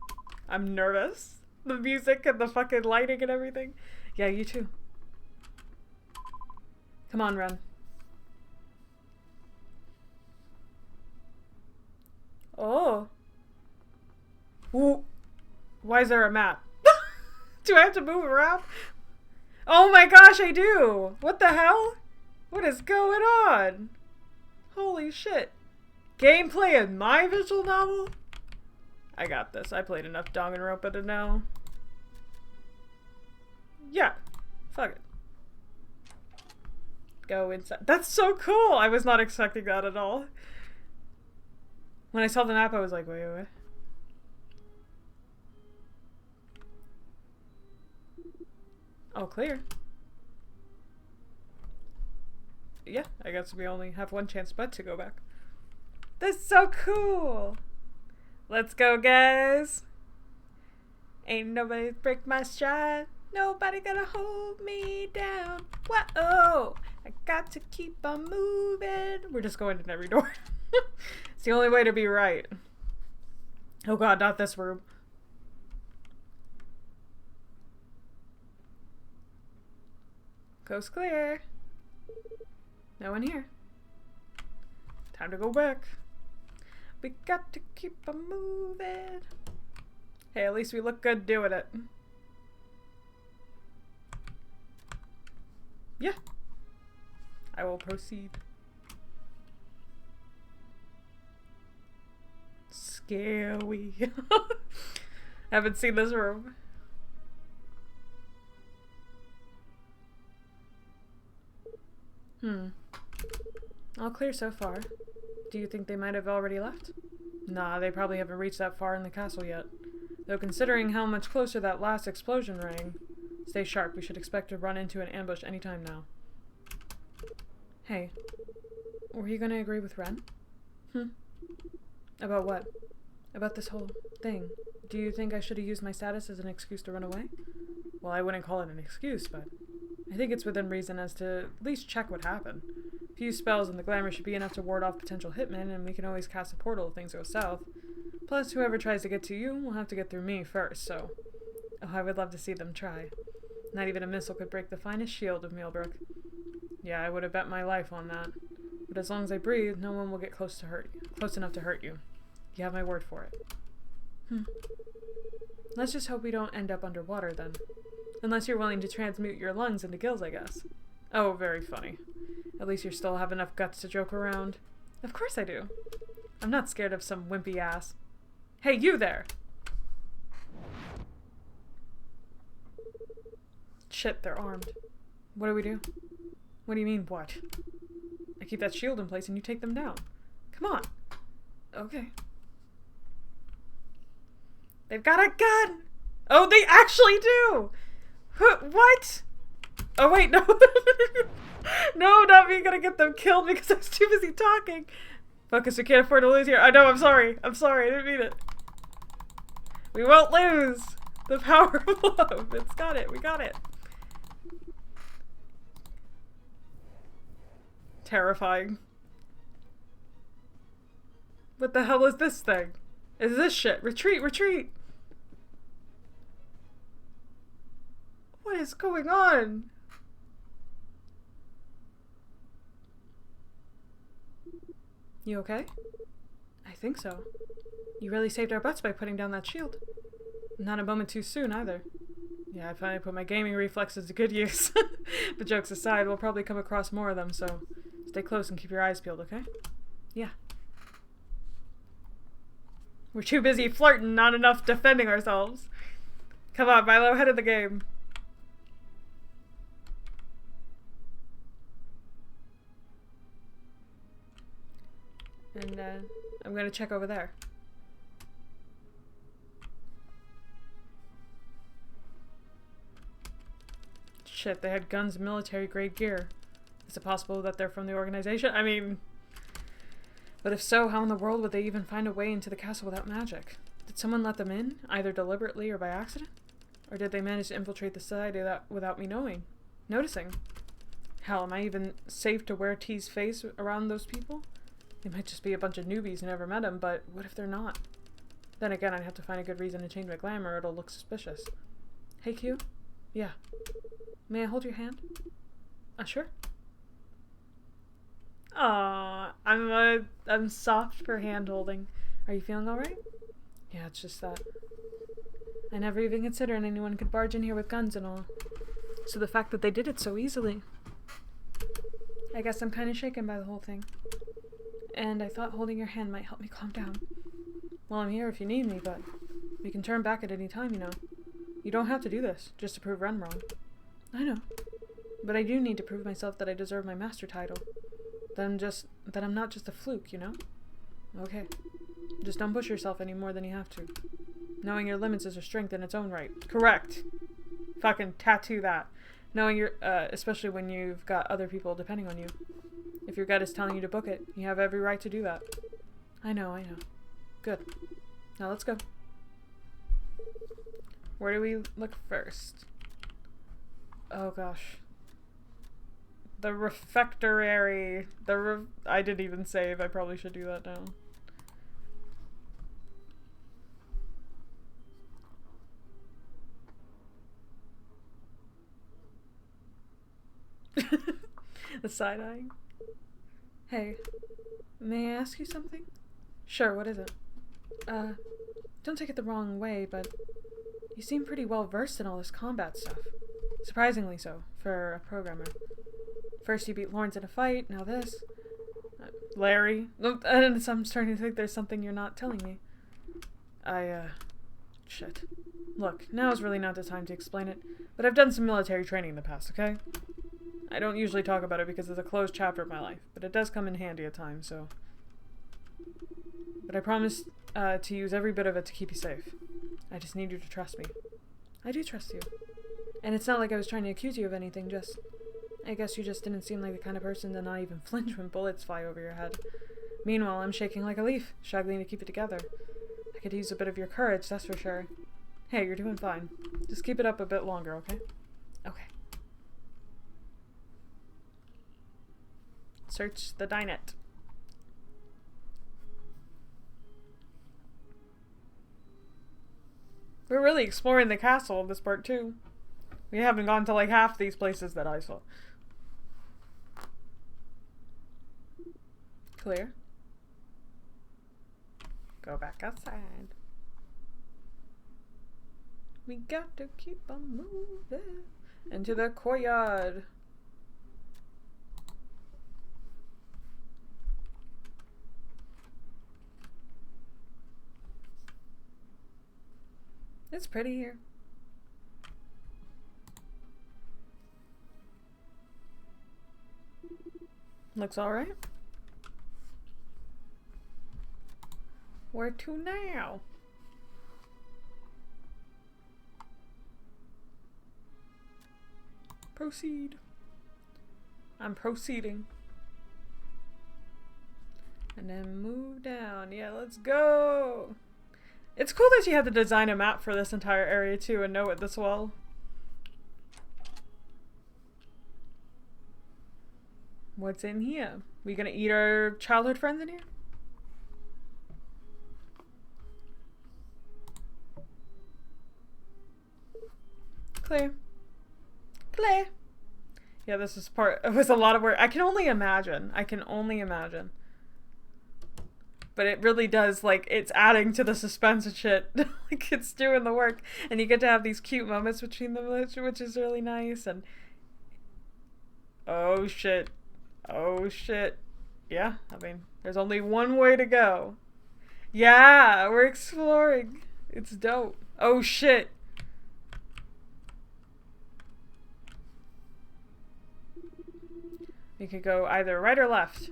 I'm nervous. The music and the fucking lighting and everything. Yeah, you too. Come on, Ren. Oh. Ooh. Why is there a map? Do I have to move around? Oh my gosh, I do! What the hell? What is going on? Holy shit. Gameplay in my visual novel? I got this. I played enough Danganronpa to know. Yeah. Fuck it. Go inside. That's so cool! I was not expecting that at all. When I saw the map, I was like, wait. Oh, clear. Yeah, I guess we only have one chance but to go back. That's so cool! Let's go, guys! Ain't nobody break my stride. Nobody gonna hold me down. Whoa! I got to keep on moving. We're just going in every door. It's the only way to be right. Oh god, not this room. Coast clear. No one here. Time to go back. We got to keep on moving. Hey, at least we look good doing it. Yeah. I will proceed. Scary. Haven't seen this room. All clear so far. Do you think they might have already left? Nah, they probably haven't reached that far in the castle yet. Though considering how much closer that last explosion rang. Stay sharp, we should expect to run into an ambush anytime now. Hey, were you gonna agree with Ren? About what? About this whole thing. Do you think I should have used my status as an excuse to run away? Well, I wouldn't call it an excuse, but I think it's within reason as to at least check what happened. A few spells and the glamour should be enough to ward off potential hitmen, and we can always cast a portal if things go south. Plus, whoever tries to get to you will have to get through me first, so... Oh, I would love to see them try. Not even a missile could break the finest shield of Millbrook. Yeah, I would have bet my life on that. But as long as I breathe, no one will get close enough to hurt you. You have my word for it. Let's just hope we don't end up underwater then. Unless you're willing to transmute your lungs into gills, I guess. Oh, very funny. At least you still have enough guts to joke around. Of course I do. I'm not scared of some wimpy ass. Hey, you there! Shit, they're armed. What do we do? What do you mean, what? I keep that shield in place and you take them down. Come on. Okay. They've got a gun! Oh, they actually do! What? Oh, wait, no. No, not me gonna get them killed because I was too busy talking. Focus, we can't afford to lose here. I know, I'm sorry. I'm sorry, I didn't mean it. We won't lose! The power of love. It's got it. We got it. Terrifying. What the hell is this thing? Is this shit? Retreat, retreat! What is going on? You okay? I think so. You really saved our butts by putting down that shield. Not a moment too soon, either. Yeah, I finally put my gaming reflexes to good use. But jokes aside, we'll probably come across more of them, so stay close and keep your eyes peeled, okay? Yeah. We're too busy flirting, not enough defending ourselves. Come on, Milo, head of the game. And, I'm gonna check over there. Shit, they had guns and military-grade gear. Is it possible that they're from the organization? I mean... But if so, how in the world would they even find a way into the castle without magic? Did someone let them in, either deliberately or by accident? Or did they manage to infiltrate the site without me noticing? Hell, am I even safe to wear T's face around those people? They might just be a bunch of newbies who never met him, but what if they're not? Then again, I'd have to find a good reason to change my glamour or it'll look suspicious. Hey, Q? Yeah. May I hold your hand? Sure. Aww, I'm soft for hand holding. Are you feeling alright? Yeah, it's just that. I never even considered anyone could barge in here with guns and all. to the fact that they did it so easily. I guess I'm kind of shaken by the whole thing. And I thought holding your hand might help me calm down. Well, I'm here if you need me, but we can turn back at any time, you know. You don't have to do this, just to prove Ren wrong. I know. But I do need to prove myself that I deserve my master title. That I'm not just a fluke, you know? Okay. Just don't push yourself any more than you have to. Knowing your limits is a strength in its own right. Correct. Fucking tattoo that. Knowing your, especially when you've got other people depending on you. If your gut is telling you to book it, you have every right to do that. I know. Good. Now let's go. Where do we look first? Oh gosh. The refectory. I didn't even save. I probably should do that now. The side-eyeing. Hey, may I ask you something? Sure, what is it? Don't take it the wrong way, but you seem pretty well versed in all this combat stuff. Surprisingly so, for a programmer. First you beat Lawrence in a fight, now this. Larry. And I'm starting to think there's something you're not telling me. Shit. Look, now is really not the time to explain it, but I've done some military training in the past, okay? I don't usually talk about it because it's a closed chapter of my life, but it does come in handy at times, so... But I promise to use every bit of it to keep you safe. I just need you to trust me. I do trust you. And it's not like I was trying to accuse you of anything, just... I guess you just didn't seem like the kind of person to not even flinch when bullets fly over your head. Meanwhile, I'm shaking like a leaf, struggling to keep it together. I could use a bit of your courage, that's for sure. Hey, you're doing fine. Just keep it up a bit longer, okay? Okay. Search the dinette. We're really exploring the castle of this part too. We haven't gone to like half these places that I saw. Clear. Go back outside. We got to keep on moving into the courtyard. It's pretty here. Looks alright. Where to now? Proceed. I'm proceeding. And then move down. Yeah, let's go. It's cool that you had to design a map for this entire area too and know it this well. What's in here? We gonna eat our childhood friends in here? Clear. Clear. Yeah, this is it was a lot of work. I can only imagine. But it really does, like, it's adding to the suspense and shit. Like, it's doing the work. And you get to have these cute moments between them, which is really nice. And... oh, shit. Oh, shit. Yeah, I mean, there's only one way to go. Yeah, we're exploring. It's dope. Oh, shit. You could go either right or left.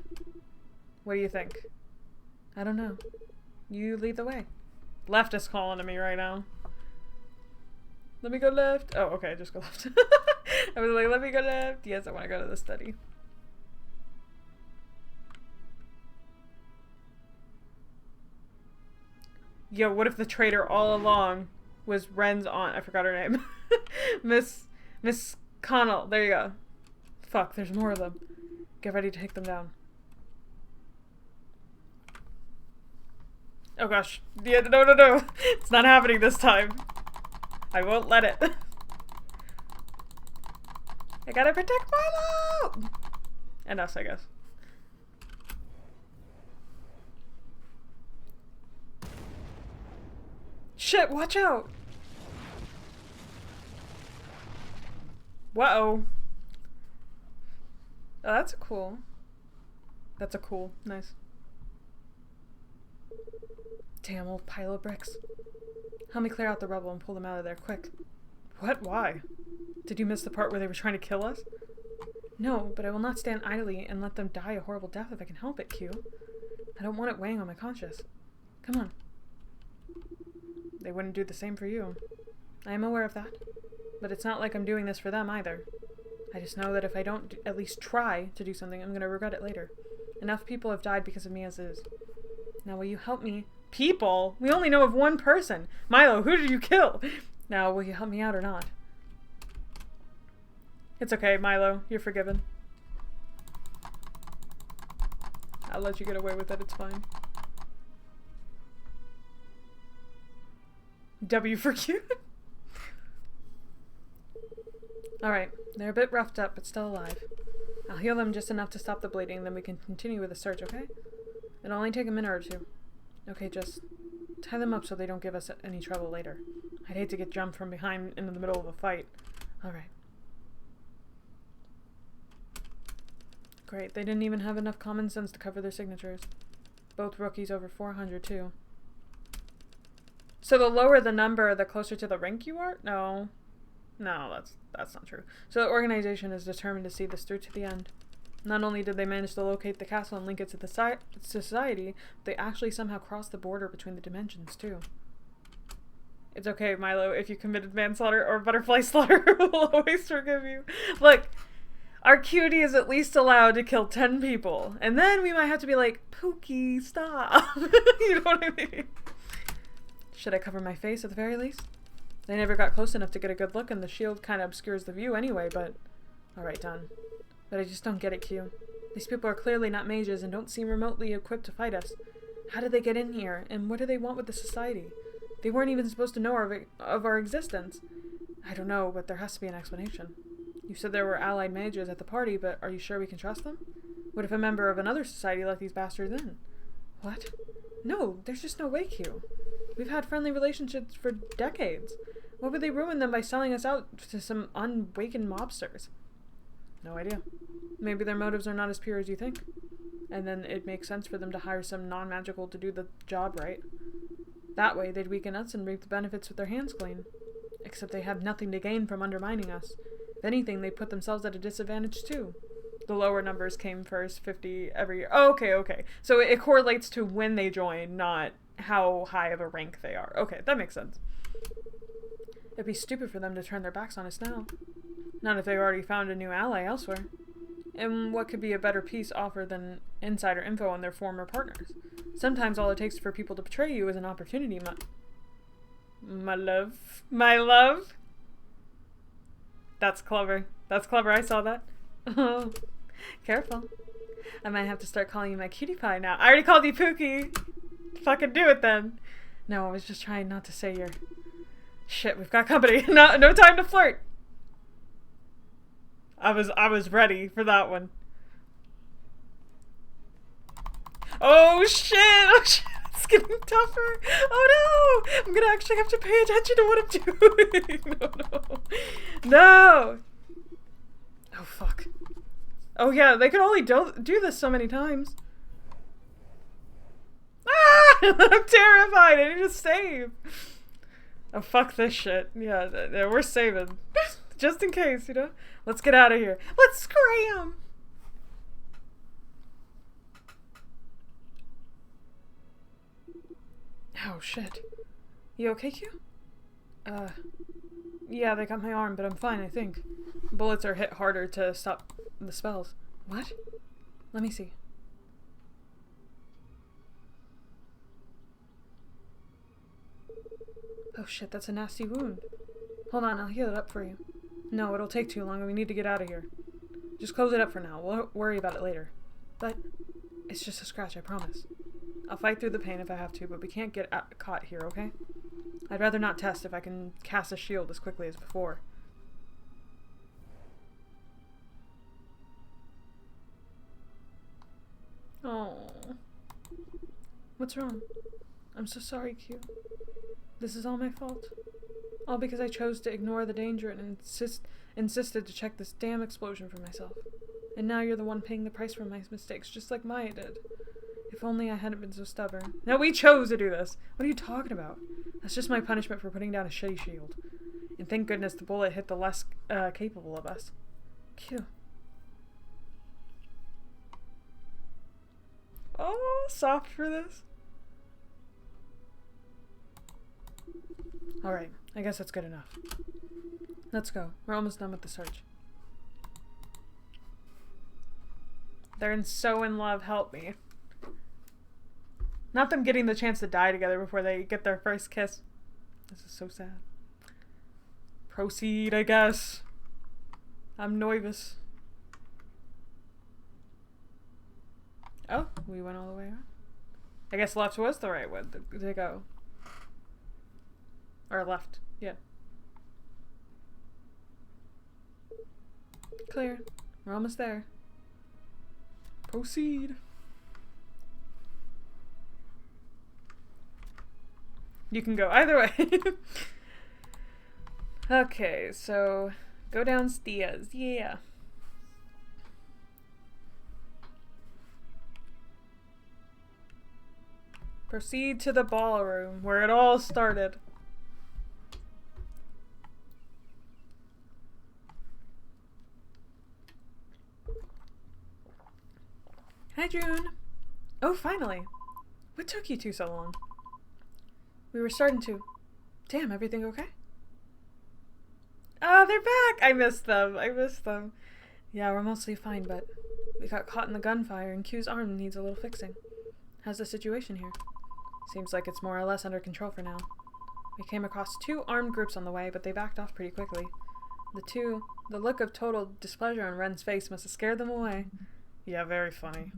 What do you think? I don't know. You lead the way. Left is calling to me right now. Let me go left. Oh, okay, just go left. I was like, let me go left. Yes, I want to go to the study. Yo, what if the traitor all along was Ren's aunt? I forgot her name. Miss Connell. There you go. Fuck, there's more of them. Get ready to take them down. Oh gosh. Yeah, no. It's not happening this time. I won't let it. I gotta protect Milo! And us, I guess. Shit, watch out! Whoa. Oh, that's cool. That's a cool. Nice. Damn old pile of bricks. Help me clear out the rubble and pull them out of there, quick. What? Why? Did you miss the part where they were trying to kill us? No, but I will not stand idly and let them die a horrible death if I can help it, Q. I don't want it weighing on my conscience. Come on. They wouldn't do the same for you. I am aware of that. But it's not like I'm doing this for them either. I just know that if I don't at least try to do something, I'm going to regret it later. Enough people have died because of me as is. Now will you help me? People? We only know of one person. Milo, who did you kill? Now, will you help me out or not? It's okay, Milo. You're forgiven. I'll let you get away with it. It's fine. W for Q. Alright, they're a bit roughed up, but still alive. I'll heal them just enough to stop the bleeding, then we can continue with the search, okay? It'll only take a minute or two. Okay, just tie them up so they don't give us any trouble later. I'd hate to get jumped from behind into the middle of a fight. Alright. Great, they didn't even have enough common sense to cover their signatures. Both rookies over 400, too. So the lower the number, the closer to the rank you are? No. No, that's not true. So the organization is determined to see this through to the end. Not only did they manage to locate the castle and link it to the society, they actually somehow crossed the border between the dimensions, too. It's okay, Milo. If you committed manslaughter or butterfly slaughter, we'll always forgive you. Look, our cutie is at least allowed to kill 10 people. And then we might have to be like, Pookie, stop. You know what I mean? Should I cover my face at the very least? They never got close enough to get a good look, and the shield kind of obscures the view anyway, but... Alright, done. But I just don't get it, Q. These people are clearly not mages and don't seem remotely equipped to fight us. How did they get in here, and what do they want with the society? They weren't even supposed to know of our existence. I don't know, but there has to be an explanation. You said there were allied mages at the party, but are you sure we can trust them? What if a member of another society let these bastards in? What? No, there's just no way, Q. We've had friendly relationships for decades. Why would they ruin them by selling us out to some unawakened mobsters? No idea. Maybe their motives are not as pure as you think. And then it makes sense for them to hire some non-magical to do the job right. That way, they'd weaken us and reap the benefits with their hands clean. Except they have nothing to gain from undermining us. If anything, they put themselves at a disadvantage too. The lower numbers came first, 50 every year. Oh, okay. So it correlates to when they join, not how high of a rank they are. Okay, that makes sense. It'd be stupid for them to turn their backs on us now. Not if they already found a new ally elsewhere. And what could be a better peace offer than insider info on their former partners? Sometimes all it takes for people to betray you is an opportunity, my love. My love? That's clever. That's clever, I saw that. Oh, careful. I might have to start calling you my cutie pie now. I already called you Pookie. Fucking do it then. No, I was just trying not to say your... Shit, we've got company. No time to flirt. I was ready for that one. Oh shit! Oh shit! It's getting tougher. Oh no! I'm gonna actually have to pay attention to what I'm doing. No! Oh fuck. Oh yeah, they can only do this so many times. Ah! I'm terrified. I need to save. Oh fuck this shit. Yeah, we're saving. Just in case, you know? Let's get out of here. Let's scram! Oh shit. You okay, Q? Yeah, they got my arm, but I'm fine, I think. Bullets are hit harder to stop the spells. What? Let me see. Oh shit, that's a nasty wound. Hold on, I'll heal it up for you. No, it'll take too long and we need to get out of here. Just close it up for now. We'll worry about it later. But it's just a scratch, I promise. I'll fight through the pain if I have to, but we can't get caught here, okay? I'd rather not test if I can cast a shield as quickly as before. Oh. What's wrong? I'm so sorry, Q. This is all my fault. All because I chose to ignore the danger and insisted to check this damn explosion for myself. And now you're the one paying the price for my mistakes, just like Maya did. If only I hadn't been so stubborn. No, we chose to do this. What are you talking about? That's just my punishment for putting down a shitty shield. And thank goodness the bullet hit the less capable of us. Cute. Oh, soft for this. Alright, I guess that's good enough. Let's go. We're almost done with the search. They're so in love, help me. Not them getting the chance to die together before they get their first kiss. This is so sad. Proceed, I guess. I'm nervous. Oh, we went all the way around. I guess left was the right way to go. Or left, yeah. Clear. We're almost there. Proceed. You can go either way. Okay, so go downstairs. Yeah. Proceed to the ballroom where it all started. Hi, June. Oh, finally. What took you two so long? We were starting to... Damn, everything okay? Oh, they're back! I missed them. I missed them. Yeah, we're mostly fine, but we got caught in the gunfire and Q's arm needs a little fixing. How's the situation here? Seems like it's more or less under control for now. We came across 2 armed groups on the way, but they backed off pretty quickly. The look of total displeasure on Ren's face must have scared them away. Yeah, very funny.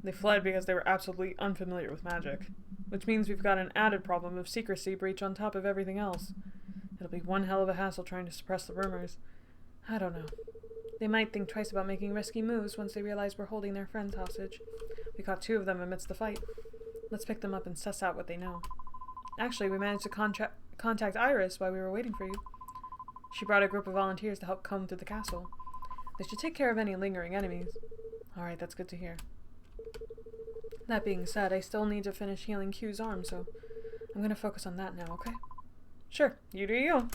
They fled because they were absolutely unfamiliar with magic. Which means we've got an added problem of secrecy breach on top of everything else. It'll be one hell of a hassle trying to suppress the rumors. I don't know. They might think twice about making risky moves once they realize we're holding their friends hostage. We caught 2 of them amidst the fight. Let's pick them up and suss out what they know. Actually, we managed to contact Iris while we were waiting for you. She brought a group of volunteers to help comb through the castle. They should take care of any lingering enemies. Alright, that's good to hear. That being said, I still need to finish healing Q's arm, so I'm gonna focus on that now, okay? Sure, you do you.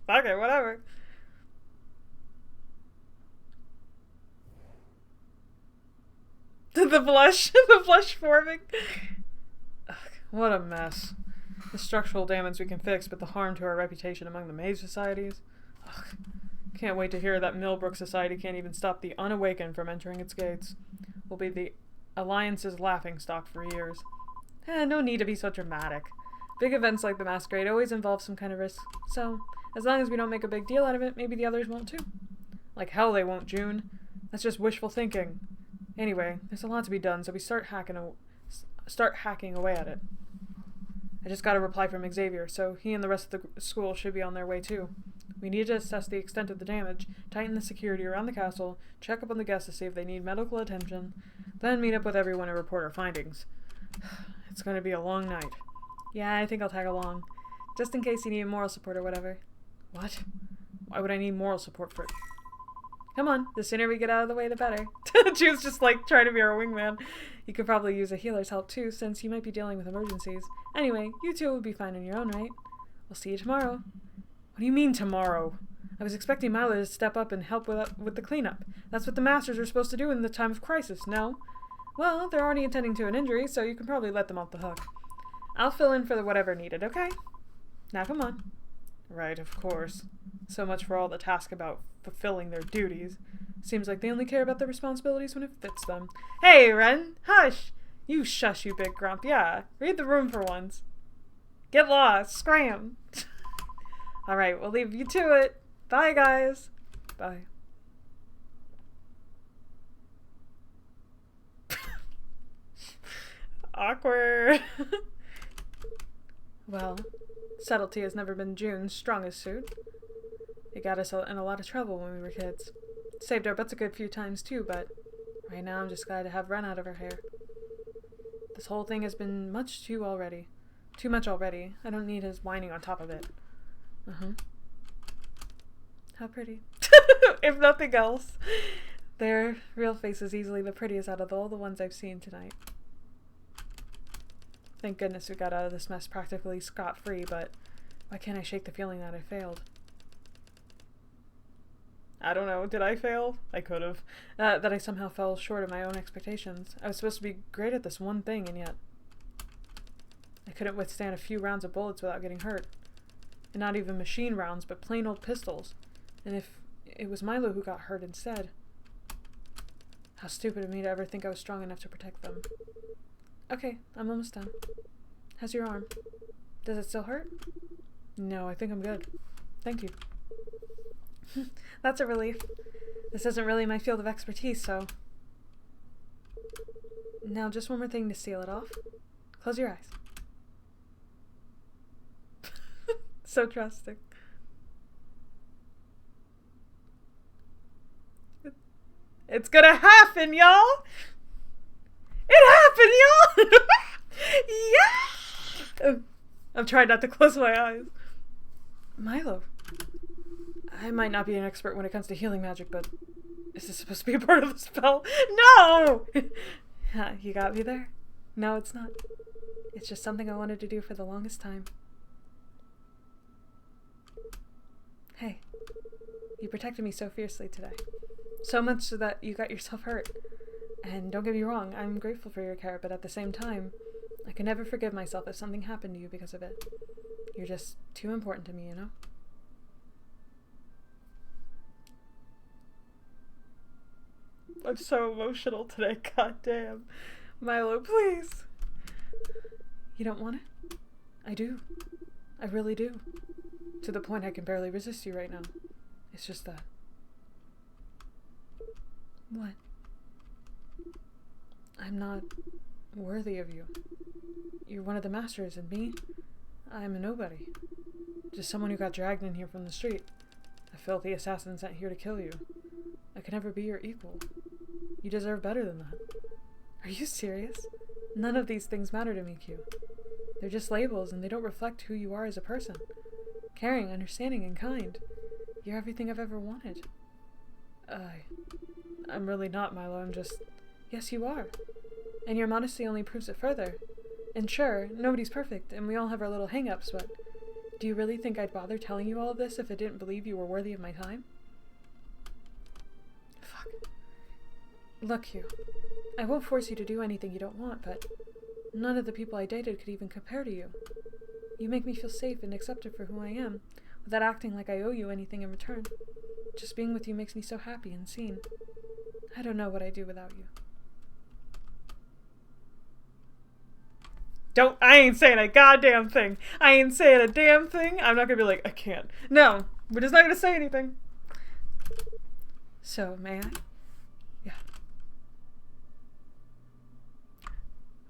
Fuck it, whatever. The blush, the blush forming. Ugh, what a mess. The structural damage we can fix, but the harm to our reputation among the mage societies. Ugh, can't wait to hear that Millbrook Society can't even stop the unawakened from entering its gates. We'll be the Alliance's laughingstock for years. No need to be so dramatic. Big events like the Masquerade always involve some kind of risk, so as long as we don't make a big deal out of it, maybe the others won't too. Like hell they won't, June. That's just wishful thinking. Anyway, there's a lot to be done, so we start hacking away at it. I just got a reply from Xavier, so he and the rest of the school should be on their way too. We need to assess the extent of the damage, tighten the security around the castle, check up on the guests to see if they need medical attention, then meet up with everyone and report our findings. It's going to be a long night. Yeah, I think I'll tag along. Just in case you need moral support or whatever. What? Why would I need moral support for... Come on, the sooner we get out of the way, the better. June's just like trying to be our wingman. You could probably use a healer's help too, since you might be dealing with emergencies. Anyway, you two will be fine on your own, right? We'll see you tomorrow. What do you mean tomorrow? I was expecting Milo to step up and help with the cleanup. That's what the masters are supposed to do in the time of crisis, no? Well, they're already attending to an injury, so you can probably let them off the hook. I'll fill in for whatever needed, okay? Now come on. Right, of course. So much for all the task about fulfilling their duties. Seems like they only care about their responsibilities when it fits them. Hey, Ren! Hush! You shush, you big grump. Yeah, read the room for once. Get lost. Scram! Alright, we'll leave you to it. Bye, guys. Bye. Awkward. Well, subtlety has never been June's strongest suit. It got us in a lot of trouble when we were kids. Saved our butts a good few times too, but right now I'm just glad to have Ren out of her hair. This whole thing has been too much already. I don't need his whining on top of it. How pretty. if nothing else. Their real face is easily the prettiest out of all the ones I've seen tonight. Thank goodness we got out of this mess practically scot-free, but why can't I shake the feeling that I failed? I don't know, did I fail? I could have. That I somehow fell short of my own expectations. I was supposed to be great at this one thing, and yet I couldn't withstand a few rounds of bullets without getting hurt. And not even machine rounds, but plain old pistols. And if it was Milo who got hurt instead. How stupid of me to ever think I was strong enough to protect them. Okay, I'm almost done. How's your arm? Does it still hurt? No, I think I'm good. Thank you. That's a relief. This isn't really my field of expertise, so... Now just one more thing to seal it off. Close your eyes. So trusting. It's gonna happen, y'all! It happened, y'all! Yeah! Oh, I'm trying not to close my eyes. Milo. I might not be an expert when it comes to healing magic, but is this supposed to be a part of the spell? No! You got me there? No, it's not. It's just something I wanted to do for the longest time. Hey, you protected me so fiercely today. So much so that you got yourself hurt. And don't get me wrong, I'm grateful for your care, but at the same time, I can never forgive myself if something happened to you because of it. You're just too important to me, you know? I'm so emotional today, goddamn. Milo, please. You don't want it? I do. I really do. To the point I can barely resist you right now. It's just that. What? I'm not worthy of you. You're one of the masters, and me? I'm a nobody. Just someone who got dragged in here from the street. A filthy assassin sent here to kill you. I could never be your equal. You deserve better than that. Are you serious? None of these things matter to me, Q. They're just labels, and they don't reflect who you are as a person. Caring, understanding, and kind. You're everything I've ever wanted. I'm really not, Milo. I'm just... Yes, you are. And your modesty only proves it further. And sure, nobody's perfect, and we all have our little hang-ups, but do you really think I'd bother telling you all of this if I didn't believe you were worthy of my time? Fuck. Look, Hugh. I won't force you to do anything you don't want, but none of the people I dated could even compare to you. You make me feel safe and accepted for who I am, without acting like I owe you anything in return. Just being with you makes me so happy and seen. I don't know what I'd do without you. I ain't saying a goddamn thing. I ain't saying a damn thing. I'm not gonna be like, I can't. No, we're just not gonna say anything. So, may I? Yeah.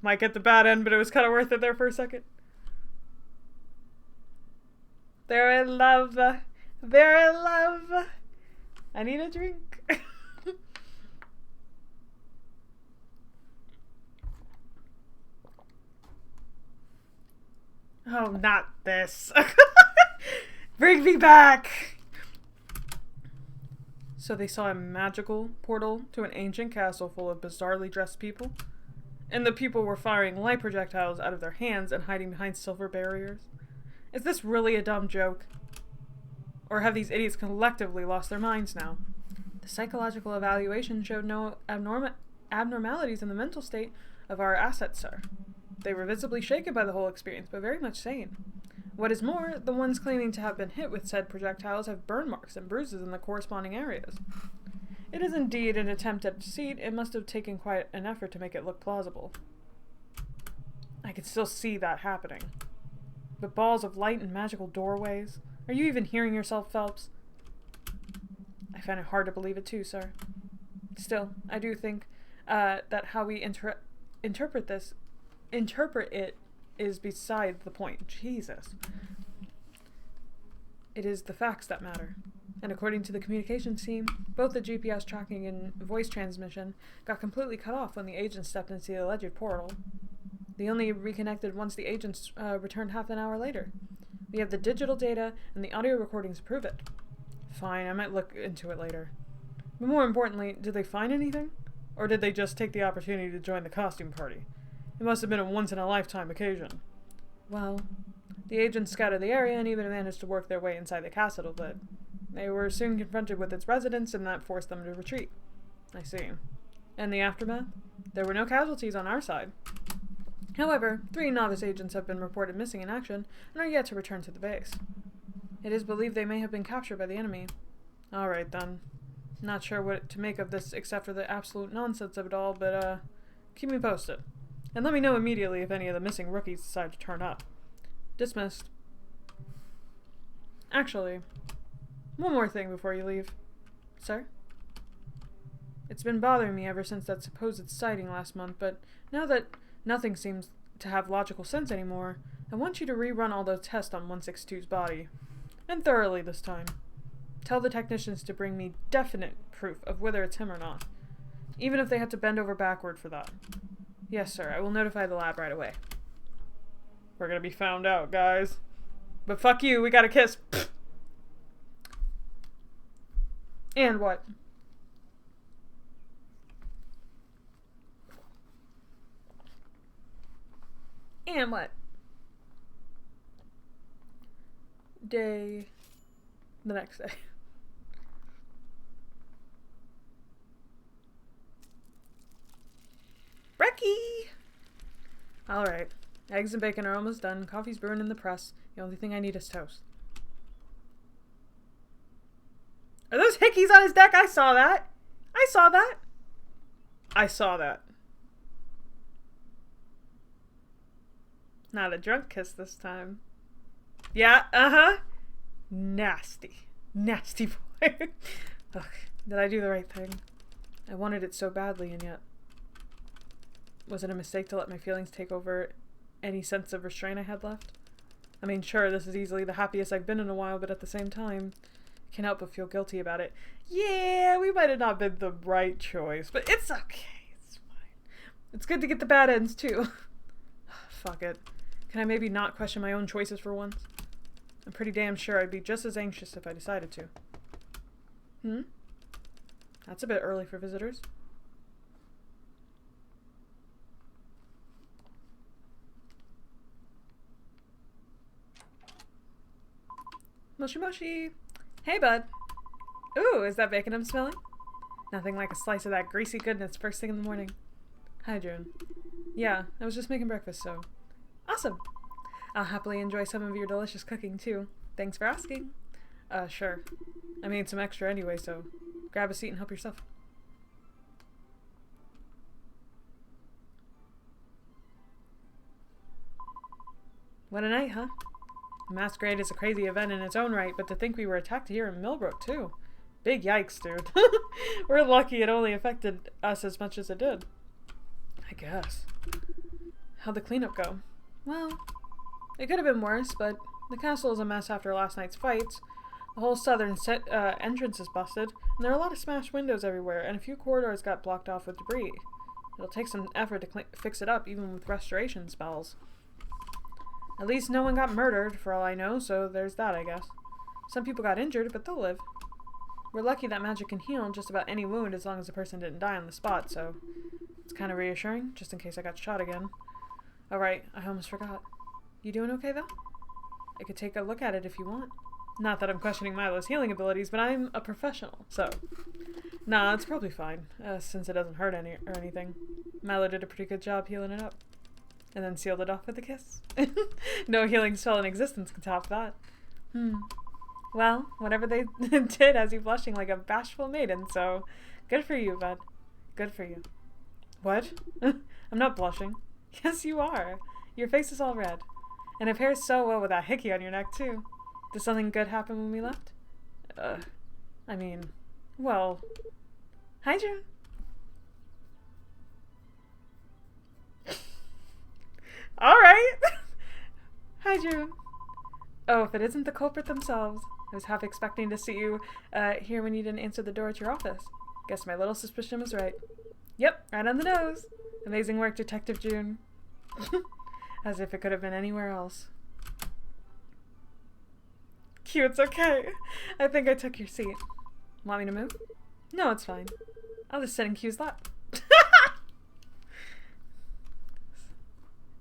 Might get the bad end, but it was kind of worth it there for a second. They're in love. They're in love. I need a drink. Oh, not this. Bring me back! So they saw a magical portal to an ancient castle full of bizarrely dressed people? And the people were firing light projectiles out of their hands and hiding behind silver barriers? Is this really a dumb joke? Or have these idiots collectively lost their minds now? The psychological evaluation showed no abnormalities in the mental state of our assets, sir. They were visibly shaken by the whole experience, but very much sane. What is more, the ones claiming to have been hit with said projectiles have burn marks and bruises in the corresponding areas. It is indeed an attempt at deceit. It must have taken quite an effort to make it look plausible. I can still see that happening. The balls of light and magical doorways. Are you even hearing yourself, Phelps? I find it hard to believe it too, sir. Still, I do think that how we interpret it is beside the point. Jesus. It is the facts that matter. And according to the communications team, both the GPS tracking and voice transmission got completely cut off when the agents stepped into the alleged portal. They only reconnected once the agents returned half an hour later. We have the digital data and the audio recordings to prove it. Fine, I might look into it later. But more importantly, did they find anything? Or did they just take the opportunity to join the costume party? It must have been a once-in-a-lifetime occasion. Well, the agents scouted the area and even managed to work their way inside the castle, but they were soon confronted with its residents and that forced them to retreat. I see. And the aftermath? There were no casualties on our side. However, 3 novice agents have been reported missing in action and are yet to return to the base. It is believed they may have been captured by the enemy. Alright then. Not sure what to make of this except for the absolute nonsense of it all, but keep me posted. And let me know immediately if any of the missing rookies decide to turn up. Dismissed. Actually, one more thing before you leave. Sir? It's been bothering me ever since that supposed sighting last month, but now that nothing seems to have logical sense anymore, I want you to rerun all those tests on 162's body. And thoroughly this time. Tell the technicians to bring me definite proof of whether it's him or not. Even if they have to bend over backward for that. Yes, sir. I will notify the lab right away. We're gonna be found out, guys. But fuck you, we got a kiss. And what? And what? The next day. Brekkie! Alright. Eggs and bacon are almost done. Coffee's brewing in the press. The only thing I need is toast. Are those hickeys on his deck? I saw that. I saw that. I saw that. Not a drunk kiss this time. Yeah, uh-huh. Nasty. Nasty boy. Ugh, did I do the right thing? I wanted it so badly, and yet... Was it a mistake to let my feelings take over any sense of restraint I had left? I mean, sure, this is easily the happiest I've been in a while, but at the same time, I can't help but feel guilty about it. Yeah, we might have not been the right choice, but it's okay. It's fine. It's good to get the bad ends, too. Fuck it. Can I maybe not question my own choices for once? I'm pretty damn sure I'd be just as anxious if I decided to. That's a bit early for visitors. Moshi moshi! Hey, bud! Ooh, is that bacon I'm smelling? Nothing like a slice of that greasy goodness first thing in the morning. Hi, June. Yeah, I was just making breakfast, so... Awesome! I'll happily enjoy some of your delicious cooking, too. Thanks for asking. Sure. I made some extra anyway, so grab a seat and help yourself. What a night, huh? The masquerade is a crazy event in its own right, but to think we were attacked here in Millbrook, too. Big yikes, dude. We're lucky it only affected us as much as it did. I guess. How'd the cleanup go? Well, it could have been worse, but the castle is a mess after last night's fights. The whole southern entrance is busted, and there are a lot of smashed windows everywhere, and a few corridors got blocked off with debris. It'll take some effort to fix it up, even with restoration spells. At least no one got murdered, for all I know, so there's that, I guess. Some people got injured, but they'll live. We're lucky that magic can heal just about any wound as long as the person didn't die on the spot, so it's kind of reassuring, just in case I got shot again. Oh right, I almost forgot. You doing okay, though? I could take a look at it if you want. Not that I'm questioning Milo's healing abilities, but I'm a professional, so... Nah, it's probably fine, since it doesn't hurt anything. Milo did a pretty good job healing it up. And then sealed it off with a kiss. No healing spell in existence can top that. Well, whatever they did has you blushing like a bashful maiden, so... Good for you, bud. Good for you. What? I'm not blushing. Yes, you are. Your face is all red. And it pairs so well with that hickey on your neck, too. Did something good happen when we left? I mean... Well... Hi, June. Alright! Hi, June. Oh, if it isn't the culprit themselves. I was half expecting to see you here when you didn't answer the door at your office. Guess my little suspicion was right. Yep, right on the nose. Amazing work, Detective June. As if it could have been anywhere else. Q, it's okay. I think I took your seat. Want me to move? No, it's fine. I'll just sit in Q's lap.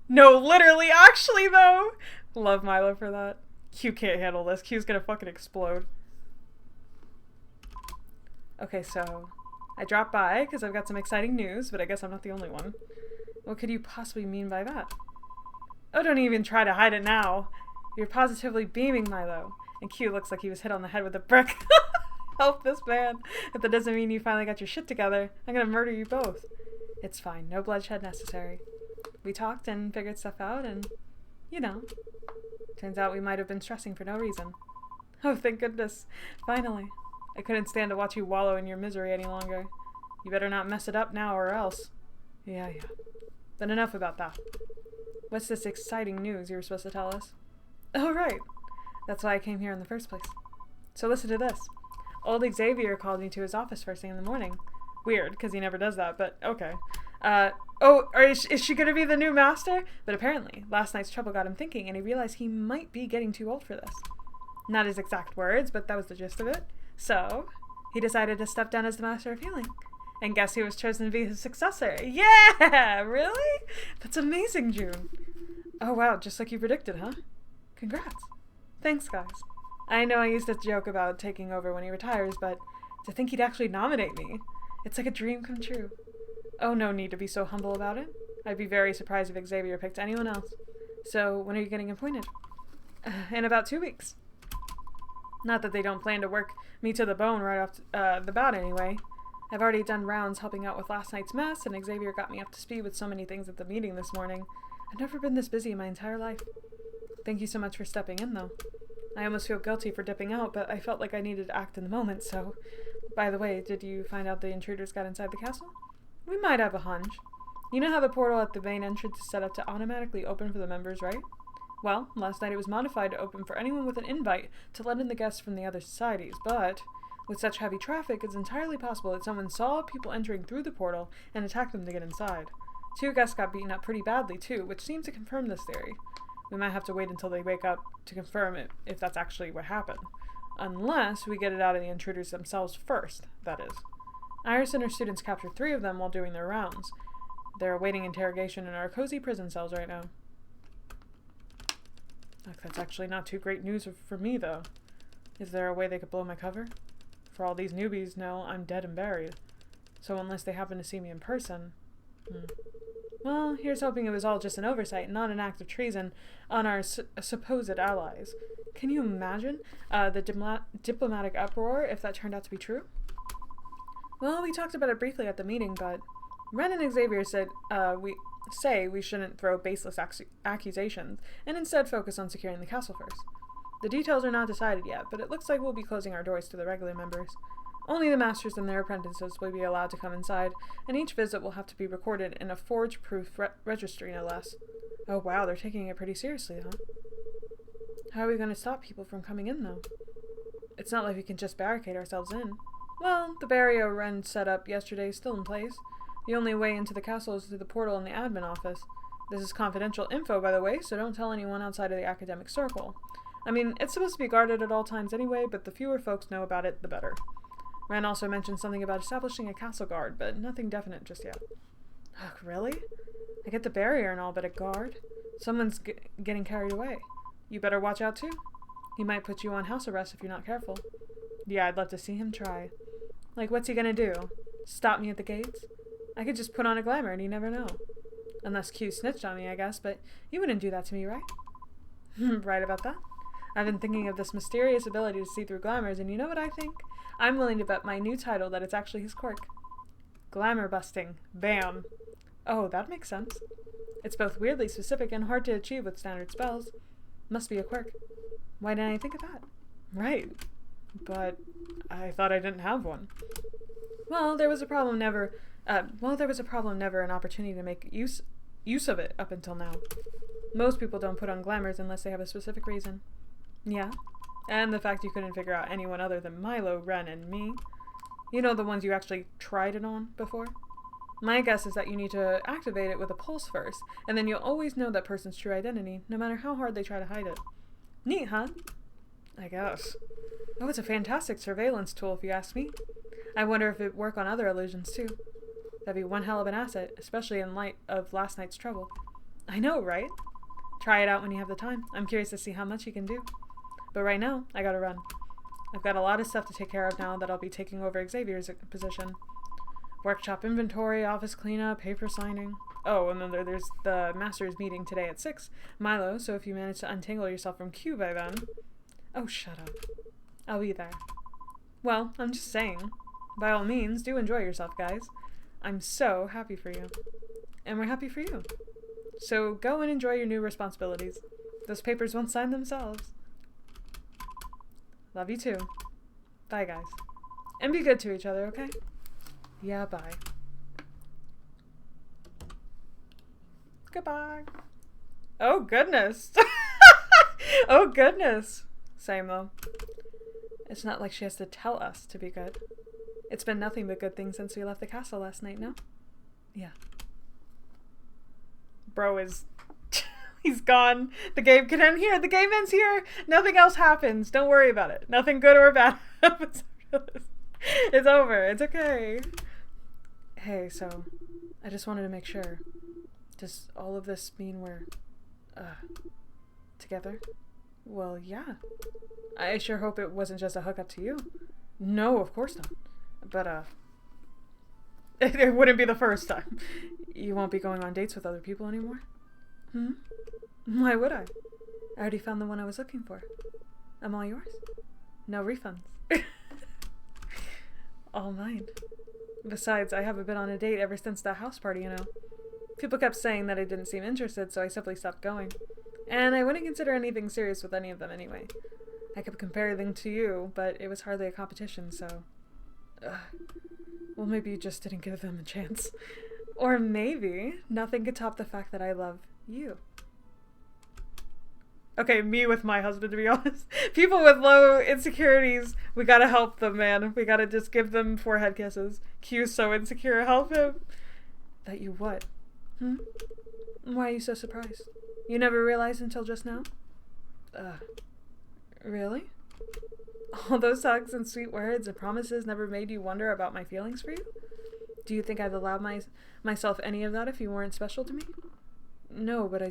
No, literally, actually, though. Love Milo for that. Q can't handle this. Q's gonna fucking explode. Okay, so I dropped by because I've got some exciting news, but I guess I'm not the only one. What could you possibly mean by that? Oh, don't even try to hide it now. You're positively beaming, Milo. And Q looks like he was hit on the head with a brick. Help this man. If that doesn't mean you finally got your shit together, I'm gonna murder you both. It's fine. No bloodshed necessary. We talked and figured stuff out and, you know, turns out we might have been stressing for no reason. Oh, thank goodness. Finally. I couldn't stand to watch you wallow in your misery any longer. You better not mess it up now or else. Yeah. Then enough about that. What's this exciting news you were supposed to tell us? Oh, right. That's why I came here in the first place. So listen to this. Old Xavier called me to his office first thing in the morning. Weird, because he never does that, but okay. Is she gonna be the new master? But apparently, last night's trouble got him thinking, and he realized he might be getting too old for this. Not his exact words, but that was the gist of it. So, he decided to step down as the Master of Healing. And guess who was chosen to be his successor? Yeah! Really? That's amazing, June. Oh wow, just like you predicted, huh? Congrats. Thanks, guys. I know I used to joke about taking over when he retires, but to think he'd actually nominate me, it's like a dream come true. Oh, no need to be so humble about it. I'd be very surprised if Xavier picked anyone else. So, when are you getting appointed? In about 2 weeks. Not that they don't plan to work me to the bone right off the bat anyway. I've already done rounds helping out with last night's mess, and Xavier got me up to speed with so many things at the meeting this morning. I've never been this busy in my entire life. Thank you so much for stepping in, though. I almost feel guilty for dipping out, but I felt like I needed to act in the moment, so... By the way, did you find out the intruders got inside the castle? We might have a hunch. You know how the portal at the main entrance is set up to automatically open for the members, right? Well, last night it was modified to open for anyone with an invite to let in the guests from the other societies, but with such heavy traffic, it's entirely possible that someone saw people entering through the portal and attacked them to get inside. 2 guests got beaten up pretty badly, too, which seems to confirm this theory. We might have to wait until they wake up to confirm it, if that's actually what happened. Unless we get it out of the intruders themselves first, that is. Iris and her students captured 3 of them while doing their rounds. They're awaiting interrogation in our cozy prison cells right now. Look, that's actually not too great news for me, though. Is there a way they could blow my cover? For all these newbies know I'm dead and buried. So unless they happen to see me in person... Well, here's hoping it was all just an oversight, not an act of treason on our supposed allies. Can you imagine the diplomatic uproar if that turned out to be true? Well, we talked about it briefly at the meeting, but Ren and Xavier said we shouldn't throw baseless accusations and instead focus on securing the castle first. The details are not decided yet, but it looks like we'll be closing our doors to the regular members. Only the masters and their apprentices will be allowed to come inside, and each visit will have to be recorded in a forge-proof registry, no less. Oh wow, they're taking it pretty seriously, huh? How are we going to stop people from coming in, though? It's not like we can just barricade ourselves in. Well, the barrier Ren set up yesterday is still in place. The only way into the castle is through the portal in the admin office. This is confidential info, by the way, so don't tell anyone outside of the academic circle. I mean, it's supposed to be guarded at all times anyway, but the fewer folks know about it, the better. Ren also mentioned something about establishing a castle guard, but nothing definite just yet. Ugh, really? I get the barrier and all, but a guard? Someone's getting carried away. You better watch out too. He might put you on house arrest if you're not careful. Yeah, I'd love to see him try. Like, what's he gonna do? Stop me at the gates? I could just put on a glamour and you never know. Unless Q snitched on me, I guess, but you wouldn't do that to me, right? Right about that. I've been thinking of this mysterious ability to see through glamours, and you know what I think? I'm willing to bet my new title that it's actually his quirk. Glamour busting. Bam. Oh, that makes sense. It's both weirdly specific and hard to achieve with standard spells. Must be a quirk. Why didn't I think of that? Right. But I thought I didn't have one. Well, there was a problem never an opportunity to make use of it up until now. Most people don't put on glamours unless they have a specific reason. Yeah. And the fact you couldn't figure out anyone other than Milo, Ren, and me. You know, the ones you actually tried it on before? My guess is that you need to activate it with a pulse first, and then you'll always know that person's true identity, no matter how hard they try to hide it. Neat, huh? I guess. Oh, it's a fantastic surveillance tool if you ask me. I wonder if it'd work on other illusions, too. That'd be one hell of an asset, especially in light of last night's trouble. I know, right? Try it out when you have the time. I'm curious to see how much you can do. But right now, I gotta run. I've got a lot of stuff to take care of now that I'll be taking over Xavier's position. Workshop inventory, office cleanup, paper signing. Oh, and then there's the master's meeting today at 6. Milo, so if you manage to untangle yourself from Q by then... Oh, shut up. I'll be there. Well, I'm just saying. By all means, do enjoy yourself, guys. I'm so happy for you. And we're happy for you. So go and enjoy your new responsibilities. Those papers won't sign themselves. Love you too. Bye, guys. And be good to each other, okay? Yeah, bye. Goodbye. Oh, goodness. Oh, goodness. Same, though. It's not like she has to tell us to be good. It's been nothing but good things since we left the castle last night, no? Yeah. Bro is... He's gone. The game can end here. The game ends here. Nothing else happens. Don't worry about it. Nothing good or bad happens. It's over. It's okay. Hey, so... I just wanted to make sure. Does all of this mean we're... together? Well, yeah. I sure hope it wasn't just a hookup to you. No, of course not. But, it wouldn't be the first time. You won't be going on dates with other people anymore? Hmm? Why would I? I already found the one I was looking for. I'm all yours. No refunds. All mine. Besides, I haven't been on a date ever since that house party, you know. People kept saying that I didn't seem interested, so I simply stopped going. And I wouldn't consider anything serious with any of them anyway. I kept comparing them to you, but it was hardly a competition, so... Well, maybe you just didn't give them a chance. Or maybe nothing could top the fact that I love you. Okay, me with my husband, to be honest. People with low insecurities, we gotta help them, man. We gotta just give them forehead kisses. Q's so insecure, help him. That you what? Hmm? Why are you so surprised? You never realized until just now? Really? All those hugs and sweet words and promises never made you wonder about my feelings for you? Do you think I'd allow myself any of that if you weren't special to me? No, but I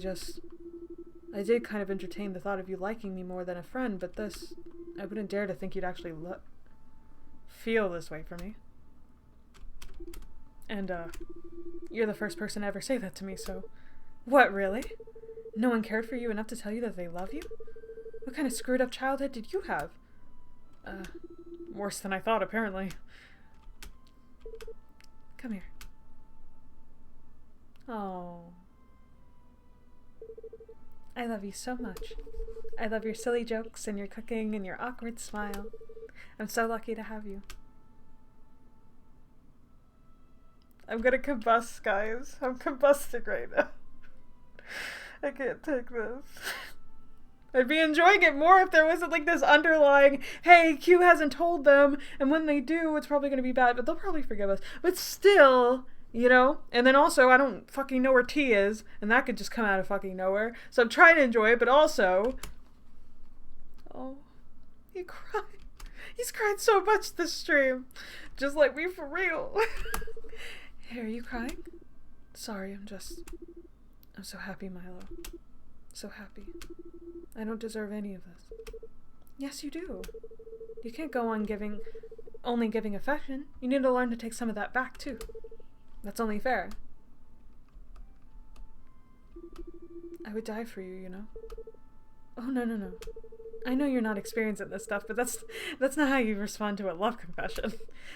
did kind of entertain the thought of you liking me more than a friend, but this... I wouldn't dare to think you'd actually feel this way for me. And, you're the first person to ever say that to me, so... What, really? No one cared for you enough to tell you that they love you? What kind of screwed up childhood did you have? Worse than I thought, apparently. Come here. Oh. I love you so much. I love your silly jokes and your cooking and your awkward smile. I'm so lucky to have you. I'm gonna combust, guys. I'm combusting right now. I can't take this. I'd be enjoying it more if there wasn't like this underlying, hey, Q hasn't told them, and when they do, it's probably gonna be bad, but they'll probably forgive us. But still, you know? And then also, I don't fucking know where T is, and that could just come out of fucking nowhere. So I'm trying to enjoy it, but also... Oh, he cried. He's cried so much this stream. Just like me for real. Hey, are you crying? Sorry, I'm so happy, Milo. So happy. I don't deserve any of this. Yes, you do. You can't go on only giving affection. You need to learn to take some of that back, too. That's only fair. I would die for you, you know? Oh, no. I know you're not experiencing this stuff, but that's not how you respond to a love confession.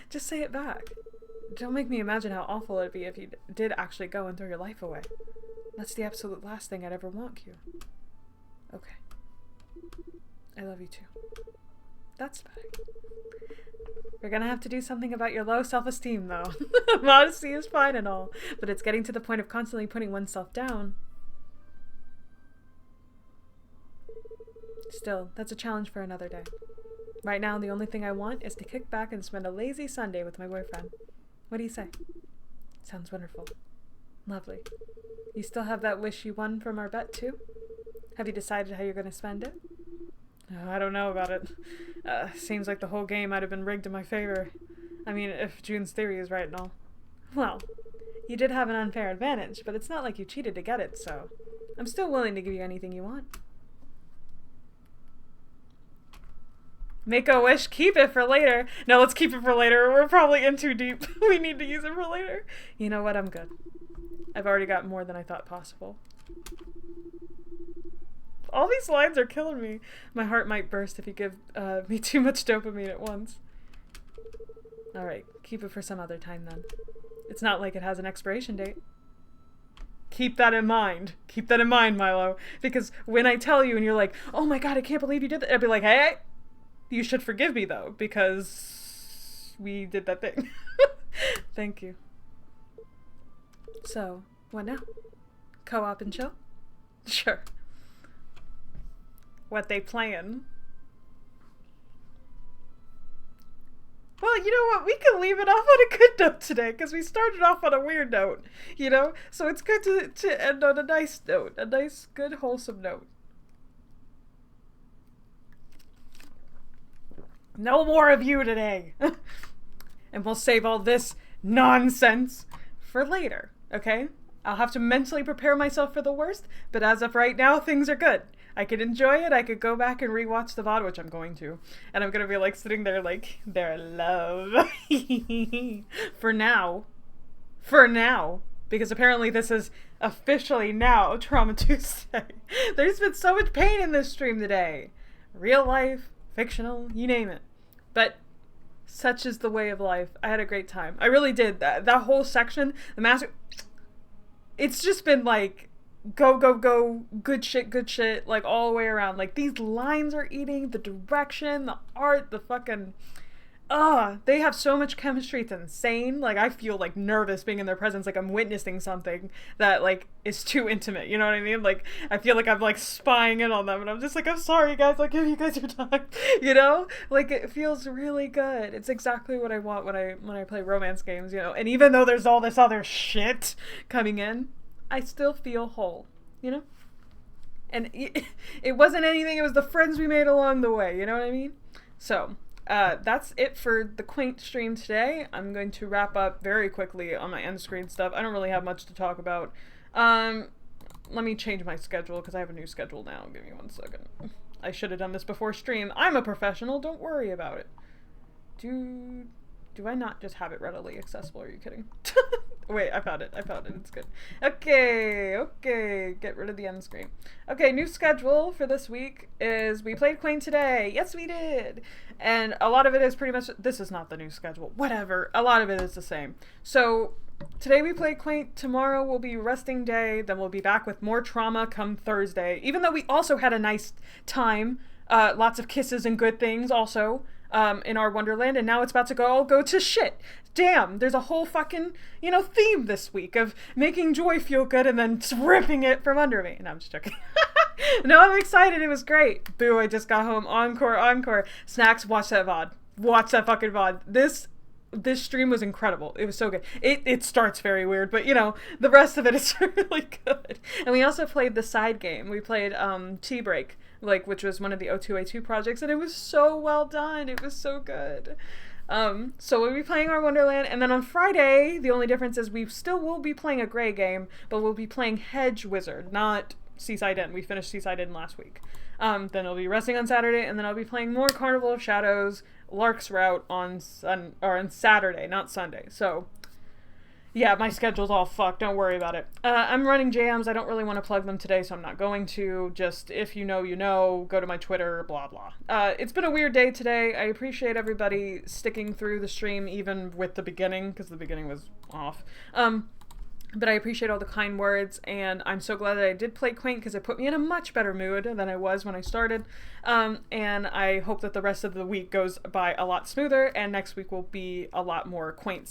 Just say it back. Don't make me imagine how awful it'd be if you did actually go and throw your life away. That's the absolute last thing I'd ever want, Q. Okay. I love you too. That's better. We're gonna have to do something about your low self-esteem, though. Modesty is fine and all, but it's getting to the point of constantly putting oneself down. Still, that's a challenge for another day. Right now, the only thing I want is to kick back and spend a lazy Sunday with my boyfriend. What do you say? Sounds wonderful. Lovely. You still have that wish you won from our bet, too? Have you decided how you're going to spend it? Oh, I don't know about it. Seems like the whole game might have been rigged in my favor. I mean, if June's theory is right and all. Well, you did have an unfair advantage, but it's not like you cheated to get it, so I'm still willing to give you anything you want. Make a wish, keep it for later. No, let's keep it for later. We're probably in too deep. We need to use it for later. You know what? I'm good. I've already got more than I thought possible. All these lines are killing me. My heart might burst if you give me too much dopamine at once. Alright, keep it for some other time then. It's not like it has an expiration date. Keep that in mind. Keep that in mind, Milo. Because when I tell you and you're like, oh my god, I can't believe you did that, I'll be like, hey, you should forgive me though, because we did that thing. Thank you. So, what now? Co-op and chill? Sure. What they playing? Well, you know what? We can leave it off on a good note today, because we started off on a weird note, you know? So it's good to end on a nice note. A nice, good, wholesome note. No more of you today! And we'll save all this nonsense for later, okay? I'll have to mentally prepare myself for the worst, but as of right now, things are good. I could enjoy it. I could go back and rewatch the VOD, which I'm going to. And I'm going to be like sitting there like, they're love. For now. For now. Because apparently this is officially now Trauma Tuesday. There's been so much pain in this stream today. Real life, fictional, you name it. But such is the way of life. I had a great time. I really did. That whole section, the master... It's just been like... Go, go, go, good shit, like, all the way around. Like, these lines are eating, the direction, the art, the fucking... they have so much chemistry, it's insane. Like, I feel, like, nervous being in their presence, like I'm witnessing something that, like, is too intimate, you know what I mean? Like, I feel like I'm, like, spying in on them, and I'm just like, I'm sorry, guys, I'll give you guys your time, you know? Like, it feels really good. It's exactly what I want when I play romance games, you know? And even though there's all this other shit coming in, I still feel whole, you know? And it wasn't anything, it was the friends we made along the way, you know what I mean? So, that's it for the Quaint stream today. I'm going to wrap up very quickly on my end screen stuff. I don't really have much to talk about. Let me change my schedule, because I have a new schedule now. Give me 1 second. I should have done this before stream. I'm a professional, don't worry about it. Do I not just have it readily accessible? Are you kidding? Wait, I found it. It's good. Okay. Get rid of the end screen. Okay, new schedule for this week is we played Quaint today. Yes, we did. And a lot of it is pretty much... This is not the new schedule. Whatever. A lot of it is the same. So, today we played Quaint. Tomorrow will be resting day. Then we'll be back with more trauma come Thursday. Even though we also had a nice time. Lots of kisses and good things also. In our Wonderland, and now it's about to go to shit. Damn, there's a whole fucking, theme this week of making Joy feel good and then ripping it from under me. No, I'm just joking. No, I'm excited. It was great. Boo, I just got home. Encore. Snacks, watch that VOD. Watch that fucking VOD. This stream was incredible. It was so good. It starts very weird, but the rest of it is really good. And we also played the side game. We played Tea Break, which was one of the O2A2 projects, and it was so well done. It was so good. So we'll be playing our Wonderland, and then on Friday, the only difference is we still will be playing a gray game, but we'll be playing Hedge Wizard, not Seaside Inn. We finished Seaside Inn last week. Then I'll be resting on Saturday, and then I'll be playing more Carnival of Shadows, Lark's Route on Saturday, not Sunday. So, yeah, my schedule's all fucked. Don't worry about it. I'm running jams. I don't really want to plug them today, so I'm not going to. Just, if you know, go to my Twitter, blah, blah. It's been a weird day today. I appreciate everybody sticking through the stream, even with the beginning, because the beginning was off. But I appreciate all the kind words, and I'm so glad that I did play Quaint, because it put me in a much better mood than I was when I started. And I hope that the rest of the week goes by a lot smoother, and next week will be a lot more Quaint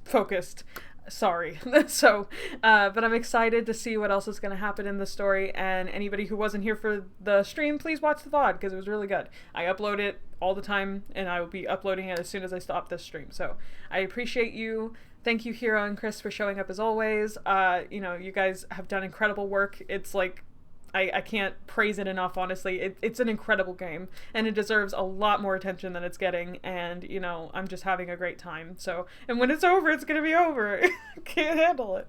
focused. Sorry. So, but I'm excited to see what else is going to happen in the story, and anybody who wasn't here for the stream, please watch the VOD, because it was really good. I upload it all the time, and I will be uploading it as soon as I stop this stream. So, I appreciate you. Thank you, Hero and Chris, for showing up as always. You guys have done incredible work. It's like, I can't praise it enough, honestly. It's an incredible game, and it deserves a lot more attention than it's getting, and, you know, I'm just having a great time. So, and when it's over, it's gonna be over. Can't handle it.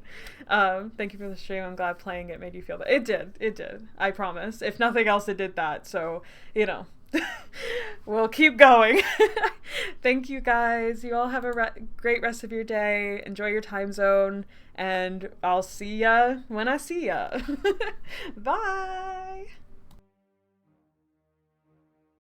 Thank you for the stream. I'm glad playing it made you feel that. It did. I promise. If nothing else, it did that. So, you know. We'll keep going. Thank you guys. You all have a great rest of your day. Enjoy your time zone. And I'll see ya when I see ya. Bye.